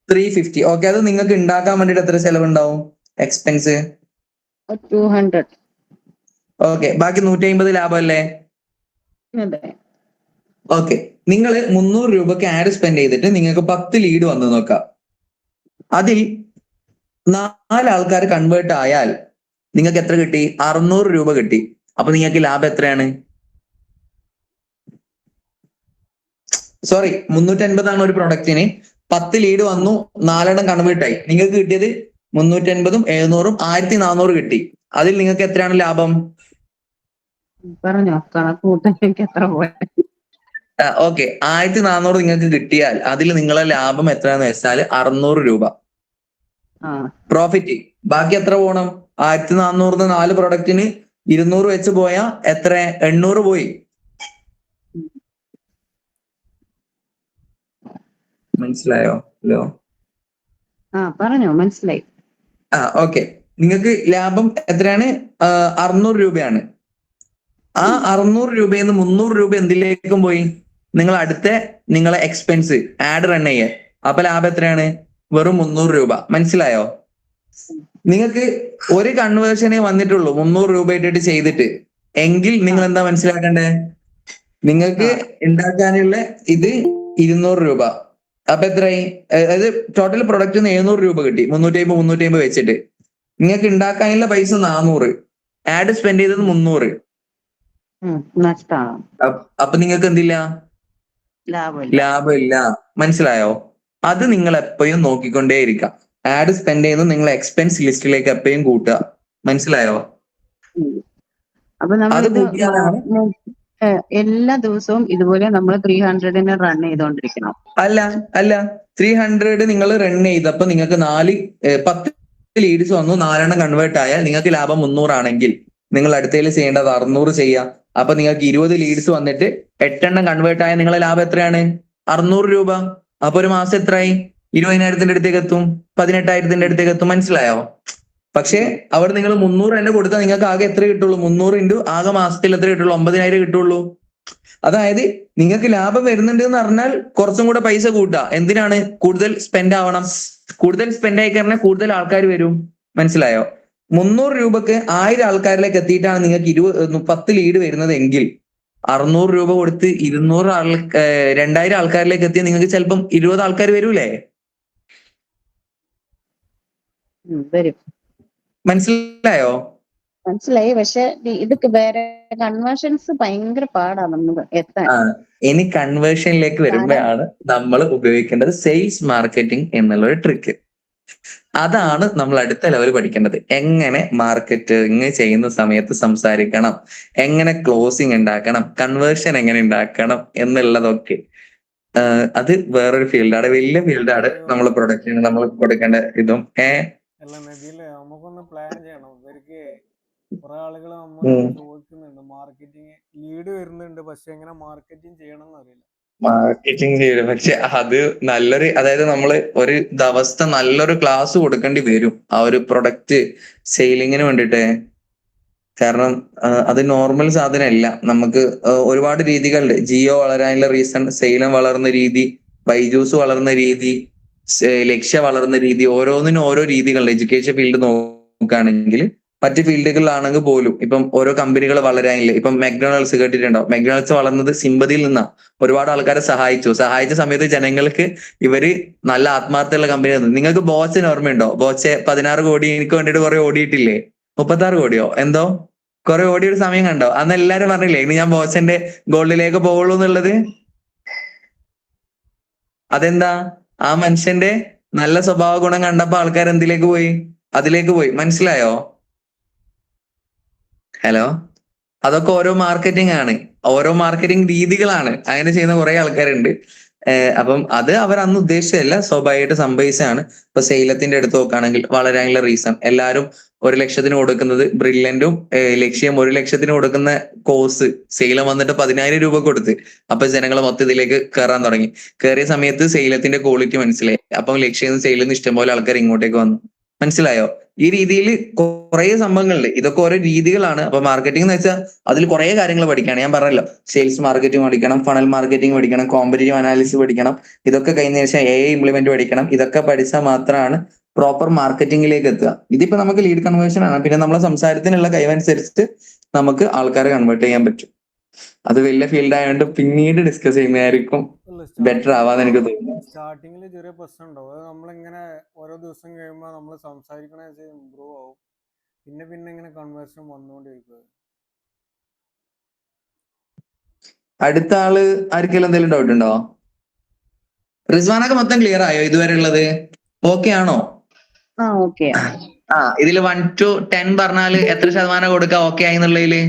350. ഓക്കെ, അത് നിങ്ങൾക്ക് ഉണ്ടാക്കാൻ വേണ്ടിട്ട് എത്ര ചെലവുണ്ടാവും, എക്സ്പെൻസ്? 200. ഓക്കെ, ബാക്കി 150 ലാഭമല്ലേ? ഓക്കെ, നിങ്ങൾ 300 രൂപക്ക് ആഡ് സ്പെൻഡ് ചെയ്തിട്ട് നിങ്ങൾക്ക് 10 ലീഡ് വന്ന് നോക്കാം. അതിൽ 4 ആൾക്കാർ കൺവേർട്ട് ആയാൽ നിങ്ങൾക്ക് എത്ര കിട്ടി? 600 രൂപ കിട്ടി. അപ്പൊ നിങ്ങൾക്ക് ലാഭം എത്രയാണ്? സോറി, 350 ആണ് ഒരു പ്രൊഡക്റ്റിന്. 10 ലീഡ് വന്നു, 4 കൺവേർട്ട് ആയി, നിങ്ങൾക്ക് കിട്ടിയത് 350, 700, 1400 കിട്ടി. അതിൽ നിങ്ങൾക്ക് എത്രയാണ് ലാഭം? പറഞ്ഞോ, കണക്ക് കൂട്ടാൻ എനിക്ക് എത്ര പോയ. ഓക്കെ, 1400 നിങ്ങൾക്ക് കിട്ടിയാൽ അതിൽ നിങ്ങളെ ലാഭം എത്രയാന്ന് വെച്ചാൽ 600 രൂപ പ്രോഫിറ്റ്. ബാക്കി എത്ര പോകണം? 1400 4 പ്രൊഡക്റ്റിന് 200 വെച്ച് പോയാ എത്ര? 800 പോയി. മനസ്സിലായോ? ഹലോ, പറഞ്ഞോ, മനസ്സിലായി. ഓക്കെ. നിങ്ങൾക്ക് ലാഭം എത്രയാണ്? 600 രൂപയാണ്. ആ 600 രൂപയിൽ നിന്ന് 300 രൂപ എന്തിലേക്കും പോയി? നിങ്ങൾ അടുത്ത നിങ്ങളെ എക്സ്പെൻസ് ആഡ് റൺ ചെയ്യേ. അപ്പൊ ലാഭം എത്രയാണ്? വെറും 300 രൂപ. മനസ്സിലായോ? നിങ്ങൾക്ക് ഒരു കൺവേർഷനേ വന്നിട്ടുള്ളൂ 300 രൂപ ഇട്ടിട്ട് ചെയ്തിട്ട്. എങ്കിൽ നിങ്ങൾ എന്താ മനസ്സിലാക്കണ്ടേ? നിങ്ങൾക്ക് ഉണ്ടാക്കാനുള്ള ഇത് 200 രൂപ. അപ്പൊ എത്രയായി? അതായത് ടോട്ടൽ പ്രൊഡക്റ്റ് 700 രൂപ കിട്ടി. 350 വെച്ചിട്ട് നിങ്ങൾക്ക് ഉണ്ടാക്കാനുള്ള പൈസ 400, ആഡ് സ്പെൻഡ് ചെയ്തത് 300. അപ്പൊ നിങ്ങൾക്ക് എന്തില്ല? ലാഭമില്ല. മനസ്സിലായോ? അത് നിങ്ങൾ എപ്പോഴും നോക്കിക്കൊണ്ടേയിരിക്കാം. ആഡ് സ്പെൻഡ് ചെയ്യുന്നത് നിങ്ങൾ എക്സ്പെൻസ് ലിസ്റ്റിലേക്ക് എപ്പോഴും കൂട്ടുക. മനസ്സിലായോ? അപ്പൊ നമ്മൾ എല്ലാ ദിവസവും ഇതുപോലെ നമ്മൾ 300 റൺ ചെയ്തോണ്ടിരിക്കണം? അല്ല 300 നിങ്ങൾ റൺ ചെയ്തപ്പോ നിങ്ങൾക്ക് 10 ലീഡ്സ് വന്നു, 4 കൺവേർട്ട് ആയാൽ നിങ്ങൾക്ക് ലാഭം 300 ആണെങ്കിൽ നിങ്ങൾ അടുത്തതിൽ ചെയ്യേണ്ടത് 600 ചെയ്യാം. അപ്പൊ നിങ്ങൾക്ക് 20 ലീഡ്സ് വന്നിട്ട് 8 കൺവേർട്ട് ആയാൽ നിങ്ങളെ ലാഭം എത്രയാണ്? 600 രൂപ. അപ്പൊ ഒരു മാസം എത്രയായി? 20,000 അടുത്തേക്ക് എത്തും, 18,000 അടുത്തേക്ക് എത്തും. മനസ്സിലായോ? പക്ഷെ അവിടെ നിങ്ങൾ 300 തന്നെ കൊടുത്താൽ നിങ്ങൾക്ക് ആകെ എത്ര കിട്ടുള്ളൂ? 300 ഇൻറ്റു ആകെ മാസത്തിൽ എത്ര കിട്ടുള്ളൂ? 9,000 കിട്ടുള്ളൂ. അതായത് നിങ്ങൾക്ക് ലാഭം വരുന്നുണ്ട് എന്ന് പറഞ്ഞാൽ കുറച്ചും കൂടെ പൈസ കൂട്ടുക. എന്തിനാണ്? കൂടുതൽ സ്പെൻഡ് ആവണം. കൂടുതൽ സ്പെൻഡ് ആയി കഴിഞ്ഞാൽ കൂടുതൽ ആൾക്കാർ വരും. മനസ്സിലായോ? 300 രൂപക്ക് 1000 ആൾക്കാരിലേക്ക് എത്തിയിട്ടാണ് നിങ്ങൾക്ക് 10 ലീഡ് വരുന്നത് എങ്കിൽ 600 രൂപ കൊടുത്ത് 2000 ആൾക്കാരിലേക്ക് എത്തിയാൽ നിങ്ങൾക്ക് ചിലപ്പം 20 ആൾക്കാർ വരൂലേ? മനസ്സിലായോ? മനസ്സിലായി. പക്ഷെ ഇതൊക്കെ വേറെ കൺവേർഷൻസ് ഭയങ്കര പാടാണ് നമുക്ക് എത്താൻ. ഇനി കൺവേർഷനിലേക്ക് വരുമ്പോഴാണ് നമ്മൾ ഉപയോഗിക്കേണ്ടത് സെയിൽസ് മാർക്കറ്റിംഗ് എന്നുള്ളൊരു ട്രിക്ക്. അതാണ് നമ്മൾ അടുത്ത ലെവൽ പഠിക്കേണ്ടത്. എങ്ങനെ മാർക്കറ്റിംഗ് ചെയ്യുന്ന സമയത്ത് സംസാരിക്കണം, എങ്ങനെ ക്ലോസിംഗ് ഉണ്ടാക്കണം, കൺവേർഷൻ എങ്ങനെ ഉണ്ടാക്കണം എന്നുള്ളതൊക്കെ. അത് വേറൊരു ഫീൽഡാണ്, വലിയ ഫീൽഡാണ്. നമ്മൾ പ്രൊഡക്റ്റിന് നമ്മൾ കൊടുക്കേണ്ട ഇതും. അല്ല നബീലെ, നമുക്കൊന്ന് പ്ലാൻ ചെയ്യണം. ഇവർക്ക് കുറെ ആളുകൾ നമ്മൾ ചോദിക്കുന്നുണ്ട്, മാർക്കറ്റിംഗ് ലീഡ് വരുന്നുണ്ട്, പക്ഷെ എങ്ങനെ മാർക്കറ്റിംഗ് ചെയ്യണം എന്നറിയില്ല. മാർക്കറ്റിംഗ് ചെയ്യും, പക്ഷെ അത് നല്ലൊരു, അതായത് നമ്മൾ ഒരു ദിവസത്തെ നല്ലൊരു ക്ലാസ് കൊടുക്കേണ്ടി വരും ആ ഒരു പ്രൊഡക്റ്റ് സെയിലിങ്ങിന് വേണ്ടിയിട്ട്. കാരണം അത് നോർമൽ സാധനമല്ല. നമുക്ക് ഒരുപാട് രീതികളുണ്ട്. ജിയോ വളരാനുള്ള റീസൺ, സെയിലം വളർന്ന രീതി, ബൈജൂസ് വളർന്ന രീതി, ലക്ഷ്യ വളർന്ന രീതി, ഓരോന്നിനും ഓരോ രീതികളുണ്ട്. എഡ്യൂക്കേഷൻ ഫീൽഡ് നോക്കുകയാണെങ്കിൽ മറ്റ് ഫീൽഡുകളിലാണെങ്കിൽ പോലും ഇപ്പം ഓരോ കമ്പനികൾ വളരാനില്ല. ഇപ്പം മെക്ഡൊണാൾഡ്സ് കേട്ടിട്ടുണ്ടോ? മെക്ഡൊണാൾഡ്സ് വളർന്നത് സിമ്പതിയിൽ നിന്നാണ്. ഒരുപാട് ആൾക്കാരെ സഹായിച്ച സമയത്ത് ജനങ്ങൾക്ക് ഇവര് നല്ല ആത്മാർത്ഥമുള്ള കമ്പനിയാണ്. നിങ്ങൾക്ക് ബോച്ചിന് ഓർമ്മയുണ്ടോ? ബോച്ച് 16 കോടി എനിക്ക് വേണ്ടിയിട്ട് കുറെ ഓടിയിട്ടില്ലേ? 36 കോടിയോ എന്തോ കുറെ ഓടിയൊരു സമയം കണ്ടോ? അന്ന് എല്ലാരും പറഞ്ഞില്ലേ ഇനി ഞാൻ ബോച്ചന്റെ ഗോൾഡിലേക്ക് പോവുള്ളൂ എന്നുള്ളത്. അതെന്താ? ആ മനുഷ്യന്റെ നല്ല സ്വഭാവ ഗുണം കണ്ടപ്പോ ആൾക്കാർ എന്തിലേക്ക് പോയി? അതിലേക്ക് പോയി. മനസ്സിലായോ? ഹലോ, അതൊക്കെ ഓരോ മാർക്കറ്റിംഗ് ആണ്, ഓരോ മാർക്കറ്റിംഗ് രീതികളാണ്. അങ്ങനെ ചെയ്യുന്ന കുറെ ആൾക്കാരുണ്ട്. അപ്പം അത് അവർ അന്ന് ഉദ്ദേശിച്ചതല്ല, സ്വാഭാവികമായിട്ട് സംഭവിച്ചതാണ്. ഇപ്പൊ സെയിലത്തിന്റെ അടുത്ത് നോക്കുകയാണെങ്കിൽ വളരാനുള്ള റീസൺ, എല്ലാവരും 1,00,000 കൊടുക്കുന്നത് ബ്രില്യന്റും ലക്ഷ്യം 1,00,000 കൊടുക്കുന്ന കോഴ്സ് സെയിലം വന്നിട്ട് 10,000 രൂപ കൊടുത്ത്. അപ്പൊ ജനങ്ങൾ മൊത്തത്തിലേക്ക് കയറാൻ തുടങ്ങി. കയറിയ സമയത്ത് സെയിലത്തിന്റെ ക്വാളിറ്റി മനസ്സിലായി. അപ്പം ലക്ഷ്യം സെയിലിൽ നിന്ന് ഇഷ്ടംപോലെ ആൾക്കാർ ഇങ്ങോട്ടേക്ക് വന്നു. മനസ്സിലായോ? ഈ രീതിയിൽ കുറെ സംഭവങ്ങളുണ്ട്. ഇതൊക്കെ ഓരോ രീതികളാണ്. അപ്പൊ മാർക്കറ്റിംഗ് എന്ന് വെച്ചാൽ അതിൽ കുറെ കാര്യങ്ങൾ പഠിക്കുകയാണ്. ഞാൻ പറഞ്ഞല്ലോ, സെയിൽസ് മാർക്കറ്റിംഗ് പഠിക്കണം, ഫണൽ മാർക്കറ്റിംഗ് പഠിക്കണം, കോമ്പറ്റീവ് അനാലിസിസ് പഠിക്കണം. ഇതൊക്കെ കഴിഞ്ഞ ശേഷം AI ഇംപ്ലിമെന്റ് പഠിക്കണം. ഇതൊക്കെ പഠിച്ചാൽ മാത്രമാണ് പ്രോപ്പർ മാർക്കറ്റിംഗിലേക്ക് എത്തുക. ഇതിപ്പോ നമുക്ക് ലീഡ് കൺവേർഷൻ ആണ്. പിന്നെ നമ്മളെ സംസാരത്തിനുള്ള കഴിവനുസരിച്ച് നമുക്ക് ആൾക്കാരെ കൺവേർട്ട് ചെയ്യാൻ പറ്റും. അത് വലിയ ഫീൽഡ് ആയതുകൊണ്ട് പിന്നീട് ഡിസ്കസ് ചെയ്യുന്നതായിരിക്കും ബെറ്റർ ആവാന്ന് എനിക്ക് തോന്നുന്നു. സ്റ്റാർട്ടിങ്ങിൽ ചെറിയ പ്രശ്നം ഉണ്ടാവും. അത് നമ്മളിങ്ങനെ ഓരോ ദിവസം കഴിയുമ്പോൾ നമ്മൾ സംസാരിക്കണ ഇമ്പ്രൂവ് ആവും. പിന്നെ ഇങ്ങനെ കൺവേർഷൻ വന്നുകൊണ്ടിരിക്കുക. അടുത്ത ആള് ആർക്കെങ്കിലും എന്തെങ്കിലും ഡൗട്ട് ഉണ്ടോ? റിസ്വാനൊക്കെ മൊത്തം ക്ലിയർ ആയോ? ഇതുവരെ ഉള്ളത് ഓക്കെ ആണോ? ഓക്കെ. ഇതിൽ 1 to 10 പറഞ്ഞാല് എത്ര ശതമാനം കൊടുക്കാം ഓക്കെ ആയി എന്നുള്ളതില്?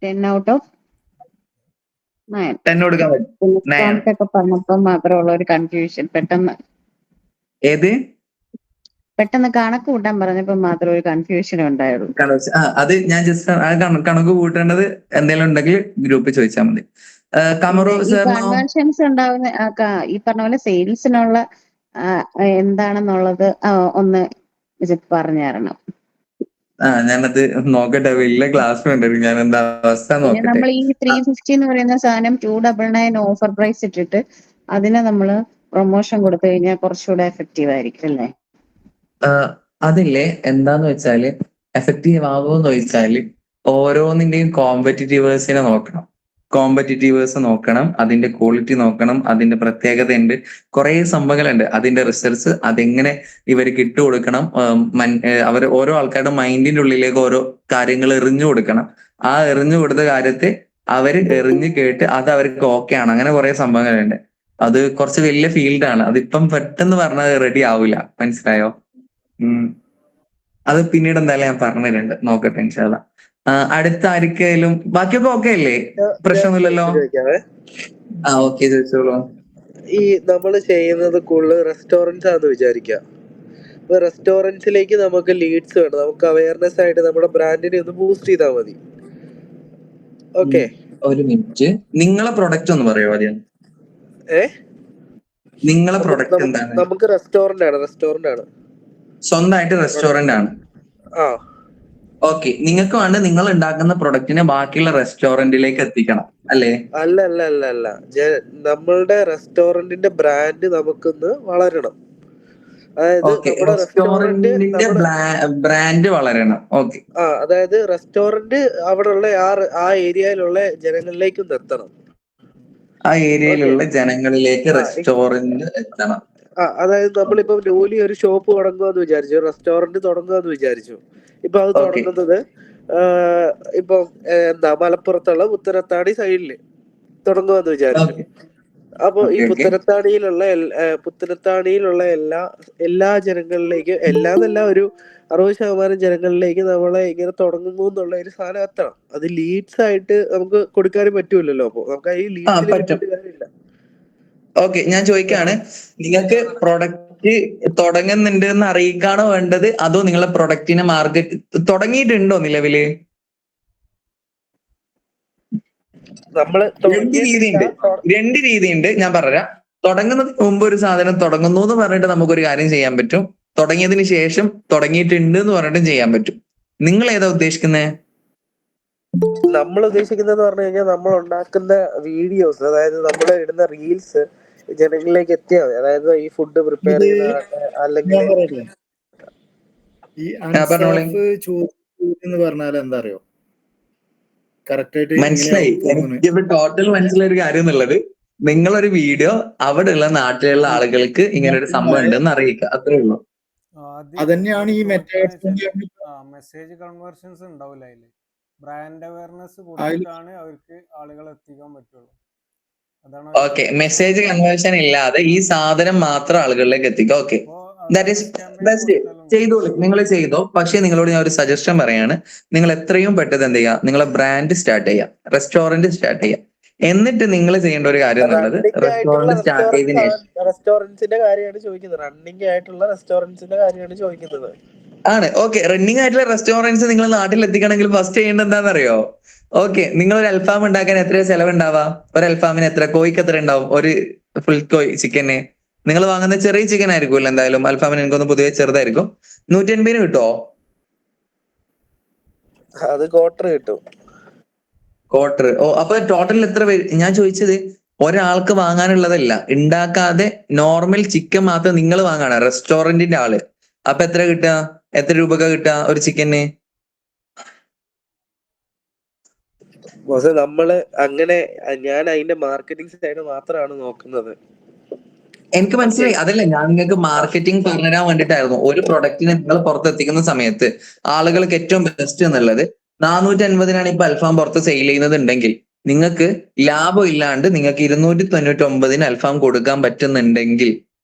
10 out of 9. 10 കൊടുക്കാൻ പറ്റും. ഡിസ്കൗണ്ട് ഒക്കെ പറഞ്ഞപ്പോ മാത്രമുള്ള ഒരു കൺഫ്യൂഷൻ. പെട്ടെന്ന് കണക്ക് കൂട്ടാൻ പറഞ്ഞപ്പോ മാത്രം ഒരു കൺഫ്യൂഷൻ ഉണ്ടായുള്ളൂ. അത് ഞാൻ ജസ്റ്റ് കണക്ക് കൂട്ടേണ്ടത് എന്തെങ്കിലും ഉണ്ടെങ്കിൽ ഗ്രൂപ്പിൽ ചോദിച്ചാൽ മതി. കൺവേർഷൻസ് ഉണ്ടാവുന്ന ഈ പറഞ്ഞ പോലെ സെയിൽസിനുള്ള എന്താണെന്നുള്ളത് ഒന്ന് പറഞ്ഞു തരണം. ഞാനത് നോക്കട്ടെ, വലിയ ക്ലാസ് വേണ്ടി ഞാൻ എന്താ അവസ്ഥ നോക്കട്ടെ. നമ്മൾ ഈ 350 എന്ന് പറയുന്ന സാധനം 299 ഓഫർ പ്രൈസ് ഇട്ടിട്ട് അതിനെ നമ്മള് പ്രൊമോഷൻ കൊടുത്തു കഴിഞ്ഞാൽ കുറച്ചുകൂടെ എഫക്റ്റീവ് ആയിരിക്കും അല്ലേ? അതില്ലേ എന്താന്ന് വെച്ചാല് എഫക്റ്റീവ് ആവുമെന്ന് ചോദിച്ചാല് ഓരോന്നിന്റെയും കോമ്പറ്റിറ്റീവേഴ്സ് നോക്കണം, അതിന്റെ ക്വാളിറ്റി നോക്കണം, അതിന്റെ പ്രത്യേകത ഉണ്ട്, കുറെ സംഭവങ്ങളുണ്ട്. അതിന്റെ റിസൾട്ട്സ് അതെങ്ങനെ ഇവർക്ക് ഇട്ട് കൊടുക്കണം, അവർ ഓരോ ആൾക്കാരുടെ മൈൻഡിന്റെ ഉള്ളിലേക്ക് ഓരോ കാര്യങ്ങൾ എറിഞ്ഞു കൊടുക്കണം. ആ എറിഞ്ഞു കൊടുത്ത കാര്യത്തെ അവര് എറിഞ്ഞു കേട്ട് അത് അവർക്ക് ഓക്കെ ആണ്. അങ്ങനെ കുറെ സംഭവങ്ങളുണ്ട്. അത് കുറച്ച് വലിയ ഫീൽഡാണ്. അതിപ്പം പെട്ടെന്ന് പറഞ്ഞാൽ റെഡി ആവില്ല, മനസ്സിലായോ? അത് പിന്നീട് എന്തായാലും ഞാൻ പറഞ്ഞിട്ടുണ്ട്, നോക്കട്ടെ ഇൻഷാല്ല. അടുത്ത ആർക്കെങ്കിലും ബാക്കിയൊക്കെ ഓക്കെ അല്ലേ? പ്രശ്നമൊന്നുമില്ലല്ലോ. ഓക്കെ ചോദിച്ചോളൂ. ഈ നമ്മൾ ചെയ്യുന്നത് കൂടുതൽ റെസ്റ്റോറൻറ്റ്സ് ആണെന്ന് വിചാരിക്കാം. റെസ്റ്റോറൻറ്റ്സിലേക്ക് നമുക്ക് ലീഡ്സ് വേണം. നമുക്ക് അവയർനെസ് ആയിട്ട് നമ്മുടെ ബ്രാൻഡിനെ ഒന്ന് ബൂസ്റ്റ് ചെയ്താൽ മതി. ഓക്കെ, ഒരു മിനിറ്റ്, നിങ്ങളെ പ്രൊഡക്റ്റ് ഒന്ന് പറയോ ആദ്യം? നിങ്ങളെ പ്രൊഡക്റ്റ് എന്താണ്? നമുക്ക് റെസ്റ്റോറന്റ് ആണ്. സ്വന്തമായിട്ട് റെസ്റ്റോറന്റ് ആണ്. ഓക്കെ, നിങ്ങൾക്ക് വേണ്ട നിങ്ങൾ ഉണ്ടാക്കുന്ന പ്രൊഡക്റ്റിനെ ബാക്കിയുള്ള റെസ്റ്റോറന്റിലേക്ക് എത്തിക്കണം അല്ലേ? അല്ല, നമ്മളുടെ റെസ്റ്റോറന്റിന്റെ ബ്രാൻഡ് നമുക്കൊന്ന് വളരണം. അതായത് റെസ്റ്റോറന്റിന്റെ ബ്രാൻഡ് വളരണം. ഓക്കെ, അതായത് റെസ്റ്റോറന്റ് അവിടെയുള്ള ആ ഏരിയയിലുള്ള ജനങ്ങളിലേക്ക് എത്തണം. ആ ഏരിയയിലുള്ള ജനങ്ങളിലേക്ക് റെസ്റ്റോറന്റ് എത്തണം. അതായത് നമ്മളിപ്പോ ജോലി ഒരു ഷോപ്പ് തുടങ്ങുകയെന്ന് വിചാരിച്ചു, റെസ്റ്റോറന്റ് തുടങ്ങുകയെന്ന് വിചാരിച്ചു. ഇപ്പൊ അത് തുടങ്ങുന്നത് ഇപ്പൊ മലപ്പുറത്തുള്ള പുത്തനത്താണി സൈഡില് തുടങ്ങുകയെന്ന് വിചാരിച്ചു. അപ്പൊ ഈ പുത്തനത്താണിയിലുള്ള എല്ലാ ജനങ്ങളിലേക്ക്, എല്ലാന്നല്ല ഒരു 60% ജനങ്ങളിലേക്ക് നമ്മളെ ഇങ്ങനെ തുടങ്ങുന്നു എന്നുള്ള ഒരു സാധനം എത്തണം. അത് ലീഡ്സ് ആയിട്ട് നമുക്ക് കൊടുക്കാനും പറ്റൂലല്ലോ. അപ്പൊ നമുക്ക് ഈ ലീഡ്സിൽ കാര്യമില്ല. ഓക്കെ, ഞാൻ ചോദിക്കാണ്, നിങ്ങൾക്ക് പ്രൊഡക്റ്റ് തുടങ്ങുന്നുണ്ട് എന്ന് അറിയിക്കാണോ വേണ്ടത്, അതോ നിങ്ങളെ പ്രൊഡക്റ്റിനെ മാർക്കറ്റ് തുടങ്ങിയിട്ടുണ്ടോ നിലവില്? രണ്ട് രീതിയുണ്ട്, ഞാൻ പറയാം. തുടങ്ങുന്നതിന് മുമ്പ് ഒരു സാധനം തുടങ്ങുന്നു എന്ന് പറഞ്ഞിട്ട് നമുക്കൊരു കാര്യം ചെയ്യാൻ പറ്റും. തുടങ്ങിയതിന് ശേഷം തുടങ്ങിയിട്ടുണ്ട് എന്ന് പറഞ്ഞിട്ടും ചെയ്യാൻ പറ്റും. നിങ്ങൾ ഏതാ ഉദ്ദേശിക്കുന്നത്? നമ്മൾ ഉദ്ദേശിക്കുന്നത് പറഞ്ഞു കഴിഞ്ഞാൽ നമ്മൾ ഉണ്ടാക്കുന്ന വീഡിയോസ്, അതായത് നമ്മൾ ഇടുന്ന റീൽസ് ജനങ്ങളിലേക്ക് എത്തിയാൽ മതി. അതായത് ഈ ഫുഡ് പ്രിപ്പയർ ചെയ്യുന്ന അല്ലെങ്കിൽ ഈ അൻസാഫ് എന്ന് പറഞ്ഞാൽ എന്താ അറിയോ? മനസ്സിലായി. എനിക്ക് ടോട്ടൽ മനസ്സിലായ ഒരു കാര്യം എന്നുള്ളത്, നിങ്ങളൊരു വീഡിയോ അവിടെയുള്ള നാട്ടിലുള്ള ആളുകൾക്ക് ഇങ്ങനെ ഒരു സംഭവം ഉണ്ടെന്ന് അറിയിക്കുക, അത്രേ ഉള്ളൂ. അതന്നെയാണ് ഈ മെസ്സേജ് കൺവേർഷൻസ് ഉണ്ടാവില്ല അതില്. ബ്രാൻഡ് അവയർനെസ് കൊടുത്തിട്ടാണ് അവർക്ക് ആളുകളെ എത്തിക്കാൻ പറ്റുള്ളൂ. ഓക്കെ, മെസ്സേജ് കൺവേർഷൻ ഇല്ലാതെ ഈ സാധനം മാത്രം ആളുകളിലേക്ക് എത്തിക്കുക. Okay, that is best. ചെയ്തോളൂ, നിങ്ങൾ ചെയ്തോ. പക്ഷെ നിങ്ങളോട് ഞാൻ ഒരു സജഷൻ പറയാണ്, നിങ്ങൾ എത്രയും പെട്ടെന്ന് എന്ത് ചെയ്യുക, നിങ്ങളെ ബ്രാൻഡ് സ്റ്റാർട്ട് ചെയ്യാം, റെസ്റ്റോറന്റ് സ്റ്റാർട്ട് ചെയ്യാം. എന്നിട്ട് നിങ്ങൾ ചെയ്യേണ്ട ഒരു കാര്യം എന്നുള്ളത്, റെസ്റ്റോറന്റ് സ്റ്റാർട്ട് ചെയ്തതിനു ശേഷം റെസ്റ്റോറന്റ്സിന്റെ കാര്യമാണ് ചോദിക്കുന്നത്. റണ്ണിംഗ് ആയിട്ടുള്ള റെസ്റ്റോറന്റ്സിന്റെ കാര്യമാണ് ചോദിക്കുന്നത്. ആണ്. ഓക്കെ, റണ്ണിംഗ് ആയിട്ടുള്ള റെസ്റ്റോറൻറ്റ്സ് നിങ്ങൾ നാട്ടിൽ എത്തിക്കണമെങ്കിൽ ഫസ്റ്റ് ചെയ്യേണ്ടത് എന്താണെന്നറിയോ? ഓക്കെ, നിങ്ങൾ ഒരു അൽഫാം ഉണ്ടാക്കാൻ എത്ര ചെലവുണ്ടാവാ? ഒരു അൽഫാമിന് എത്ര, കോഴിക്ക് എത്ര ഉണ്ടാവും? ഒരു ഫുൾ കോഴി ചിക്കന് നിങ്ങൾ വാങ്ങുന്ന ചെറിയ ചിക്കൻ ആയിരിക്കുമല്ലോ എന്തായാലും. അൽഫാമിന് എനിക്കൊന്ന് പൊതുവെ ചെറുതായിരിക്കും. 150 കിട്ടുമോ? അത് ക്വാർട്ടർ കിട്ടും. ക്വാർട്ടർ. അപ്പൊ ടോട്ടൽ എത്ര പേര്? ഞാൻ ചോദിച്ചത് ഒരാൾക്ക് വാങ്ങാനുള്ളതല്ല, ഉണ്ടാക്കാതെ നോർമൽ ചിക്കൻ മാത്രം നിങ്ങൾ വാങ്ങാണ്, റെസ്റ്റോറന്റിന്റെ ആള്. അപ്പൊ എത്ര കിട്ടുക? എത്ര രൂപക്ക കിട്ടുക ഒരു ചിക്കന്? നമ്മള് അങ്ങനെ, ഞാൻ അതിന്റെ മാർക്കറ്റിംഗ് സൈഡ് മാത്രമാണ് നോക്കുന്നത്. എനിക്ക് മനസ്സിലായി. അതല്ല, ഞാൻ നിങ്ങൾക്ക് മാർക്കറ്റിംഗ് പറഞ്ഞുതരാൻ വേണ്ടിട്ടായിരുന്നു. ഒരു പ്രൊഡക്റ്റിനെ നിങ്ങൾ പുറത്തെത്തിക്കുന്ന സമയത്ത് ആളുകൾക്ക് ഏറ്റവും ബെസ്റ്റ് എന്നുള്ളത് 450 ഇപ്പൊ അൽഫാം പുറത്ത് സെയിൽ ചെയ്യുന്നതുണ്ടെങ്കിൽ നിങ്ങൾക്ക് ലാഭം ഇല്ലാണ്ട് നിങ്ങൾക്ക് 299 അൽഫാം കൊടുക്കാൻ പറ്റുന്നുണ്ടെങ്കിൽ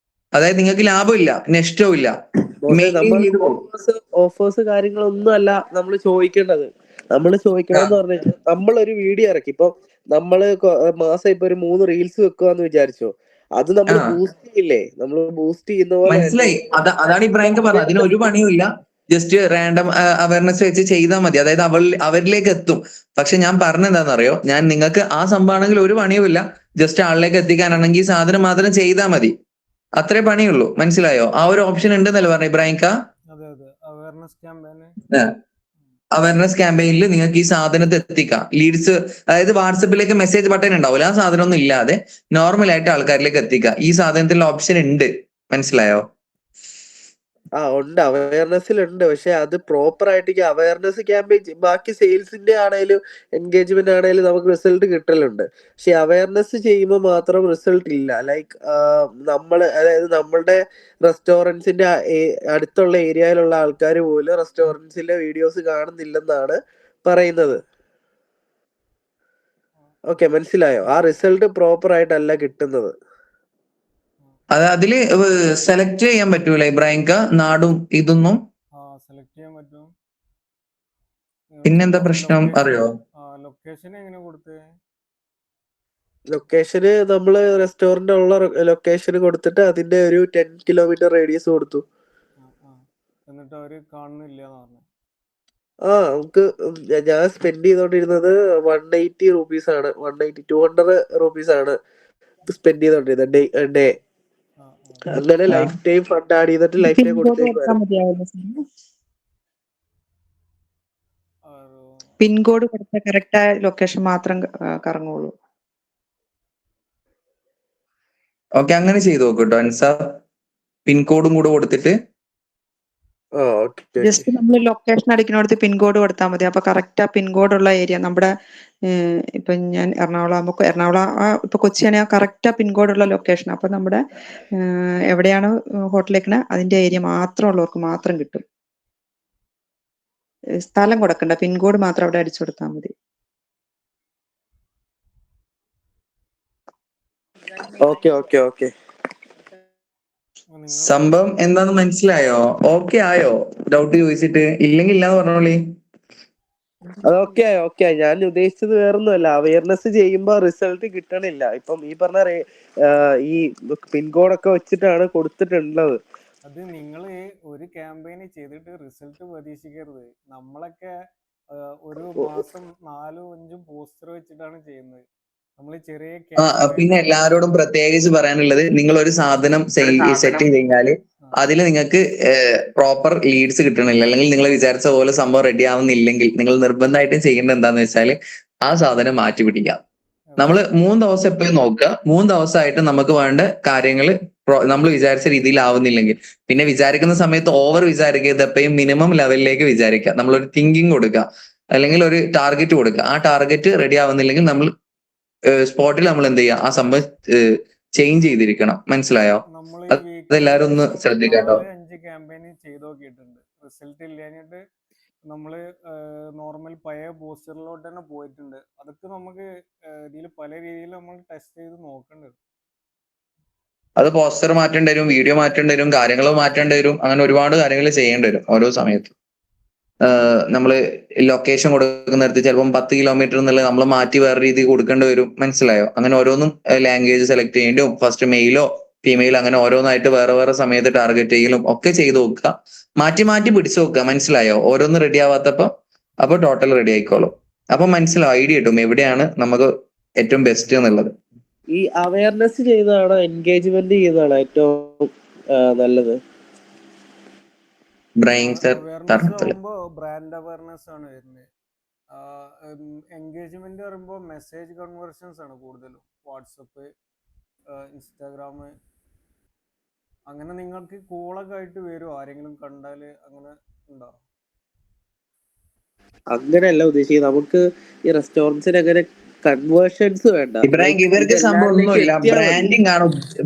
അതായത് നിങ്ങൾക്ക് ലാഭമില്ല, നഷ്ടവും ഇല്ല, മെയിൻറ്റെയിൻ ചെയ്ത് പോകും. ഓഫേഴ്സ് കാര്യങ്ങളൊന്നും അല്ല നമ്മൾ ചോദിക്കേണ്ടത്. നമ്മൾ ചോദിക്കണമെന്ന് പറഞ്ഞു കഴിഞ്ഞാൽ നമ്മളൊരു വീഡിയോ ഇറക്കി, ഇപ്പൊ നമ്മള് മാസം ഇപ്പൊ ഒരു 3 റീൽസ് വെക്കുവാന്ന് വിചാരിച്ചോ, അത് നമ്മൾ ബൂസ്റ്റ് ചെയ്യില്ലേ, നമ്മൾ ബൂസ്റ്റ് ചെയ്യുന്ന പോലെ മനസ്സിലായി. അതാണ് ഇബ്രാഹിം പറഞ്ഞത്. അതിന് ഒരു പണിയും ഇല്ല, ജസ്റ്റ് റാൻഡം അവയർനെസ് വെച്ച് ചെയ്താൽ മതി. അതായത് അവരിലേക്ക് എത്തും. പക്ഷെ ഞാൻ പറഞ്ഞെന്താണെന്നറിയോ, ഞാൻ നിങ്ങൾക്ക് ആ സംഭവമാണെങ്കിൽ ഒരു പണിയുമില്ല, ജസ്റ്റ് ആളിലേക്ക് എത്തിക്കാനാണെങ്കിൽ ഈ സാധനം മാത്രം ചെയ്താൽ മതി, അത്രേ പണിയുള്ളൂ. മനസ്സിലായോ? ആ ഒരു ഓപ്ഷൻ ഉണ്ടെന്നല്ലേ പറഞ്ഞു ഇബ്രാഹിം കാ? അവയർനെസ് ക്യാമ്പയിനിൽ നിങ്ങൾക്ക് ഈ സാധനത്തെ എത്തിക്കാം. ലീഡ്സ്, അതായത് വാട്സപ്പിലേക്ക് മെസ്സേജ് ബട്ടൺ ഉണ്ടാവില്ല, ആ സാധനം ഒന്നും ഇല്ലാതെ നോർമൽ ആയിട്ട് ആൾക്കാരിലേക്ക് എത്തിക്കാം. ഈ സാധനത്തിലുള്ള ഓപ്ഷൻ ഉണ്ട്. മനസ്സിലായോ? ഉണ്ട്, അവയർനെസ്സിലുണ്ട്. പക്ഷെ അത് പ്രോപ്പർ ആയിട്ട് അവയർനെസ് ക്യാമ്പയിൻ ബാക്കി സെയിൽസിന്റെ ആണെങ്കിലും എൻഗേജ്മെന്റ് ആണെങ്കിലും നമുക്ക് റിസൾട്ട് കിട്ടലുണ്ട്. പക്ഷെ അവയർനെസ് ചെയ്യുമ്പോൾ മാത്രം റിസൾട്ട് ഇല്ല. ലൈക്ക് അതായത് നമ്മളുടെ റെസ്റ്റോറൻറ്റ്സിന്റെ അടുത്തുള്ള ഏരിയയിലുള്ള ആൾക്കാർ പോലും റെസ്റ്റോറൻറ്റ്സിലെ വീഡിയോസ് കാണുന്നില്ലെന്നാണ് പറയുന്നത്. ഓക്കെ, മനസ്സിലായോ? ആ റിസൾട്ട് പ്രോപ്പർ ആയിട്ടല്ല കിട്ടുന്നത്. അതില് സെലക്ട് ചെയ്യാൻ പറ്റൂല ഇബ്രാഹിം കാ, നാടും ഇതൊന്നും സെലക്ട് ചെയ്യാൻ പറ്റും. പിന്നെന്താ പ്രശ്നം അറിയോ? ലൊക്കേഷൻ എങ്ങനെ കൊടുത്തേ? ലൊക്കേഷന് നമ്മള് റെസ്റ്റോറന്റ് ഉള്ള ലൊക്കേഷന് കൊടുത്തിട്ട് അതിന്റെ ഒരു 10 കിലോമീറ്റർ റേഡിയസ് കൊടുത്തു. എന്നിട്ട് അവര് കാണുന്നില്ല. നമുക്ക് ഞാൻ സ്പെൻഡ് ചെയ്തോണ്ടിരുന്നത് 180 rupees ആണ്, 200 rupees ആണ് സ്പെൻഡ് ചെയ്തോണ്ടിരുന്നത് ഡേ. അങ്ങനെ ലൈഫ് ടൈം ഫണ്ട് ആഡ് ചെയ്തിട്ട് ലൈഫ് ടൈം കൊടുത്തേക്കുവായിരുന്നു. പിൻകോഡ് കൊടുത്ത കറക്റ്റ് ലൊക്കേഷൻ മാത്രം കറങ്ങുള്ളൂ. ഓക്കെ, അങ്ങനെ ചെയ്തു നോക്കൂട്ടോ അൻസാർ. പിൻകോഡും കൂടെ കൊടുത്തിട്ട് ജസ്റ്റ് നമ്മൾ ലൊക്കേഷൻ അടിക്കുന്നിടത്ത് പിൻകോഡ് കൊടുത്താൽ മതി. അപ്പൊ കറക്റ്റ് ആ പിൻകോഡുള്ള ഏരിയ നമ്മുടെ ഇപ്പൊ ഞാൻ എറണാകുളം ആകുമ്പോൾ എറണാകുളം ഇപ്പൊ കൊച്ചിയാണെങ്കിൽ ആ കറക്റ്റ് ആ പിൻകോഡുള്ള ലൊക്കേഷൻ. അപ്പൊ നമ്മുടെ എവിടെയാണ് ഹോട്ടലിലേക്കണ അതിന്റെ ഏരിയ മാത്രം ഉള്ളവർക്ക് മാത്രം കിട്ടും. സ്ഥലം കൊടുക്കണ്ട, പിൻകോഡ് മാത്രം അവിടെ അടിച്ചു കൊടുത്താൽ മതി. ഓക്കെ. സംഭവം എന്താന്ന് മനസ്സിലായോ? ഓക്കെ ആയോ? ഡൗട്ട് ചോദിച്ചിട്ട് ഇല്ലെങ്കിൽ ഇല്ലാന്ന് പറഞ്ഞോളി. അതൊക്കെ ഞാൻ ഉദ്ദേശിച്ചത് വേറൊന്നുമല്ല. അവയർനെസ് ചെയ്യുമ്പോ റിസൾട്ട് കിട്ടണില്ല. ഇപ്പം ഈ പറഞ്ഞ ഈ പിൻകോഡൊക്കെ വെച്ചിട്ടാണ് കൊടുത്തിട്ടുള്ളത്. അത് നിങ്ങൾ ഒരു ക്യാമ്പയിൻ ചെയ്തിട്ട് റിസൾട്ട് പ്രതീക്ഷിക്കരുത്. നമ്മളൊക്കെ ഒരു മാസം 4-5 പോസ്റ്റർ വെച്ചിട്ടാണ് ചെയ്യുന്നത്. നമ്മൾ ചെറിയ പിന്നെ എല്ലാവരോടും പ്രത്യേകിച്ച് പറയാനുള്ളത്, നിങ്ങൾ ഒരു സാധനം സെറ്റ് ചെയ്ത് കഴിഞ്ഞാല് അതിൽ നിങ്ങൾക്ക് പ്രോപ്പർ ലീഡ്സ് കിട്ടണില്ല, അല്ലെങ്കിൽ നിങ്ങൾ വിചാരിച്ച പോലെ സംഭവം റെഡി ആവുന്നില്ലെങ്കിൽ നിങ്ങൾ നിർബന്ധമായിട്ടും ചെയ്യേണ്ടത് എന്താന്ന് വെച്ചാൽ ആ സാധനം മാറ്റി പിടിക്കാം. നമ്മൾ 3 ദിവസം എപ്പോഴും നോക്കുക. 3 ദിവസമായിട്ട് നമുക്ക് വേണ്ട കാര്യങ്ങൾ നമ്മൾ വിചാരിച്ച രീതിയിൽ ആവുന്നില്ലെങ്കിൽ പിന്നെ വിചാരിക്കുന്ന സമയത്ത് ഓവർ വിചാരിക്കരുത്. എപ്പോഴും മിനിമം ലെവലിലേക്ക് വിചാരിക്കുക. നമ്മളൊരു തിങ്കിങ് കൊടുക്കുക, അല്ലെങ്കിൽ ഒരു ടാർഗറ്റ് കൊടുക്കുക. ആ ടാർഗറ്റ് റെഡി ആവുന്നില്ലെങ്കിൽ നമ്മൾ സ്പോട്ടിൽ നമ്മൾ എന്ത് ചെയ്യുക, ആ സംഭവം ചേഞ്ച് ചെയ്തിരിക്കണം. മനസ്സിലായോ? അതെല്ലാരും ഒന്ന് ശ്രദ്ധിക്കാട്ടോ. 5 ക്യാമ്പയിൻ ചെയ്ത് നോക്കിയിട്ടുണ്ട്, റിസൾട്ട് ഇല്ലാഞ്ഞിട്ട് നമ്മള് നോർമൽ പഴയ പോസ്റ്ററിലോട്ട് തന്നെ പോയിട്ടുണ്ട്. അതൊക്കെ നമുക്ക് ഇതിൽ പല രീതിയിൽ നമ്മൾ ടെസ്റ്റ് ചെയ്ത് നോക്കേണ്ടത്. അത് പോസ്റ്റർ മാറ്റേണ്ടി വരും, വീഡിയോ മാറ്റേണ്ടി വരും, കാര്യങ്ങൾ മാറ്റേണ്ടി വരും, അങ്ങനെ ഒരുപാട് കാര്യങ്ങൾ ചെയ്യേണ്ടി വരും ഓരോ സമയത്ത്. നമ്മൾ ലൊക്കേഷൻ കൊടുക്കുന്നിടത്ത് ചിലപ്പം 10 കിലോമീറ്റർ എന്നുള്ളത് നമ്മൾ മാറ്റി വേറെ രീതിയിൽ കൊടുക്കേണ്ടി വരും. മനസ്സിലായോ? അങ്ങനെ ഓരോന്നും ലാംഗ്വേജ് സെലക്ട് ചെയ്യേണ്ടി വരും. ഫസ്റ്റ് മെയിലോ ഫീമെയിലോ അങ്ങനെ ഓരോന്നായിട്ട് വേറെ സമയത്ത് ടാർഗറ്റ് ചെയ്യലും ഒക്കെ ചെയ്ത് നോക്കുക. മാറ്റി പിടിച്ചു നോക്കുക. മനസ്സിലായോ? ഓരോന്നും റെഡി ആവാത്തപ്പോ അപ്പൊ ടോട്ടൽ റെഡി ആയിക്കോളും. അപ്പൊ മനസ്സിലാവും, ഐഡിയ കിട്ടും എവിടെയാണ് നമുക്ക് ഏറ്റവും ബെസ്റ്റ് എന്നുള്ളത്. ഈ അവയർനെസ് ചെയ്യുന്നതാണോ എൻഗേജ്മെന്റ് ചെയ്യുന്നതാണോ ഏറ്റവും നല്ലത്? ബ്രാൻഡ് അവയർനെസ് ആണ് വരുന്നത്. എൻഗേജ്മെന്റ് പറയുമ്പോൾ മെസ്സേജ് കൺവേർഷൻസ് ആണ് കൂടുതലും. വാട്സപ്പ്, ഇൻസ്റ്റാഗ്രാം, അങ്ങനെ നിങ്ങൾക്ക് കോളൊക്കെ ആയിട്ട് വരുമോ? ആരെങ്കിലും കണ്ടാല് അങ്ങനെ ഉണ്ടോ? അങ്ങനെയല്ല ഉദ്ദേശിക്കുന്നത്. നമുക്ക് ഈ റെസ്റ്റോറൻറ്റ്സിന് അങ്ങനെ കൺവേർഷൻസ് വേണ്ട. ഇവർക്ക് സംഭവം ഒന്നുമില്ല,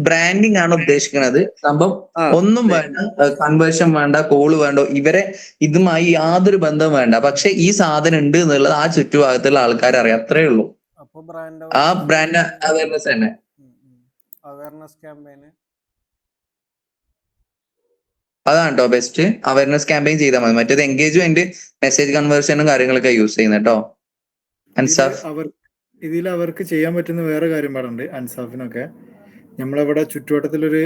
ബ്രാൻഡിങ് ആണ് ഉദ്ദേശിക്കുന്നത്. സംഭവം ഒന്നും വേണ്ട, കൺവേർഷൻ വേണ്ട, കോള് വേണ്ട, ഇവരെ ഇതുമായി യാതൊരു ബന്ധവും വേണ്ട. പക്ഷെ ഈ സാധനം ഉണ്ട് എന്നുള്ളത് ആ ചുറ്റുഭാഗത്തുള്ള ആൾക്കാർ അറിയാം, അത്രേ ഉള്ളൂ. ആ ബ്രാൻഡ് അവയർനെസ് തന്നെ. അവയർനെസ് ക്യാമ്പയിന് അതാണ് കേട്ടോ ബെസ്റ്റ്. അവയർനെസ് ക്യാമ്പയിൻ ചെയ്താൽ മതി. മറ്റേത് എൻഗേജ്മെന്റ്, മെസ്സേജ് കൺവേർഷനും കാര്യങ്ങളൊക്കെ യൂസ് ചെയ്യുന്നത് കേട്ടോ. അൻസാഫ്, ഇതിൽ അവർക്ക് ചെയ്യാൻ പറ്റുന്ന വേറെ കാര്യം പറഞ്ഞിട്ടുണ്ട് അൻസാഫിനൊക്കെ. നമ്മളിവിടെ ചുറ്റുവട്ടത്തിലൊരു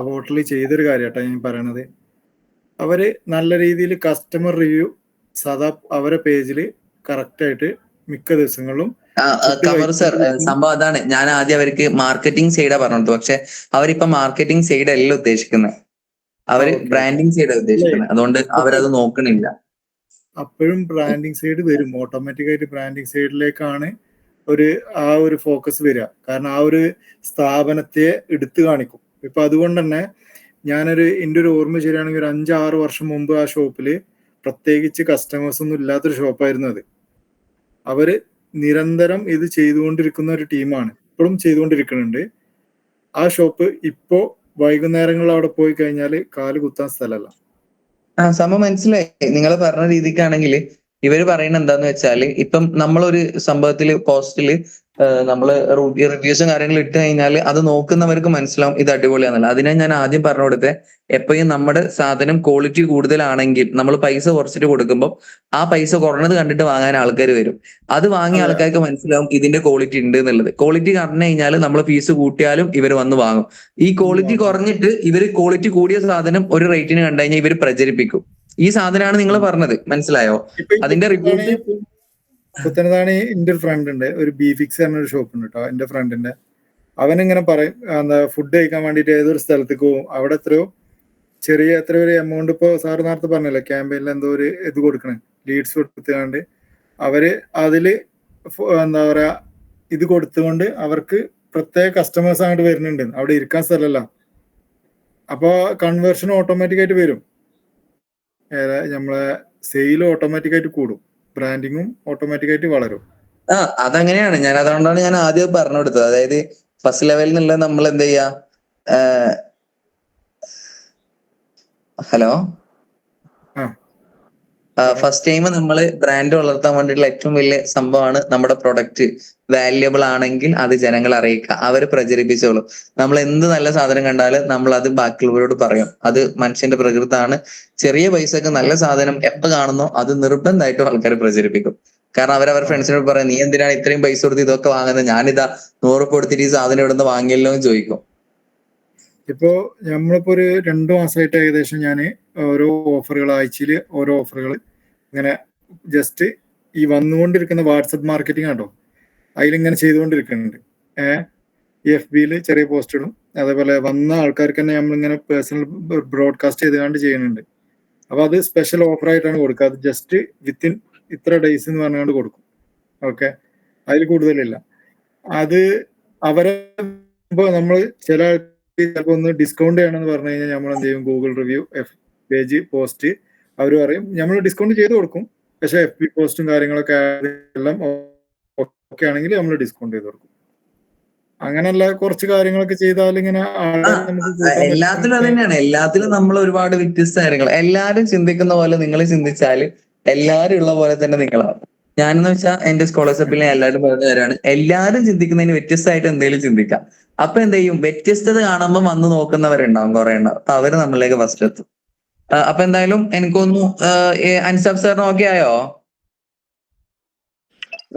ഹോട്ടലിൽ ചെയ്തൊരു കാര്യം കേട്ടോ ഞാൻ പറയണത്. അവര് നല്ല രീതിയിൽ കസ്റ്റമർ റിവ്യൂ സദാ അവരെ പേജിൽ കറക്റ്റ് ആയിട്ട് മിക്ക ദിവസങ്ങളിലും കമർ സർ, സംഭവം അതാണ്. ഞാൻ ആദ്യം അവർക്ക് മാർക്കറ്റിംഗ് സൈഡാ പറഞ്ഞത്, പക്ഷെ അവരിപ്പോ മാർക്കറ്റിംഗ് സൈഡ് അല്ല ഉദ്ദേശിക്കുന്നത്, അവര് ബ്രാൻഡിങ് സൈഡാ ഉദ്ദേശിക്കുന്നത്. അതുകൊണ്ട് അവരത് നോക്കണില്ല. അപ്പോഴും ബ്രാൻഡിങ് സൈഡ് വരും, ഓട്ടോമാറ്റിക് ആയിട്ട് ബ്രാൻഡിങ് സൈഡിലേക്കാണ് ആ ഒരു ഫോക്കസ് വരിക. കാരണം ആ ഒരു സ്ഥാപനത്തെ എടുത്തു കാണിക്കും. ഇപ്പൊ അതുകൊണ്ട് തന്നെ എൻ്റെ ഒരു ഓർമ്മ ശരിയാണെങ്കിൽ ഒരു 5-6 വർഷം മുമ്പ് ആ ഷോപ്പില് പ്രത്യേകിച്ച് കസ്റ്റമേഴ്സ് ഒന്നും ഇല്ലാത്തൊരു ഷോപ്പായിരുന്നു അത്. അവര് നിരന്തരം ഇത് ചെയ്തുകൊണ്ടിരിക്കുന്ന ഒരു ടീമാണ്, ഇപ്പോഴും ചെയ്തുകൊണ്ടിരിക്കുന്നുണ്ട്. ആ ഷോപ്പ് ഇപ്പോ വൈകുന്നേരങ്ങളിൽ അവിടെ പോയി കഴിഞ്ഞാൽ കാല് കുത്താൻ സ്ഥലമല്ല. സംഭവം മനസ്സിലായി. നിങ്ങൾ പറഞ്ഞ രീതിക്കാണെങ്കിൽ ഇവര് പറയുന്നത് എന്താന്ന് വെച്ചാല്, ഇപ്പം നമ്മളൊരു സംഭവത്തില് പോസ്റ്റില് നമ്മള് റിവ്യൂസും കാര്യങ്ങളും ഇട്ട് കഴിഞ്ഞാൽ അത് നോക്കുന്നവർക്ക് മനസ്സിലാവും ഇത് അടിപൊളിയാണല്ലോ. അതിനെ ഞാൻ ആദ്യം പറഞ്ഞു കൊടുത്തത്, എപ്പോഴും നമ്മുടെ സാധനം ക്വാളിറ്റി കൂടുതലാണെങ്കിൽ നമ്മൾ പൈസ കുറച്ചിട്ട് കൊടുക്കുമ്പോൾ ആ പൈസ കുറഞ്ഞത് കണ്ടിട്ട് വാങ്ങാൻ ആൾക്കാർ വരും. അത് വാങ്ങിയ ആൾക്കാർക്ക് മനസ്സിലാവും ഇതിന്റെ ക്വാളിറ്റി ഉണ്ട് എന്നുള്ളത്. ക്വാളിറ്റി പറഞ്ഞു കഴിഞ്ഞാൽ നമ്മൾ ഫീസ് കൂട്ടിയാലും ഇവർ വന്ന് വാങ്ങും. ഈ ക്വാളിറ്റി കുറഞ്ഞിട്ട് ഇവര് ക്വാളിറ്റി കൂടിയ സാധനം ഒരു റേറ്റിന് കണ്ടു കഴിഞ്ഞാൽ ഇവർ പ്രചരിപ്പിക്കും. ഈ സാധനമാണ് നിങ്ങൾ പറഞ്ഞത്, മനസ്സിലായോ? അതിന്റെ റിവ്യൂസ് പുത്തനതാണ്. എൻ്റെ ഒരു ഫ്രണ്ട് ഉണ്ട്, ഒരു ബീഫിക്സ് എന്നൊരു ഷോപ്പ് ഉണ്ട് കേട്ടോ എൻ്റെ ഫ്രണ്ടിന്റെ. അവനിങ്ങനെ പറയും, ഫുഡ് കഴിക്കാൻ വേണ്ടിയിട്ട് ഏതൊരു സ്ഥലത്തേക്ക് പോകും, അവിടെ എത്രയോ ഒരു എമൗണ്ട്, ഇപ്പോൾ സാറ് നേരത്തെ പറഞ്ഞല്ലോ ക്യാമ്പയിനിൽ എന്തോ ഒരു ഇത് കൊടുക്കണേ, ലീഡ്സ് കൊടുത്തുകൊണ്ട് അവര് അതില് എന്താ പറയാ ഇത് കൊടുത്തുകൊണ്ട് അവർക്ക് പ്രത്യേക കസ്റ്റമേഴ്സ് അങ്ങോട്ട് വരുന്നുണ്ട്. അവിടെ ഇരിക്കാൻ സ്ഥലമല്ല. അപ്പൊ കൺവേർഷൻ ഓട്ടോമാറ്റിക് ആയിട്ട് വരും, നമ്മളെ സെയിലും ഓട്ടോമാറ്റിക് ആയിട്ട് കൂടും, ബ്രാൻഡിങ്ങും ഓട്ടോമാറ്റിക് ആയിട്ട് വളരും. അതങ്ങനെയാണ്. അതുകൊണ്ടാണ് ഞാൻ ആദ്യം പറഞ്ഞു കൊടുത്തത്. അതായത് ഫസ്റ്റ് ലെവലിൽ നിന്നുള്ള നമ്മൾ എന്ത് ചെയ്യാ, ഹലോ, ഫസ്റ്റ് ടൈം നമ്മൾ ബ്രാൻഡ് വളർത്താൻ വേണ്ടിയിട്ടുള്ള ഏറ്റവും വലിയ സംഭവമാണ് നമ്മുടെ പ്രൊഡക്റ്റ് വാല്യുബിൾ ആണെങ്കിൽ അത് ജനങ്ങളെ അറിയിക്കുക, അവർ പ്രചരിപ്പിച്ചോളും. നമ്മൾ എന്ത് നല്ല സാധനം കണ്ടാലും നമ്മൾ അത് ബാക്കിയുള്ളവരോട് പറയും. അത് മനുഷ്യന്റെ പ്രകൃതമാണ്. ചെറിയ പൈസക്ക് നല്ല സാധനം എപ്പോ കാണുന്നോ അത് നിർബന്ധമായിട്ടും ആൾക്കാർ പ്രചരിപ്പിക്കും. കാരണം അവരവരുടെ ഫ്രണ്ട്സിനോട് പറയാം, നീ എന്തിനാണ് ഇത്രയും പൈസ കൊടുത്ത് ഇതൊക്കെ വാങ്ങുന്നത്, ഞാനിതാ 100 കൊടുത്തിട്ട് ഈ സാധനം ഇവിടുന്ന് വാങ്ങിയല്ലോ എന്ന് ചോദിക്കും. ഇപ്പോ നമ്മളിപ്പോ ഒരു 2 മാസമായിട്ട് ഏകദേശം ഞാൻ ഓരോ ഓഫറുകൾ, ആഴ്ചയിൽ ഓരോ ഓഫറുകൾ ഇങ്ങനെ ജസ്റ്റ് ഈ വന്നുകൊണ്ടിരിക്കുന്ന വാട്സപ്പ് മാർക്കറ്റിംഗ് ആട്ടോ, അതിലിങ്ങനെ ചെയ്തുകൊണ്ടിരിക്കുന്നുണ്ട്. FBയിൽ ചെറിയ പോസ്റ്റ് ഇടും, അതേപോലെ വന്ന ആൾക്കാർക്ക് തന്നെ നമ്മളിങ്ങനെ പേഴ്സണൽ ബ്രോഡ്കാസ്റ്റ് ചെയ്തുകൊണ്ട് ചെയ്യുന്നുണ്ട്. അപ്പൊ അത് സ്പെഷ്യൽ ഓഫറായിട്ടാണ് കൊടുക്കുക. അത് ജസ്റ്റ് വിത്തിൻ ഇത്ര ഡേയ്സ് എന്ന് പറഞ്ഞുകൊണ്ട് കൊടുക്കും. ഓക്കെ, അതിൽ കൂടുതലില്ല. അത് അവരെ നമ്മൾ ചില ചിലപ്പോൾ ഒന്ന് ഡിസ്കൗണ്ട് ചെയ്യണമെന്ന് പറഞ്ഞു കഴിഞ്ഞാൽ നമ്മൾ എന്ത് ചെയ്യും, ഗൂഗിൾ റിവ്യൂ, പേജ് പോസ്റ്റ് അവർ പറയും, നമ്മൾ ഡിസ്കൗണ്ട് ചെയ്ത് കൊടുക്കും. പക്ഷെ FB പോസ്റ്റും കാര്യങ്ങളൊക്കെ എല്ലാം ഓക്കെ ആണെങ്കിൽ നമ്മൾ ഡിസ്കൗണ്ട് ചെയ്ത് കൊടുക്കും. അങ്ങനെയുള്ള കുറച്ച് കാര്യങ്ങളൊക്കെ ചെയ്താൽ ഇങ്ങനെ എല്ലാത്തിലും അത് തന്നെയാണ്. എല്ലാത്തിലും നമ്മൾ ഒരുപാട് വ്യത്യസ്ത കാര്യങ്ങൾ, എല്ലാരും ചിന്തിക്കുന്ന പോലെ നിങ്ങൾ ചിന്തിച്ചാല് എല്ലാരും ഉള്ള പോലെ തന്നെ നിങ്ങളാവും. ഞാനെന്ന് വെച്ചാൽ എന്റെ സ്കോളർഷിപ്പിലെ എല്ലാവരും പറഞ്ഞ കാര്യമാണ്, എല്ലാരും ചിന്തിക്കുന്നതിന് വ്യത്യസ്തമായിട്ട് എന്തെങ്കിലും ചിന്തിക്കാം. അപ്പൊ എന്ത് ചെയ്യും, വ്യത്യസ്തത കാണുമ്പോൾ വന്ന് നോക്കുന്നവരുണ്ടാവും, കുറെ ഉണ്ടാവും. അപ്പൊ അവര് നമ്മളിലേക്ക് ഫസ്റ്റ് എത്തും. അപ്പൊ എന്തായാലും എനിക്കൊന്നു അൻസാഫ് സാറിന് ഓക്കെ ആയോ?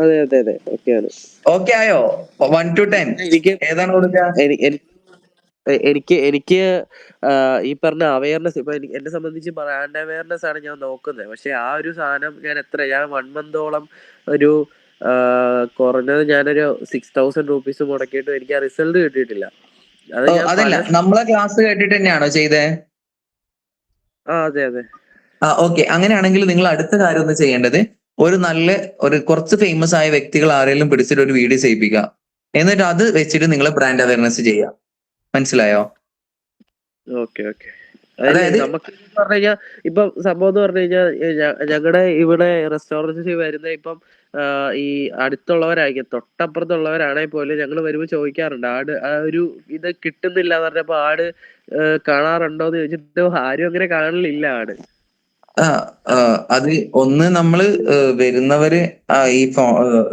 അതെ അതെ അതെ ഓക്കെയാണ്. ഓക്കെ ആയോ? 1 to 10 ഏതാണ് കൊടുക്കുക? എനിക്ക് ഈ പറഞ്ഞ അവയർനെസ്, ഇപ്പൊ എന്നെ സംബന്ധിച്ച് ബ്രാൻഡ് അവയർനെസ് ആണ് ഞാൻ നോക്കുന്നത്. പക്ഷെ ആ ഒരു സാധനം ഞാൻ 1 മന്തോളം ഒരു കുറഞ്ഞത് ഞാനൊരു 6,000 rupees മുടക്കിയിട്ട് എനിക്ക് ആ റിസൾട്ട് കിട്ടിയിട്ടില്ല. അതല്ല, നമ്മളെ ക്ലാസ് കേട്ടിട്ട് തന്നെയാണോ ചെയ്തേ? അതെ അതെ. ഓക്കെ, അങ്ങനെയാണെങ്കിൽ നിങ്ങൾ അടുത്ത കാര്യം ഒന്ന് ചെയ്യേണ്ടത്, ഒരു കുറച്ച് ഫേമസ് ആയ വ്യക്തികൾ ആരെങ്കിലും പിടിച്ചിട്ട് ഒരു വീഡിയോ ചെയ്യിപ്പിക്കുക. എന്നിട്ട് അത് വെച്ചിട്ട് നിങ്ങൾ ബ്രാൻഡ് അവയർനെസ് ചെയ്യുക. മനസ്സിലായോ? Okay okay. അതായത് നമുക്ക് പറഞ്ഞു കഴിഞ്ഞാൽ ഇപ്പം സംഭവം എന്ന് പറഞ്ഞു കഴിഞ്ഞാൽ ഞങ്ങളുടെ ഇവിടെ റെസ്റ്റോറൻറ്റിൽ വരുന്ന ഇപ്പം ഈ അടുത്തുള്ളവരായിരിക്കും, തൊട്ടപ്പുറത്തുള്ളവരാണെങ്കിൽ പോലും ഞങ്ങൾ വരുമ്പോൾ ചോദിക്കാറുണ്ട്, ആ ഒരു ഇത് കിട്ടുന്നില്ല എന്ന് പറഞ്ഞപ്പോ കാണാറുണ്ടോന്ന് ചോദിച്ചിട്ട് ആരും അങ്ങനെ കാണലില്ല ആട്. അത് ഒന്ന് നമ്മള് വരുന്നവര് ഈ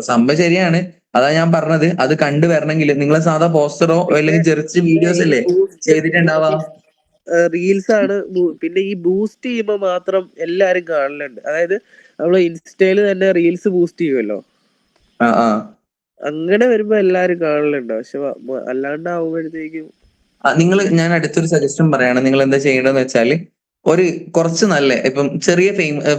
സംഭവം ശരിയാണ്. അതാ ഞാൻ പറഞ്ഞത്, അത് കണ്ടു വരണമെങ്കിൽ നിങ്ങൾ സാധാ പോസ്റ്ററോ അല്ലെങ്കിൽ ജസ്റ്റ് വീഡിയോസ് അല്ലേ ചെയ്തിട്ടുണ്ടാവാ. റീൽസ് ആണ്. പിന്നെ ഈ ബൂസ്റ്റ് ചെയ്യുമ്പോ മാത്രം എല്ലാരും കാണലുണ്ട്. അതായത് നമ്മള് ഇൻസ്റ്റയില് തന്നെ റീൽസ് ബൂസ്റ്റ് ചെയ്യുമല്ലോ, അങ്ങനെ വരുമ്പോ എല്ലാരും കാണലുണ്ട്. പക്ഷെ അല്ലാണ്ടാവുമ്പോഴത്തേക്കും ഞാൻ അടുത്തൊരു സജഷൻ പറയാണ്. നിങ്ങൾ എന്താ ചെയ്യേണ്ടതെന്ന് വെച്ചാല് കുറച്ച് നല്ല ഇപ്പം ചെറിയ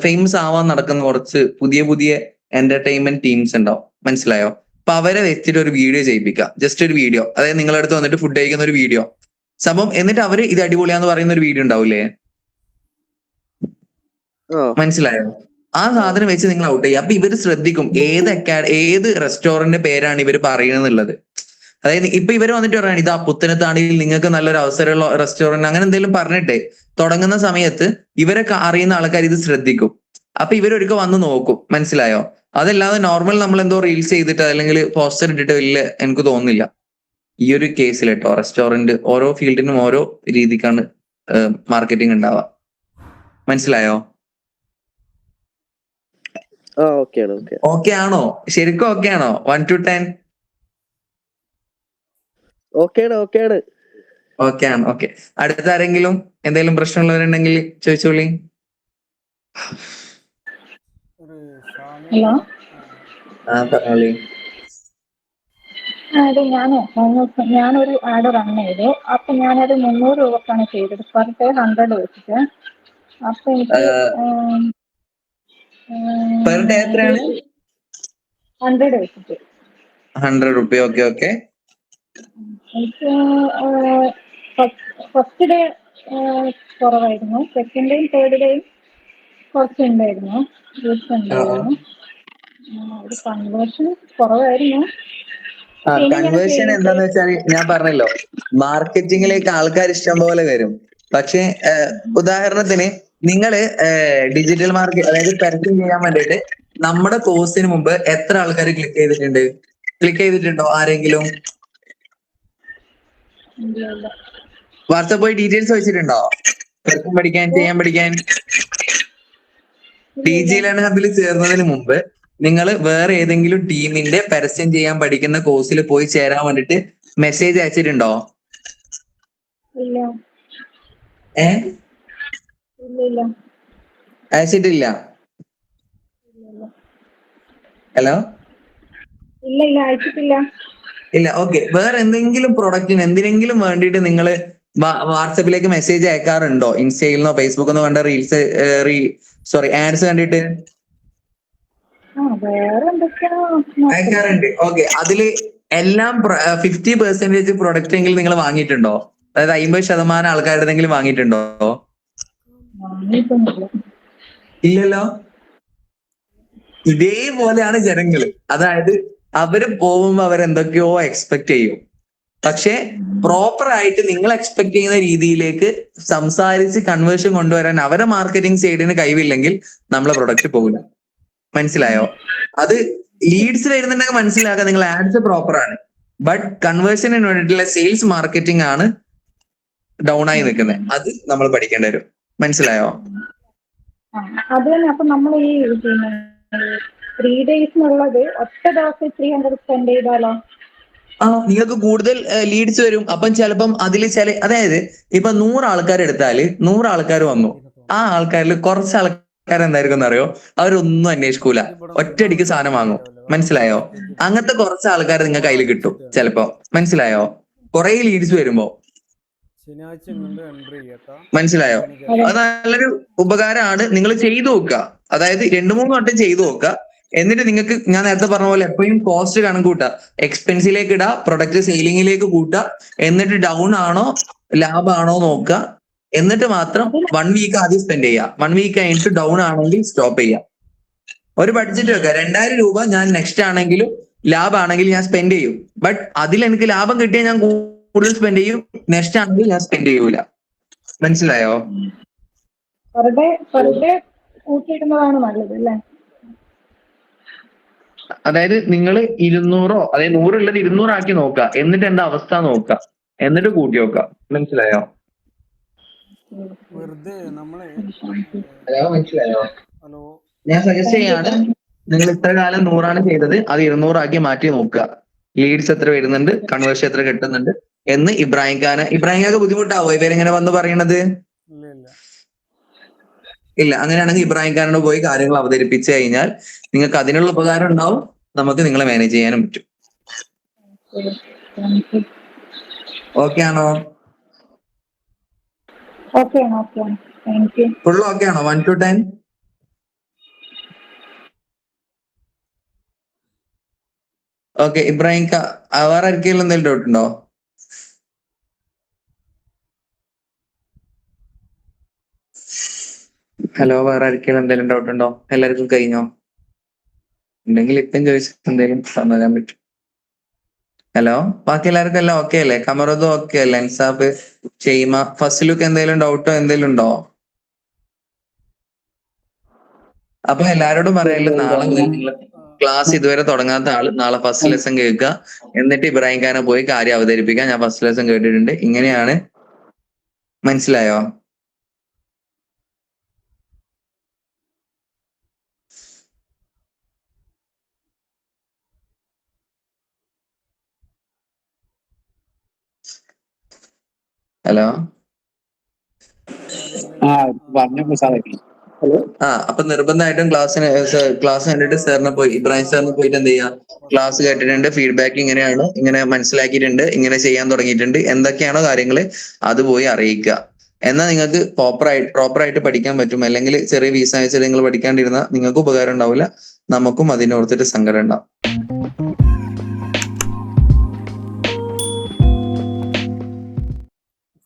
ഫേമസ് ആവാൻ നടക്കുന്ന കുറച്ച് പുതിയ എന്റർടൈൻമെന്റ് ടീംസ് ഉണ്ടാവും, മനസ്സിലായോ? അപ്പൊ അവരെ വെച്ചിട്ട് ഒരു വീഡിയോ ചെയ്യിപ്പിക്കുക. ജസ്റ്റ് ഒരു വീഡിയോ, അതായത് നിങ്ങളുടെ അടുത്ത് വന്നിട്ട് ഫുഡ് കഴിക്കുന്ന ഒരു വീഡിയോ സംഭവം, എന്നിട്ട് അവര് ഇത് അടിപൊളിയാന്ന് പറയുന്ന ഒരു വീഡിയോ ഉണ്ടാവില്ലേ, മനസ്സിലായോ? ആ സാധനം വെച്ച് നിങ്ങൾ ഔട്ട് ചെയ്യുക. അപ്പൊ ഇവര് ശ്രദ്ധിക്കും ഏത് റെസ്റ്റോറന്റ് പേരാണ് ഇവര് പറയുന്നത്. അതായത് ഇപ്പൊ ഇവര് വന്നിട്ട് പറയാണ് ഇതാ പുത്തനത്താണിയിൽ നിങ്ങൾക്ക് നല്ലൊരു അവസരമുള്ള റെസ്റ്റോറന്റ് അങ്ങനെ എന്തെങ്കിലും പറഞ്ഞിട്ട് തുടങ്ങുന്ന സമയത്ത് ഇവരെ അറിയുന്ന ആൾക്കാർ ഇത് ശ്രദ്ധിക്കും. അപ്പൊ ഇവരൊരുക്ക വന്ന് നോക്കും, മനസ്സിലായോ? അതല്ലാതെ നോർമൽ നമ്മൾ എന്തോ റീൽസ് ചെയ്തിട്ട് അല്ലെങ്കിൽ പോസ്റ്റർ ഇട്ടിട്ട് വലിയ എനിക്ക് തോന്നുന്നില്ല ഈ ഒരു കേസിൽ കേട്ടോ. റെസ്റ്റോറന്റ് ഓരോ ഫീൽഡിനും ഓരോ രീതിക്കാണ് മാർക്കറ്റിംഗ് ഉണ്ടാവുക, മനസ്സിലായോ? ഓക്കെ ആണോ? ശരിക്കും ഓക്കെ ആണോ? 1 to 10? ഓക്കെ ആണ്. ഓക്കെ. അടുത്ത ആരെങ്കിലും എന്തെങ്കിലും പ്രശ്നമുള്ളവരുണ്ടെങ്കിൽ ചോദിച്ചോളി. ഹലോ, പറഞ്ഞോളി. അതെ ഞാനൊരു ആഡ് റൺ ചെയ്തു. അപ്പൊ ഞാനത് 300 രൂപക്കാണ് ചെയ്തത്, പെർ ഡേ 100 വെച്ചിട്ട്. അപ്പൊ എനിക്ക് പെർ ഡേ എത്രയാണ്? 100 വെച്ചിട്ട് 100 രൂപ. ഓക്കെ. എനിക്ക് ഫസ്റ്റ് ഡേ കുറവായിരുന്നു, സെക്കൻഡ് ഡേയും തേർഡ് ഡേയും കുറച്ചുണ്ടായിരുന്നു, ഒരു കൺവേർഷൻ കുറവായിരുന്നു. കൺവേർഷൻ എന്താന്ന് വെച്ചാൽ ഞാൻ പറഞ്ഞല്ലോ, മാർക്കറ്റിംഗിലേക്ക് ആൾക്കാർ ഇഷ്ടം പോലെ വരും. പക്ഷെ ഉദാഹരണത്തിന് നിങ്ങള് ഡിജിറ്റൽ മാർക്കറ്റ്, അതായത് പരസ്യം ചെയ്യാൻ വേണ്ടിയിട്ട് നമ്മുടെ കോഴ്സിന് മുമ്പ് എത്ര ആൾക്കാർ ക്ലിക്ക് ചെയ്തിട്ടുണ്ടോ ആരെങ്കിലും? വാട്സാപ്പ് പോയി ഡീറ്റെയിൽസ് വെച്ചിട്ടുണ്ടോ പരസ്യം ചെയ്യാൻ പഠിക്കാൻ? ഡിജി ലേൺ ഹബിൽ ചേർന്നതിന് മുമ്പ് നിങ്ങൾ വേറെ ഏതെങ്കിലും ടീമിന്റെ പരസ്യം ചെയ്യാൻ പഠിക്കുന്ന കോഴ്സിൽ പോയി ചേരാൻ വേണ്ടിട്ട് മെസ്സേജ് അയച്ചിട്ടുണ്ടോ? അയച്ചിട്ടില്ല? ഹലോ, ഇല്ല. ഓക്കെ. വേറെ എന്തെങ്കിലും പ്രൊഡക്റ്റിന് എന്തിനെങ്കിലും വേണ്ടിയിട്ട് നിങ്ങൾ വാട്സപ്പിലേക്ക് മെസ്സേജ് അയക്കാറുണ്ടോ? ഇൻസ്റ്റയിൽ നിന്നോ ഫേസ്ബുക്കിൽ നിന്നോ കണ്ട ആഡ്സ് കണ്ടിട്ട് അയക്കാറുണ്ട്. ഓക്കെ. അതില് എല്ലാം 50% പ്രൊഡക്റ്റ് എങ്കിലും നിങ്ങൾ വാങ്ങിയിട്ടുണ്ടോ? അതായത് 50% ആൾക്കാരുടെങ്കിലും വാങ്ങിയിട്ടുണ്ടോ? ഇല്ലല്ലോ. ഇതേപോലെയാണ് ജനങ്ങള്. അതായത് അവര് പോകുമ്പോ അവരെന്തൊക്കെയോ എക്സ്പെക്ട് ചെയ്യും. പക്ഷെ പ്രോപ്പർ ആയിട്ട് നിങ്ങൾ എക്സ്പെക്ട് ചെയ്യുന്ന രീതിയിലേക്ക് സംസാരിച്ച് കൺവേർഷൻ കൊണ്ടുവരാൻ അവരെ മാർക്കറ്റിംഗ് സൈഡിന് കഴിവില്ലെങ്കിൽ നമ്മളെ പ്രൊഡക്റ്റ് പോകില്ല, മനസ്സിലായോ? അത് ലീഡ്സ് വരുന്നുണ്ടെങ്കിൽ മനസ്സിലാക്കുക നിങ്ങൾ ആഡ്സ് പ്രോപ്പർ ആണ്, ബട്ട് കൺവേർഷന് വേണ്ടിയിട്ടുള്ള സെയിൽസ് മാർക്കറ്റിംഗ് ആണ് ഡൗൺ ആയി നിൽക്കുന്നത്. അത് നമ്മൾ പഠിക്കേണ്ടി വരും, മനസ്സിലായോ? അത് തന്നെ. അപ്പൊ നമ്മൾ ഈ 3 ഡേയ്സിനുള്ളത് ഒറ്റ ദിവസം 300 സ്പെൻഡ് ചെയ്താലോ? നിങ്ങൾക്ക് കൂടുതൽ ലീഡ്സ് വരും. അപ്പം ചിലപ്പം അതിൽ അതായത് ഇപ്പൊ 100 ആൾക്കാർ എടുത്താല് 100 ആൾക്കാർ വന്നു, ആ ആൾക്കാരിൽ കുറച്ച് ആൾക്കാർ എന്തായിരിക്കും അറിയോ, അവരൊന്നും അന്വേഷിക്കൂല, ഒറ്റയടിക്ക് സാധനം വാങ്ങും, മനസ്സിലായോ? അങ്ങനത്തെ കുറച്ച് ആൾക്കാർ നിങ്ങൾക്ക് അതിൽ കിട്ടും ചിലപ്പോ, മനസ്സിലായോ? കുറെ ലീഡ്സ് വരുമ്പോ, മനസ്സിലായോ? അത് നല്ലൊരു ഉപകാരമാണ്. നിങ്ങൾ ചെയ്തു നോക്കുക. അതായത് 2-3 വട്ടം ചെയ്തു നോക്കുക. എന്നിട്ട് നിങ്ങൾക്ക് ഞാൻ നേരത്തെ പറഞ്ഞ പോലെ എപ്പോഴും കോസ്റ്റ് കണക്കൂട്ടുക, എക്സ്പെൻസിലേക്ക് ഇടുക, പ്രൊഡക്റ്റ് സെയിലിംഗിലേക്ക് കൂട്ടുക, എന്നിട്ട് ഡൗൺ ആണോ ലാഭമാണോ നോക്കുക. എന്നിട്ട് മാത്രം 1 വീക്ക് ആദ്യം സ്പെൻഡ് ചെയ്യുക. 1 വീക്ക് കഴിഞ്ഞിട്ട് ഡൗൺ ആണെങ്കിൽ സ്റ്റോപ്പ് ചെയ്യുക. ഒരു ബഡ്ജറ്റ് വെക്കുക. 2000 രൂപ ഞാൻ നെക്സ്റ്റ് ആണെങ്കിലും ലാഭമാണെങ്കിൽ ഞാൻ സ്പെൻഡ് ചെയ്യും. ബട്ട് അതിൽ എനിക്ക് ലാഭം കിട്ടിയാൽ ഞാൻ കൂടുതൽ സ്പെൻഡ് ചെയ്യും, നെക്സ്റ്റ് ആണെങ്കിൽ ഞാൻ സ്പെൻഡ് ചെയ്യൂല, മനസ്സിലായോ? അതായത് നിങ്ങൾ 200 അതായത് 100 ഉള്ളത് 200 ആക്കി നോക്കുക, എന്നിട്ട് എന്താ അവസ്ഥ നോക്കുക, എന്നിട്ട് കൂട്ടി നോക്കുക, മനസ്സിലായോ? മനസ്സിലായോ? ഞാൻ സജസ്റ്റ് ചെയ്യാണ്, നിങ്ങൾ ഇത്ര കാലം 100 ആണ് ചെയ്തത്, അത് 200 ആക്കി മാറ്റി നോക്കുക. ലീഡ്സ് എത്ര വരുന്നുണ്ട്, കൺവേർഷൻ എത്ര കിട്ടുന്നുണ്ട്, എന്ന് ഇബ്രാഹിം ഖാന് ബുദ്ധിമുട്ടാവോ ഇവരിങ്ങനെ വന്ന് പറയണത്? ഇല്ല ഇല്ല. ഇല്ല. അങ്ങനെയാണെങ്കിൽ ഇബ്രാഹിം ഖാനോട് പോയി കാര്യങ്ങൾ അവതരിപ്പിച്ചു കഴിഞ്ഞാൽ നിങ്ങൾക്ക് അതിനുള്ള ഉപകാരം ഉണ്ടാവും, നമുക്ക് നിങ്ങളെ മാനേജ് ചെയ്യാനും പറ്റും. ഓക്കെ ആണോ? ഫുൾ ഓക്കെ ആണോ? 1 to 10? ഓക്കെ. ഇബ്രാഹിം വേറെ ആർക്കെങ്കിലും എന്തെങ്കിലും ഡൗട്ട് ഉണ്ടോ? ഹലോ, വേറെ ആർക്കെങ്കിലും എന്തെങ്കിലും ഡൗട്ട് ഉണ്ടോ? എല്ലാവർക്കും കഴിഞ്ഞോ? ഉണ്ടെങ്കിൽ ഇപ്പം ചോദിച്ചിട്ട് എന്തെങ്കിലും തരാൻ പറ്റും. ഹലോ, ബാക്കി എല്ലാവർക്കും എല്ലാം ഓക്കെ അല്ലേ? കമറതും ഓക്കെ അല്ലേ? അൻസാബ്, ഷെയ്മ, ഫസ്റ്റ് ലുക്ക് എന്തെങ്കിലും ഡൗട്ടോ എന്തെങ്കിലും ഉണ്ടോ? അപ്പൊ എല്ലാരോടും പറയല്ലോ, നാളെ ക്ലാസ് ഇതുവരെ തുടങ്ങാത്ത ആള് നാളെ ഫസ്റ്റ് ലെസൺ കേൾക്കുക, എന്നിട്ട് ഇബ്രാഹിം ഖാനെ പോയി കാര്യം അവതരിപ്പിക്കാൻ. ഞാൻ ഫസ്റ്റ് ലെസൺ കേട്ടിട്ടുണ്ട്, ഇങ്ങനെയാണ്. മനസ്സിലായോ? ഹലോ, അപ്പൊ നിർബന്ധമായിട്ടും ക്ലാസ് കണ്ടിട്ട് സാറിനെ പോയി ഇബ്രാഹിം സാറിന് പോയിട്ട് എന്ത് ചെയ്യാം, ക്ലാസ് കേട്ടിട്ടുണ്ട്, ഫീഡ്ബാക്ക് ഇങ്ങനെയാണ്, ഇങ്ങനെ മനസ്സിലാക്കിയിട്ടുണ്ട്, ഇങ്ങനെ ചെയ്യാൻ തുടങ്ങിയിട്ടുണ്ട്, എന്തൊക്കെയാണോ കാര്യങ്ങള് അത് പോയി അറിയിക്കുക. എന്നാൽ നിങ്ങൾക്ക് പ്രോപ്പറായിട്ട് പഠിക്കാൻ പറ്റും. അല്ലെങ്കിൽ ചെറിയ വീസ അയച്ചാൽ നിങ്ങൾ പഠിക്കാണ്ടിരുന്നാൽ നിങ്ങൾക്ക് ഉപകാരം ഉണ്ടാവില്ല, നമുക്കും അതിനോർത്തിട്ട് സങ്കടം ഉണ്ടാവും.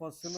ഫസ്റ്റ്